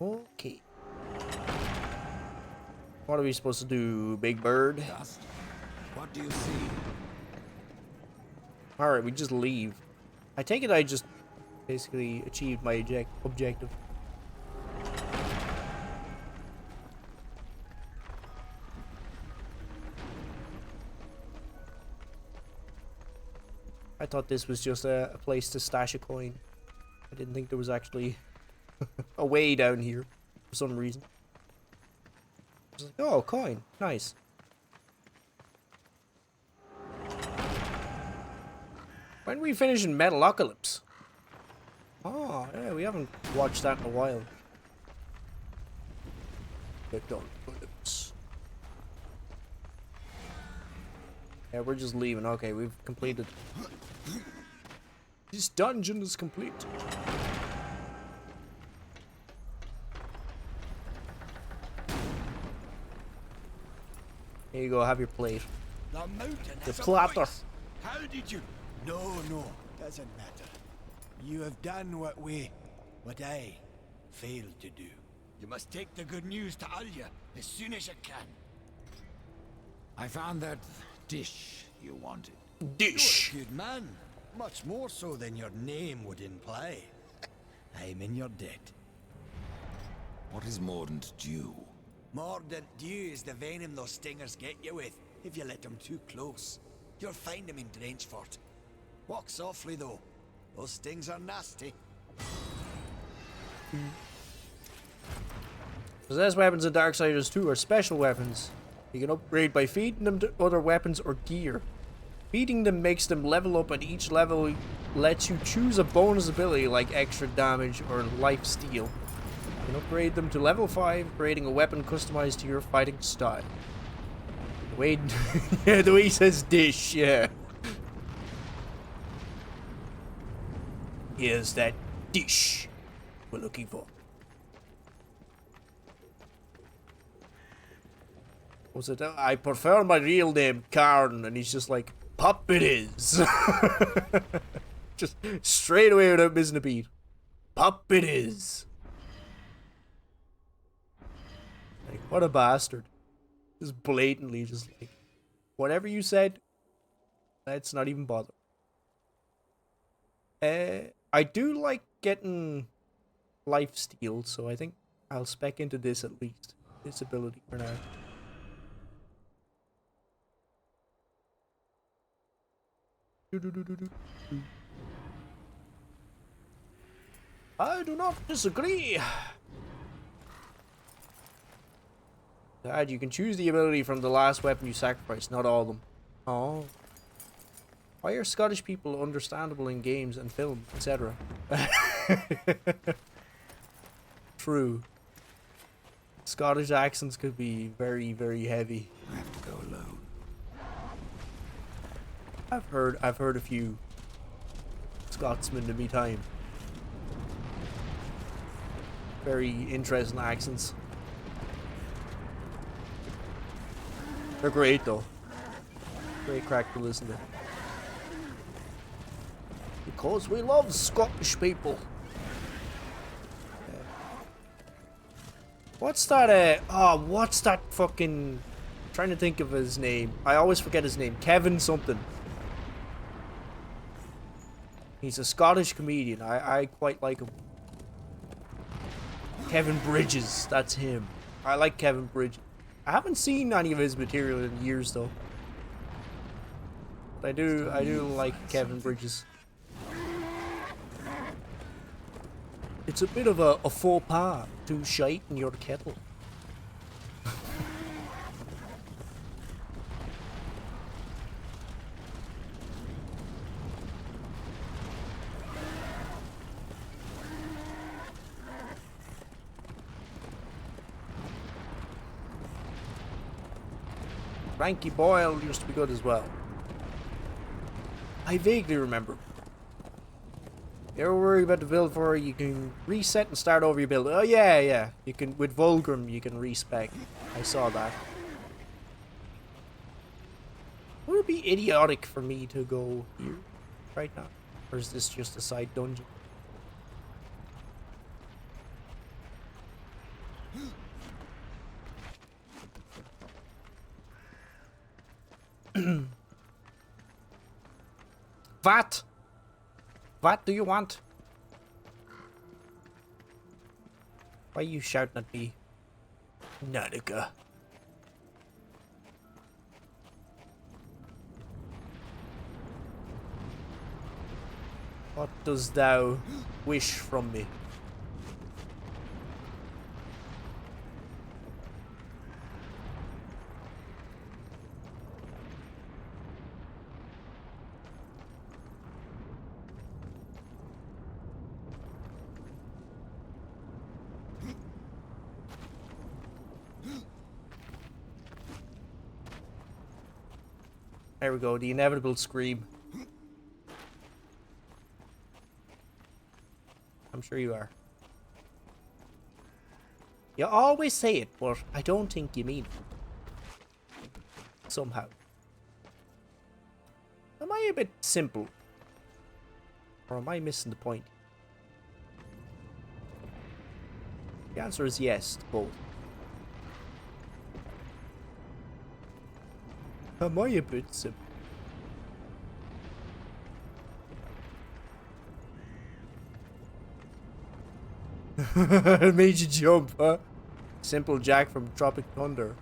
A: Okay. What are we supposed to do, Big Bird?
C: Dust. What do you see?
A: Alright, we just leave. I take it I just basically achieved my objective. I thought this was just a place to stash a coin. I didn't think there was actually a way down here for some reason. I was like, oh, coin. Nice. When are we finishing Metalocalypse? Oh, yeah, we haven't watched that in a while. Metalocalypse. Yeah, we're just leaving. Okay, we've completed. This dungeon is complete. Here you go, have your plate.
I: The mountain
A: The
I: has a
A: platter.
I: voice. How did you? No, doesn't matter. You have done what I failed to do. You must take the good news to Alya as soon as you can.
H: I found that dish you wanted.
A: Dish.
I: You're a good man. Much more so than your name would imply. I'm in your debt.
H: What is mordant dew?
I: Mordant dew is the venom those stingers get you with, if you let them too close. You'll find them in Drenchfort. Walk softly, though. Those stings are nasty.
A: Possessed weapons in Darksiders 2 are special weapons. You can upgrade by feeding them to other weapons or gear. Feeding them makes them level up, and each level lets you choose a bonus ability like extra damage or life steal. You can upgrade them to level 5, creating a weapon customized to your fighting style. The way, yeah, the way he says dish, yeah. Here's that dish we're looking for. Was it? I prefer my real name, Karn, and he's just like, Pop it is. Just straight away without missing a beat. Pop it is. Like, what a bastard. Just blatantly, just like, whatever you said, let's not even bother. I do like getting life steal, so I think I'll spec into this at least. This ability for now. I do not disagree. Dad, you can choose the ability from the last weapon you sacrificed, not all of them. Oh. Why are Scottish people understandable in games and film, etc.? True. Scottish accents could be very, very heavy.
H: I have to go alone.
A: I've heard a few Scotsmen in me time. Very interesting accents. They're great though. Great crack to listen to. Because we love Scottish people. What's that, what's that fucking... I'm trying to think of his name. I always forget his name. Kevin something. He's a Scottish comedian. I quite like him. Kevin Bridges, that's him. I like Kevin Bridges. I haven't seen any of his material in years though. But I do like Kevin Bridges. It's a bit of a faux pas to shite in your kettle. Frankie Boyle used to be good as well. I vaguely remember. You ever worry about the build for you can reset and start over your build? Oh yeah. You can with Vulgrim you can respec. I saw that. Would it be idiotic for me to go here right now? Or is this just a side dungeon? What? What do you want? Why are you shouting at me? Nautica. What does thou wish from me? There we go, the inevitable scream. I'm sure you are. You always say it, but I don't think you mean it. Somehow. Am I a bit simple? Or am I missing the point? The answer is yes to both. Am I a bit simple? It made you jump, huh? Simple Jack from Tropic Thunder.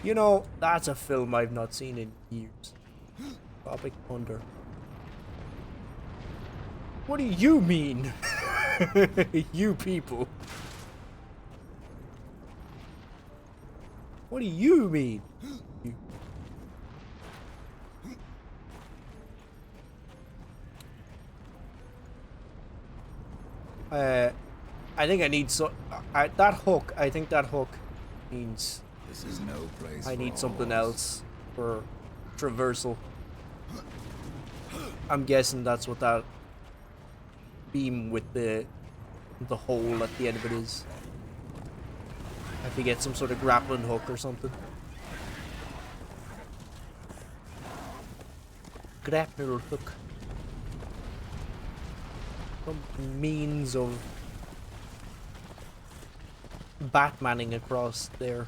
A: You know, that's a film I've not seen in years. Tropic Thunder. What do you mean? You people. What do you mean? I think I need that hook. I think that hook means
H: This is no place
A: I
H: for
A: need something
H: horse.
A: else for traversal. I'm guessing that's what that beam with the hole at the end of it is. I have to get some sort of grappling hook or something. Grappling hook. Some means of Batmaning across there.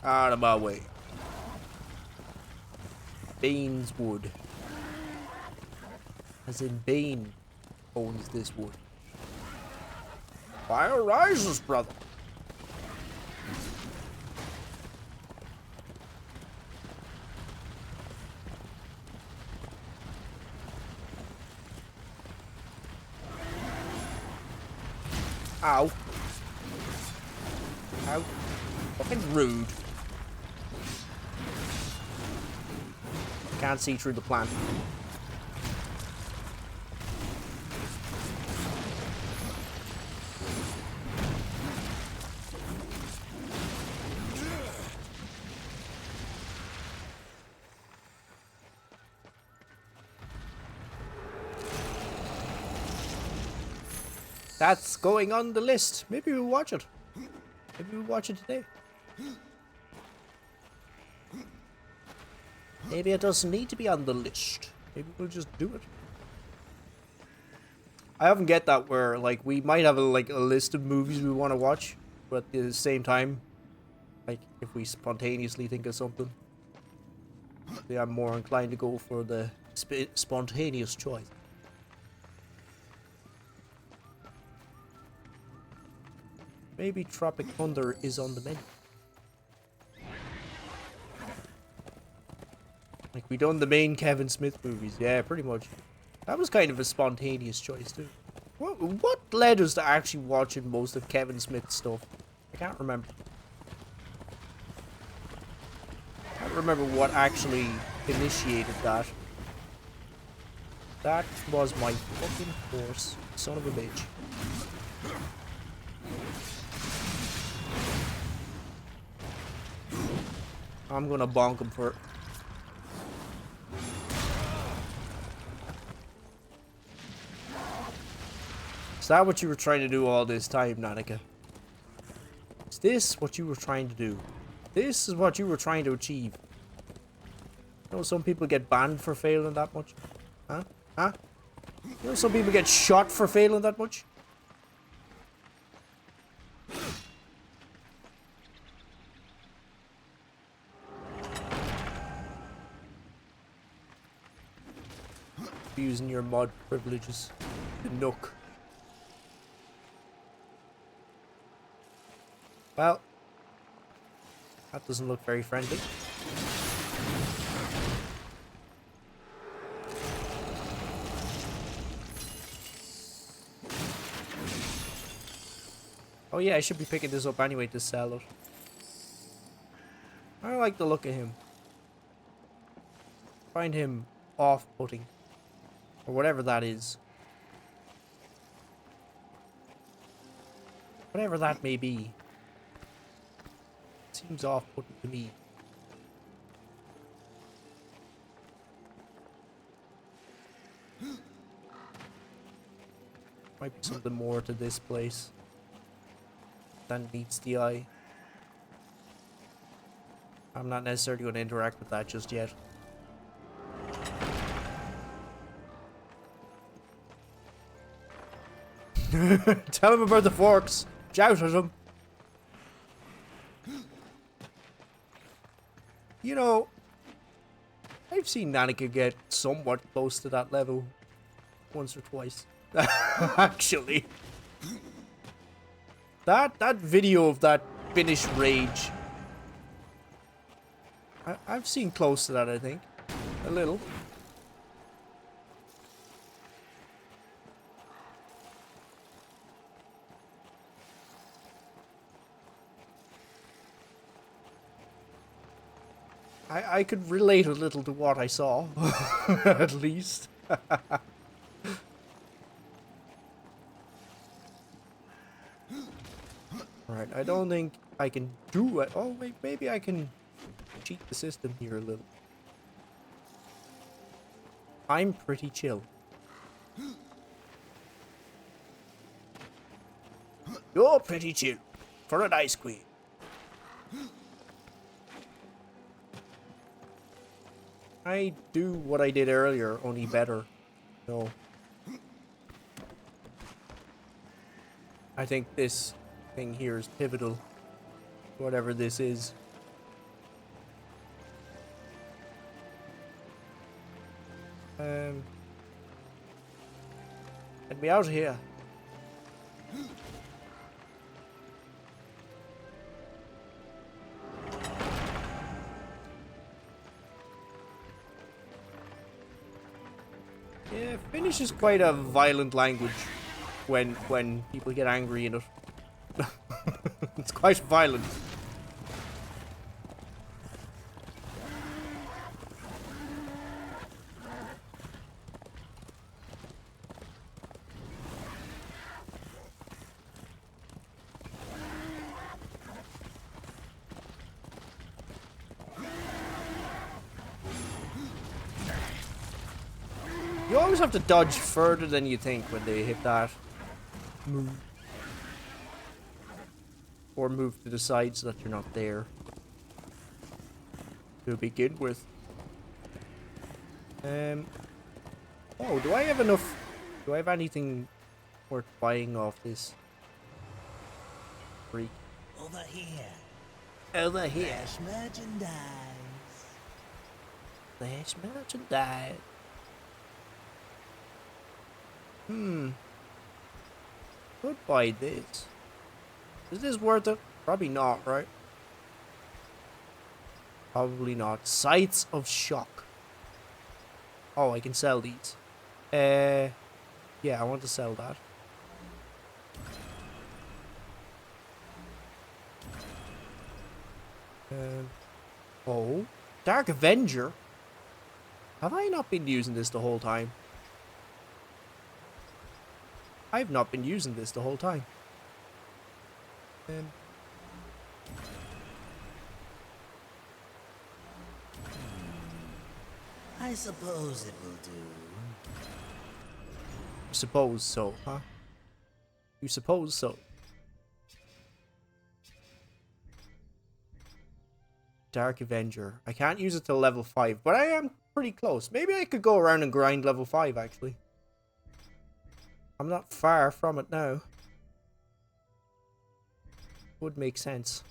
A: Out of my way. Bane's wood. As in Bane owns this wood. Fire rises, brother. Ow. Ow. Fucking rude. Can't see through the plant. That's going on the list. Maybe we'll watch it. Maybe we'll watch it today. Maybe it doesn't need to be on the list. Maybe we'll just do it. I often get that where like we might have a list of movies we want to watch, but at the same time, like if we spontaneously think of something, I'm more inclined to go for the spontaneous choice. Maybe Tropic Thunder is on the menu. Like we done the main Kevin Smith movies, yeah, pretty much. That was kind of a spontaneous choice too. What led us to actually watching most of Kevin Smith's stuff? I can't remember. I can't remember what actually initiated that. That was my fucking horse, son of a bitch. I'm gonna bonk him for it. Is that what you were trying to do all this time, Nanika? Is this what you were trying to do? This is what you were trying to achieve. You know some people get banned for failing that much? Huh? Huh? You know some people get shot for failing that much? Using your mod privileges. The nook. Well. That doesn't look very friendly. Oh yeah, I should be picking this up anyway to sell it. I don't like the look of him. Find him off-putting. Or whatever that is. Whatever that may be. Seems off-putting to me. Might be something more to this place than meets the eye. I'm not necessarily going to interact with that just yet. Tell him about the forks. Shout at him. You know, I've seen Nanika get somewhat close to that level once or twice. Actually. That video of that finished rage. I've seen close to that, I think. A little. I could relate a little to what I saw. At least. Right, I don't think I can do it. Oh, wait, maybe I can cheat the system here a little. I'm pretty chill. You're pretty chill. For an ice queen. I do what I did earlier, only better. No. I think this thing here is pivotal. Whatever this is. Get me out of here. Yeah, Finnish is quite a violent language when people get angry in it. It's quite violent. You always have to dodge further than you think when they hit that move. Or move to the side so that you're not there. To begin with. Oh, do I have enough? Do I have anything worth buying off this freak?
B: Over here.
A: Over here.
B: There's merchandise.
A: There's merchandise. Could buy this. Is this worth it? Probably not, right? Probably not. Sights of shock. Oh, I can sell these. Yeah, I want to sell that. Oh, Dark Avenger. Have I not been using this the whole time? I've not been using this the whole time.
B: I suppose it will do.
A: Suppose so, huh? You suppose so. Dark Avenger. I can't use it till level 5, but I am pretty close. Maybe I could go around and grind level 5, actually. I'm not far from it now. Would make sense.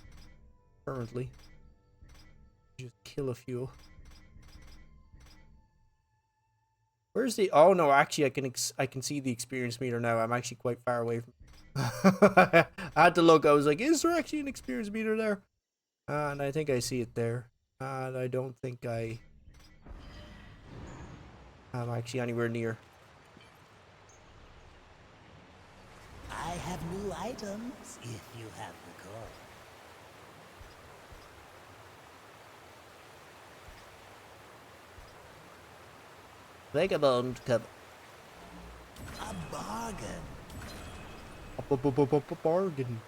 A: Currently. Just kill a few. Where's the... Oh no, actually I can see the experience meter now. I'm actually quite far away from... I had to look. I was like, is there actually an experience meter there? And I think I see it there. And I don't think I'm actually anywhere near.
B: I have new items if you have the call.
A: Vagabond cover.
B: A bargain.
A: Bargain.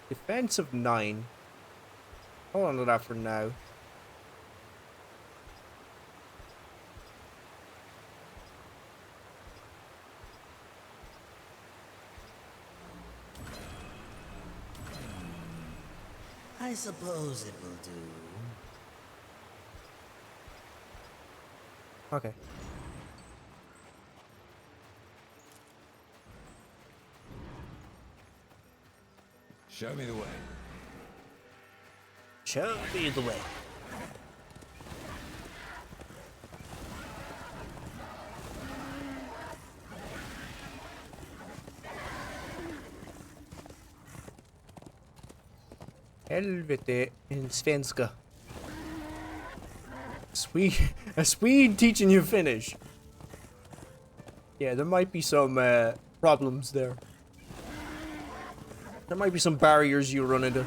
A: Defensive 9. Hold on to that for now.
B: I suppose it will do.
A: Okay.
C: Show me the way.
A: Show me the way. Helvete in svenska. A Swede teaching you Finnish. Yeah, there might be some problems there. There might be some barriers you run into.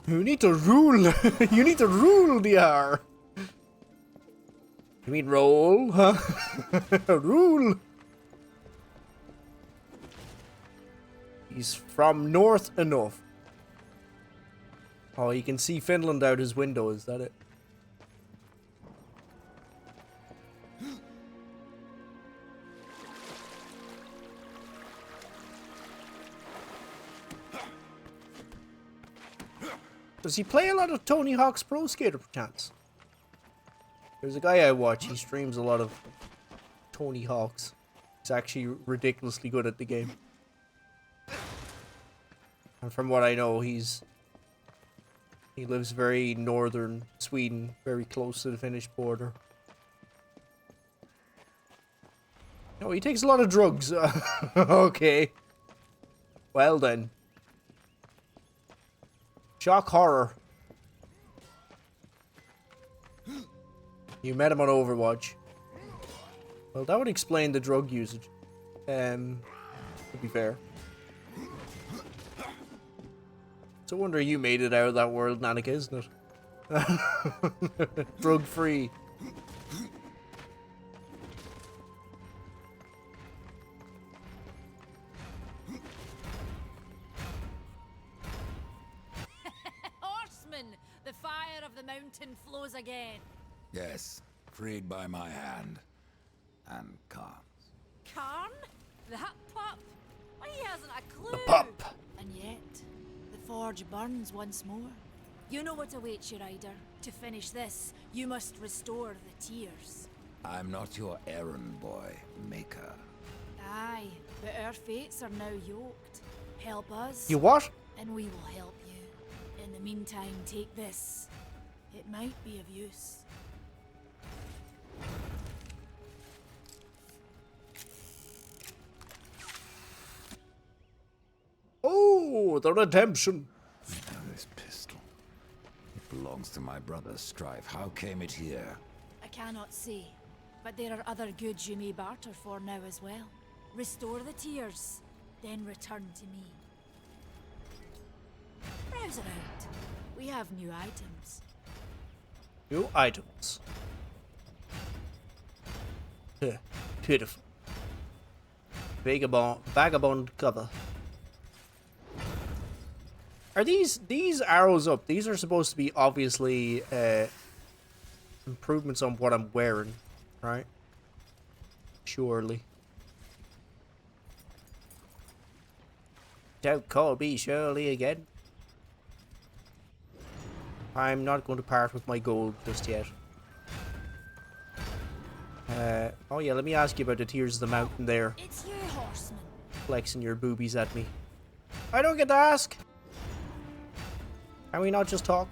A: You need to rule. You need to rule the R. You mean roll, huh? Rule. He's from north enough. Oh, you can see Finland out his window, is that it? Does he play a lot of Tony Hawk's Pro Skater, perchance? There's a guy I watch, he streams a lot of Tony Hawk's. He's actually ridiculously good at the game. And from what I know, he lives very northern Sweden, very close to the Finnish border. No, he takes a lot of drugs. Okay. Well then. Shock horror. You met him on Overwatch. Well, that would explain the drug usage. To be fair. It's a wonder you made it out of that world, Nanika, isn't it? Drug-free.
F: Horsemen, the fire of the mountain flows again.
C: Yes, freed by my hand.
H: And Khan's.
F: Karn? That pup? Why, he hasn't a clue.
A: The pup.
F: And yet, the forge burns once more. You know what awaits you, Ryder. To finish this, you must restore the tears.
H: I'm not your errand boy, Maker.
F: Aye, but our fates are now yoked. Help us,
A: You what?
F: and we will help you. In the meantime, take this. It might be of use.
A: Oh, the redemption.
H: Now this pistol. It belongs to my brother Strife. How came it here?
F: I cannot say, but there are other goods you may barter for now as well. Restore the tears, then return to me. Browse around. We have new items.
A: New items. Huh, beautiful. Vagabond cover. Are these arrows up? These are supposed to be obviously improvements on what I'm wearing, right? Surely. Don't call me Shirley again. I'm not going to part with my gold just yet. Oh yeah, let me ask you about the Tears of the Mountain there.
F: It's you, horseman.
A: Flexing your boobies at me. I don't get to ask. Can we not just talk?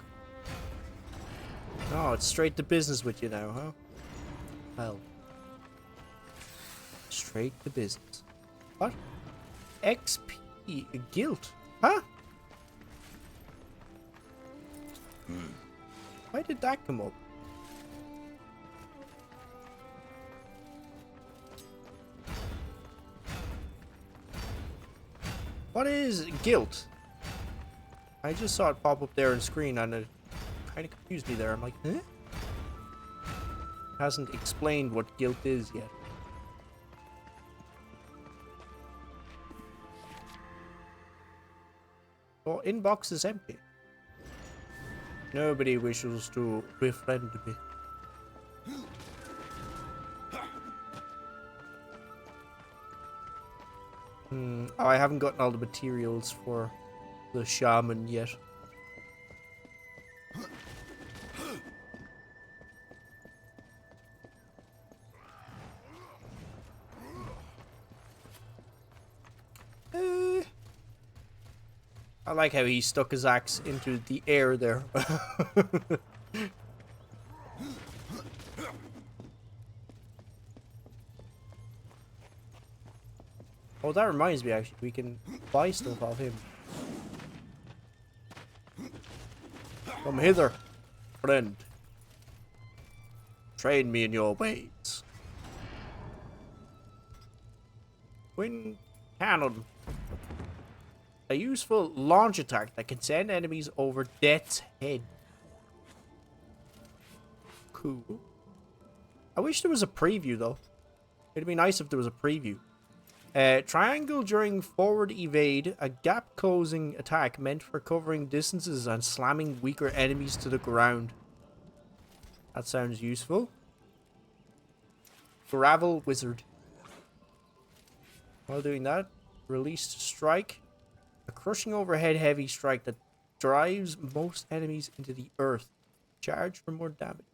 A: No, it's straight to business with you now, huh? Well. Straight to business. What? XP guilt? Huh? Why did that come up? What is guilt? I just saw it pop up there on screen and it kind of confused me there. I'm like, huh? Hasn't explained what guilt is yet. Oh, inbox is empty. Nobody wishes to befriend me. Oh, I haven't gotten all the materials for the shaman yet. I like how he stuck his axe into the air there. Oh, that reminds me, actually, we can buy stuff off him. Come hither, friend. Train me in your ways. Twin cannon. A useful launch attack that can send enemies over Death's Head. Cool. I wish there was a preview, though. It'd be nice if there was a preview. Triangle during forward evade, a gap-closing attack meant for covering distances and slamming weaker enemies to the ground. That sounds useful. Gravel Wizard. While doing that, released strike. A crushing overhead heavy strike that drives most enemies into the earth. Charge for more damage.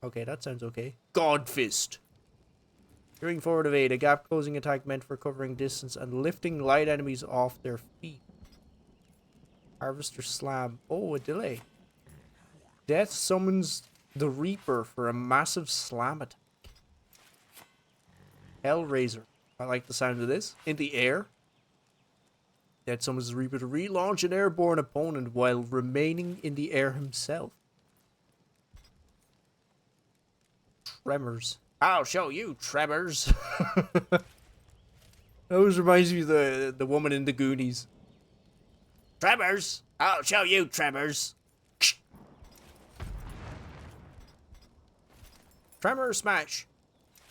A: Okay, that sounds okay. God Fist. During forward evade, a gap closing attack meant for covering distance and lifting light enemies off their feet. Harvester Slam. Oh, a delay. Death summons the Reaper for a massive slam attack. Hellraiser. I like the sound of this. In the air. Death summons the Reaper to relaunch an airborne opponent while remaining in the air himself. Tremors. I'll show you, Tremors. That always reminds me of the woman in the Goonies. Tremors! I'll show you, Tremors. Tremor Smash.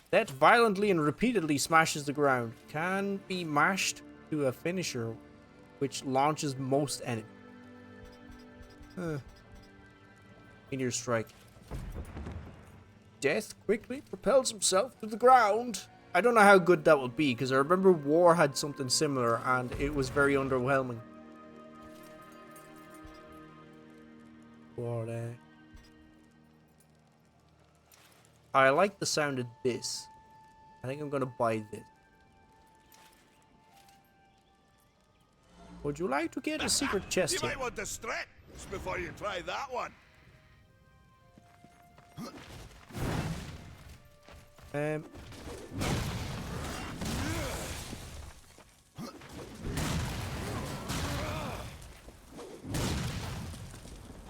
A: That violently and repeatedly smashes the ground. Can be mashed to a finisher, which launches most enemies. Meteor Strike. Death quickly propels himself to the ground. I don't know how good that will be, because I remember War had something similar, and it was very underwhelming. But, I like the sound of this. I think I'm going to buy this. Would you like to get a secret chest
E: You
A: here?
E: might want to stretch before you try that one.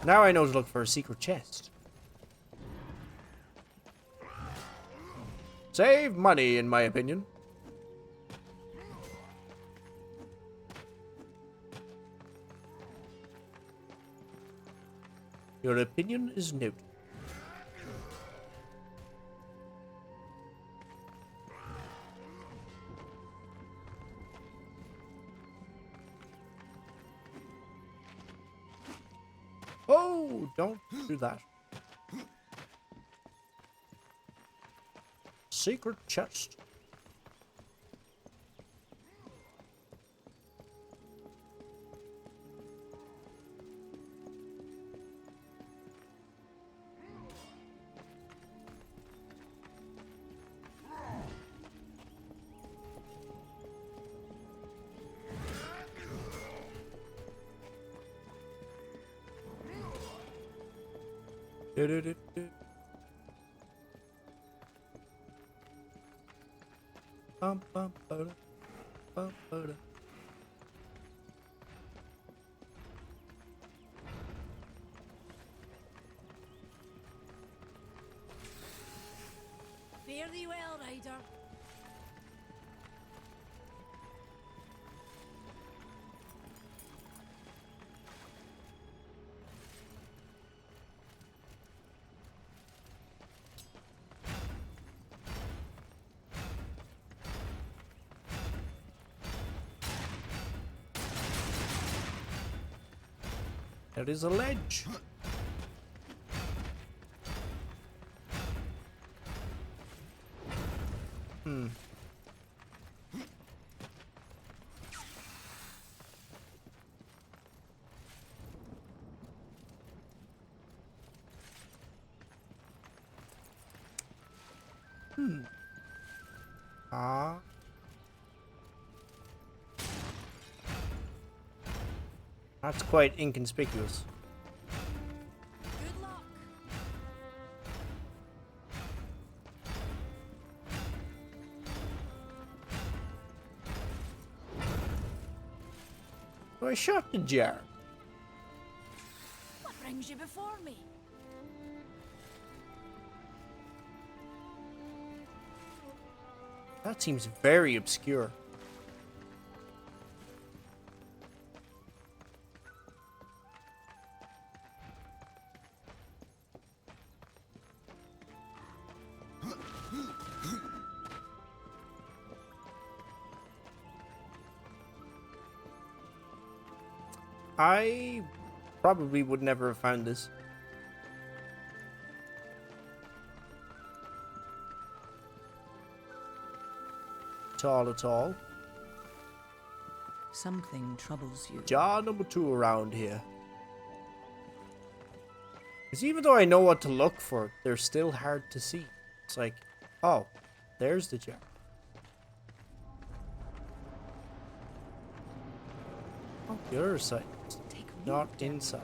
A: Now I know to look for a secret chest. Save money, in my opinion. Your opinion is noted. Oh, don't do that. Secret chest. Bum, bum, ba-da, bum, ba-da.
F: Fare thee well, rider.
A: There is a ledge. Ah. That's quite inconspicuous.
F: Good luck.
A: So I shot the jar.
F: What brings you before me?
A: That seems very obscure. I probably would never have found this. At all.
G: Something troubles you.
A: Jar number 2 around here. Because even though I know what to look for, they're still hard to see. It's like, oh, there's the jar. Oh, the other side. Not inside.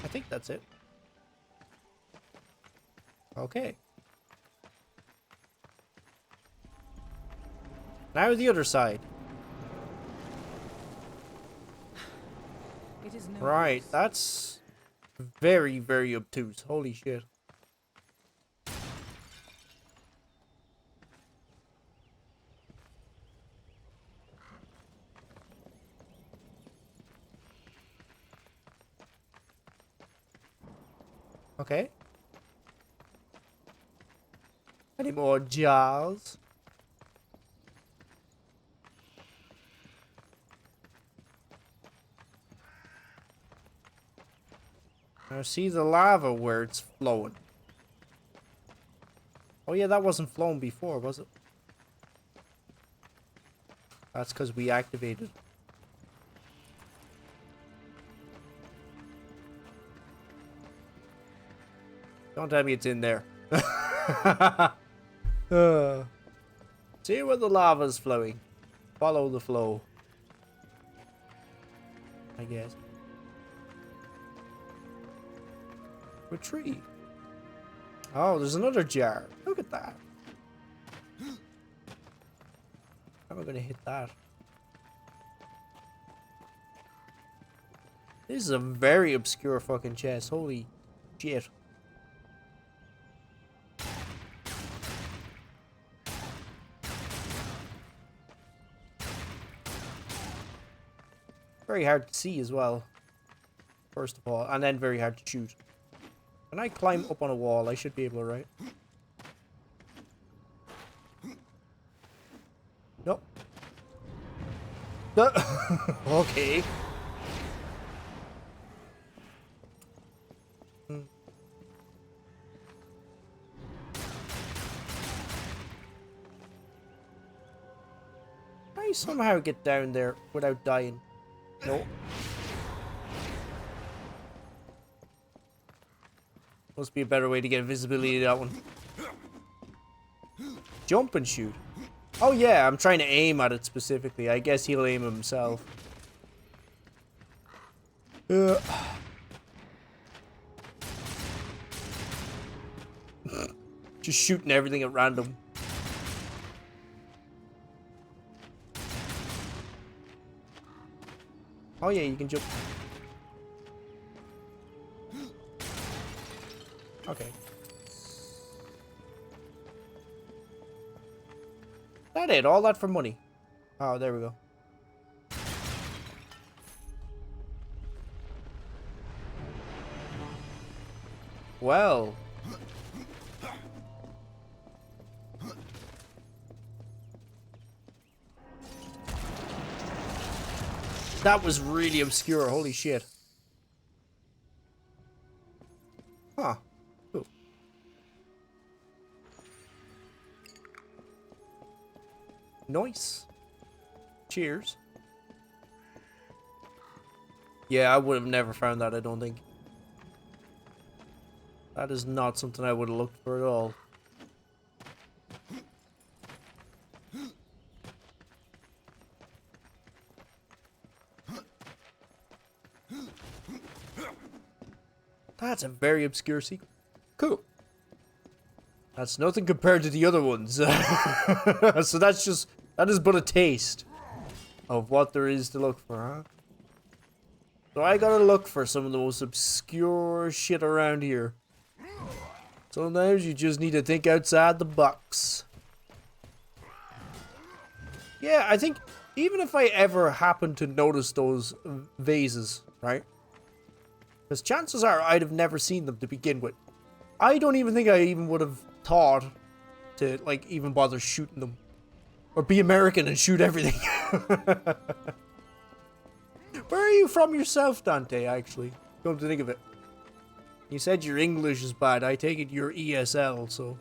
A: I think that's it. Okay. Now the other side.
G: It is no
A: Right,
G: use.
A: that's very, very obtuse. Holy shit. Okay. Any more jars? Now see the lava where it's flowing. Oh yeah, that wasn't flowing before, was it? That's because we activated. Don't tell me it's in there. See where the lava's flowing. Follow the flow. I guess. A tree. Oh, there's another jar. Look at that. How am I gonna hit that? This is a very obscure fucking chest. Holy shit. Very hard to see as well. First of all, and then very hard to shoot. Can I climb up on a wall? I should be able to, right? Nope. Okay. I somehow get down there without dying. No. Must be a better way to get visibility to that one. Jump and shoot. Oh yeah, I'm trying to aim at it specifically. I guess he'll aim himself. Just shooting everything at random. Oh yeah, you can jump. Okay. That it? All that for money? Oh, there we go. Well. That was really obscure, holy shit. Huh. Cool. Nice. Cheers. Yeah, I would have never found that, I don't think. That is not something I would have looked for at all. That's a very obscure sequel. Cool. That's nothing compared to the other ones. So that is but a taste of what there is to look for, huh? So I gotta look for some of the most obscure shit around here. Sometimes you just need to think outside the box. Yeah, I think even if I ever happen to notice those vases, right? Because chances are I'd have never seen them to begin with. I don't even think I even would have thought to, like, even bother shooting them. Or be American and shoot everything. Where are you from yourself, Dante, actually? Come to think of it. You said your English is bad. I take it you're ESL, so...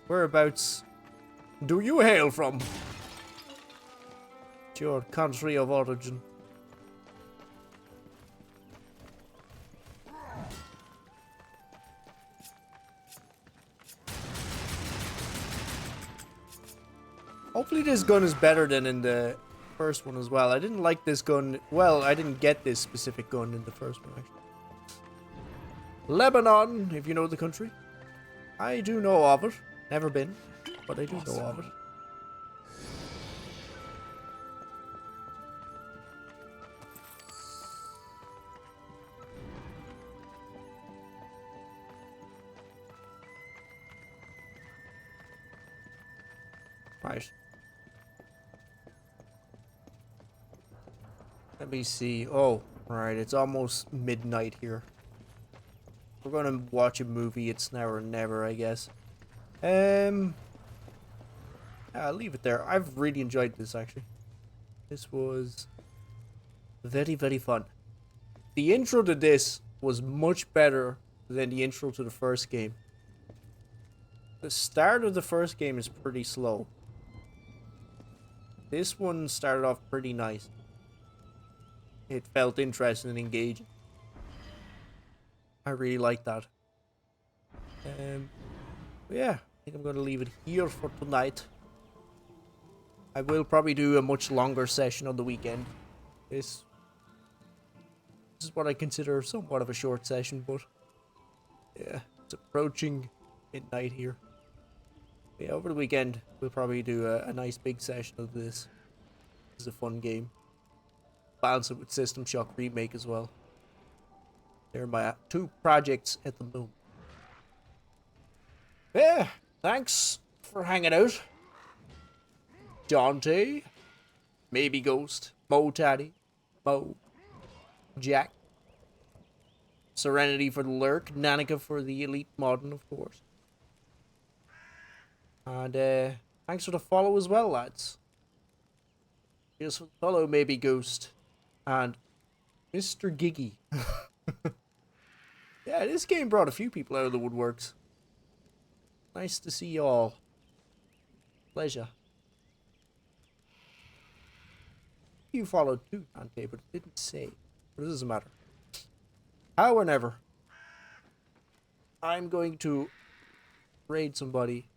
A: Whereabouts do you hail from? It's your country of origin. Hopefully this gun is better than in the first one as well. I didn't like this gun. Well, I didn't get this specific gun in the first one, actually. Lebanon, if you know the country. I do know of it. Never been, but I do know of it. Right. Let me see. Oh, right. It's almost midnight here. We're gonna watch a movie. It's now or never, I guess. I'll leave it there. I've really enjoyed this, actually. This was very, very fun. The intro to this was much better than the intro to the first game. The start of the first game is pretty slow. This one started off pretty nice. It felt interesting and engaging. I really like that. But yeah, I think I'm going to leave it here for tonight. I will probably do a much longer session on the weekend. This is what I consider somewhat of a short session, but yeah, it's approaching midnight here. But yeah, over the weekend we'll probably do a nice big session of this. This is a fun game. Balance it with System Shock Remake as well. They're my two projects at the moment. Yeah, thanks for hanging out. Dante, Maybe Ghost, Mo Taddy, Bo. Jack. Serenity for the lurk. Nanika for the elite modern, of course. And thanks for the follow as well, lads. Here's for the follow, maybe Ghost. And Mr. Giggy. Yeah, this game brought a few people out of the woodworks. Nice to see you all. Pleasure. You followed too, Dante, but it didn't say. But it doesn't matter. How or never. I'm going to raid somebody.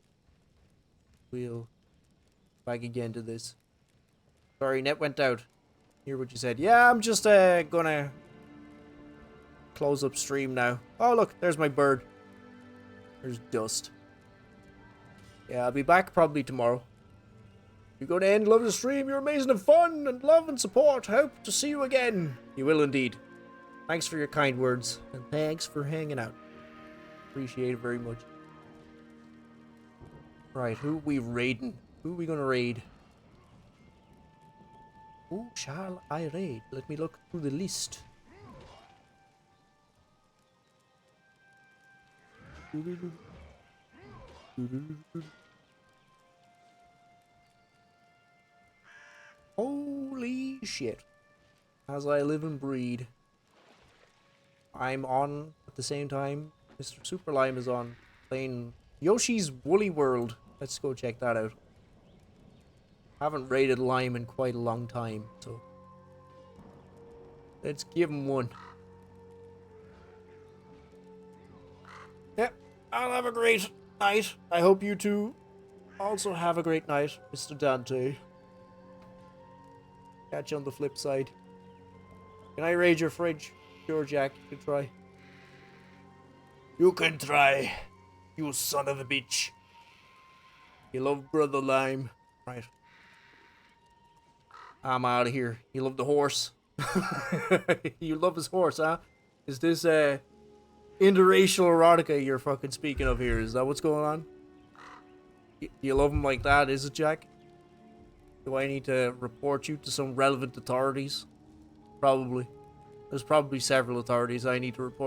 A: We'll back again to this. Sorry, net went out. Hear what you said. Yeah, I'm just gonna close up stream now. Oh look, there's my bird. There's dust. Yeah, I'll be back probably tomorrow. You're going to end love the stream. You're amazing and fun and love and support. Hope to see you again. You will indeed. Thanks for your kind words and thanks for hanging out. Appreciate it very much. Right, who are we raiding? Who are we gonna raid? Who shall I raid? Let me look through the list. Holy shit. As I live and breed. I'm on at the same time. Mr. Super Lime is on playing Yoshi's Woolly World. Let's go check that out. Haven't raided Lime in quite a long time, so let's give him one. Yep, I'll have a great night. I hope you two also have a great night, Mr. Dante. Catch you on the flip side. Can I raid your fridge? Sure, Jack, you can try. You can try, you son of a bitch. You love Brother Lime. Right. I'm out of here. You love the horse. You love his horse, huh? Is this interracial erotica you're fucking speaking of here? Is that what's going on? You love him like that, is it, Jack? Do I need to report you to some relevant authorities? Probably. There's probably several authorities I need to report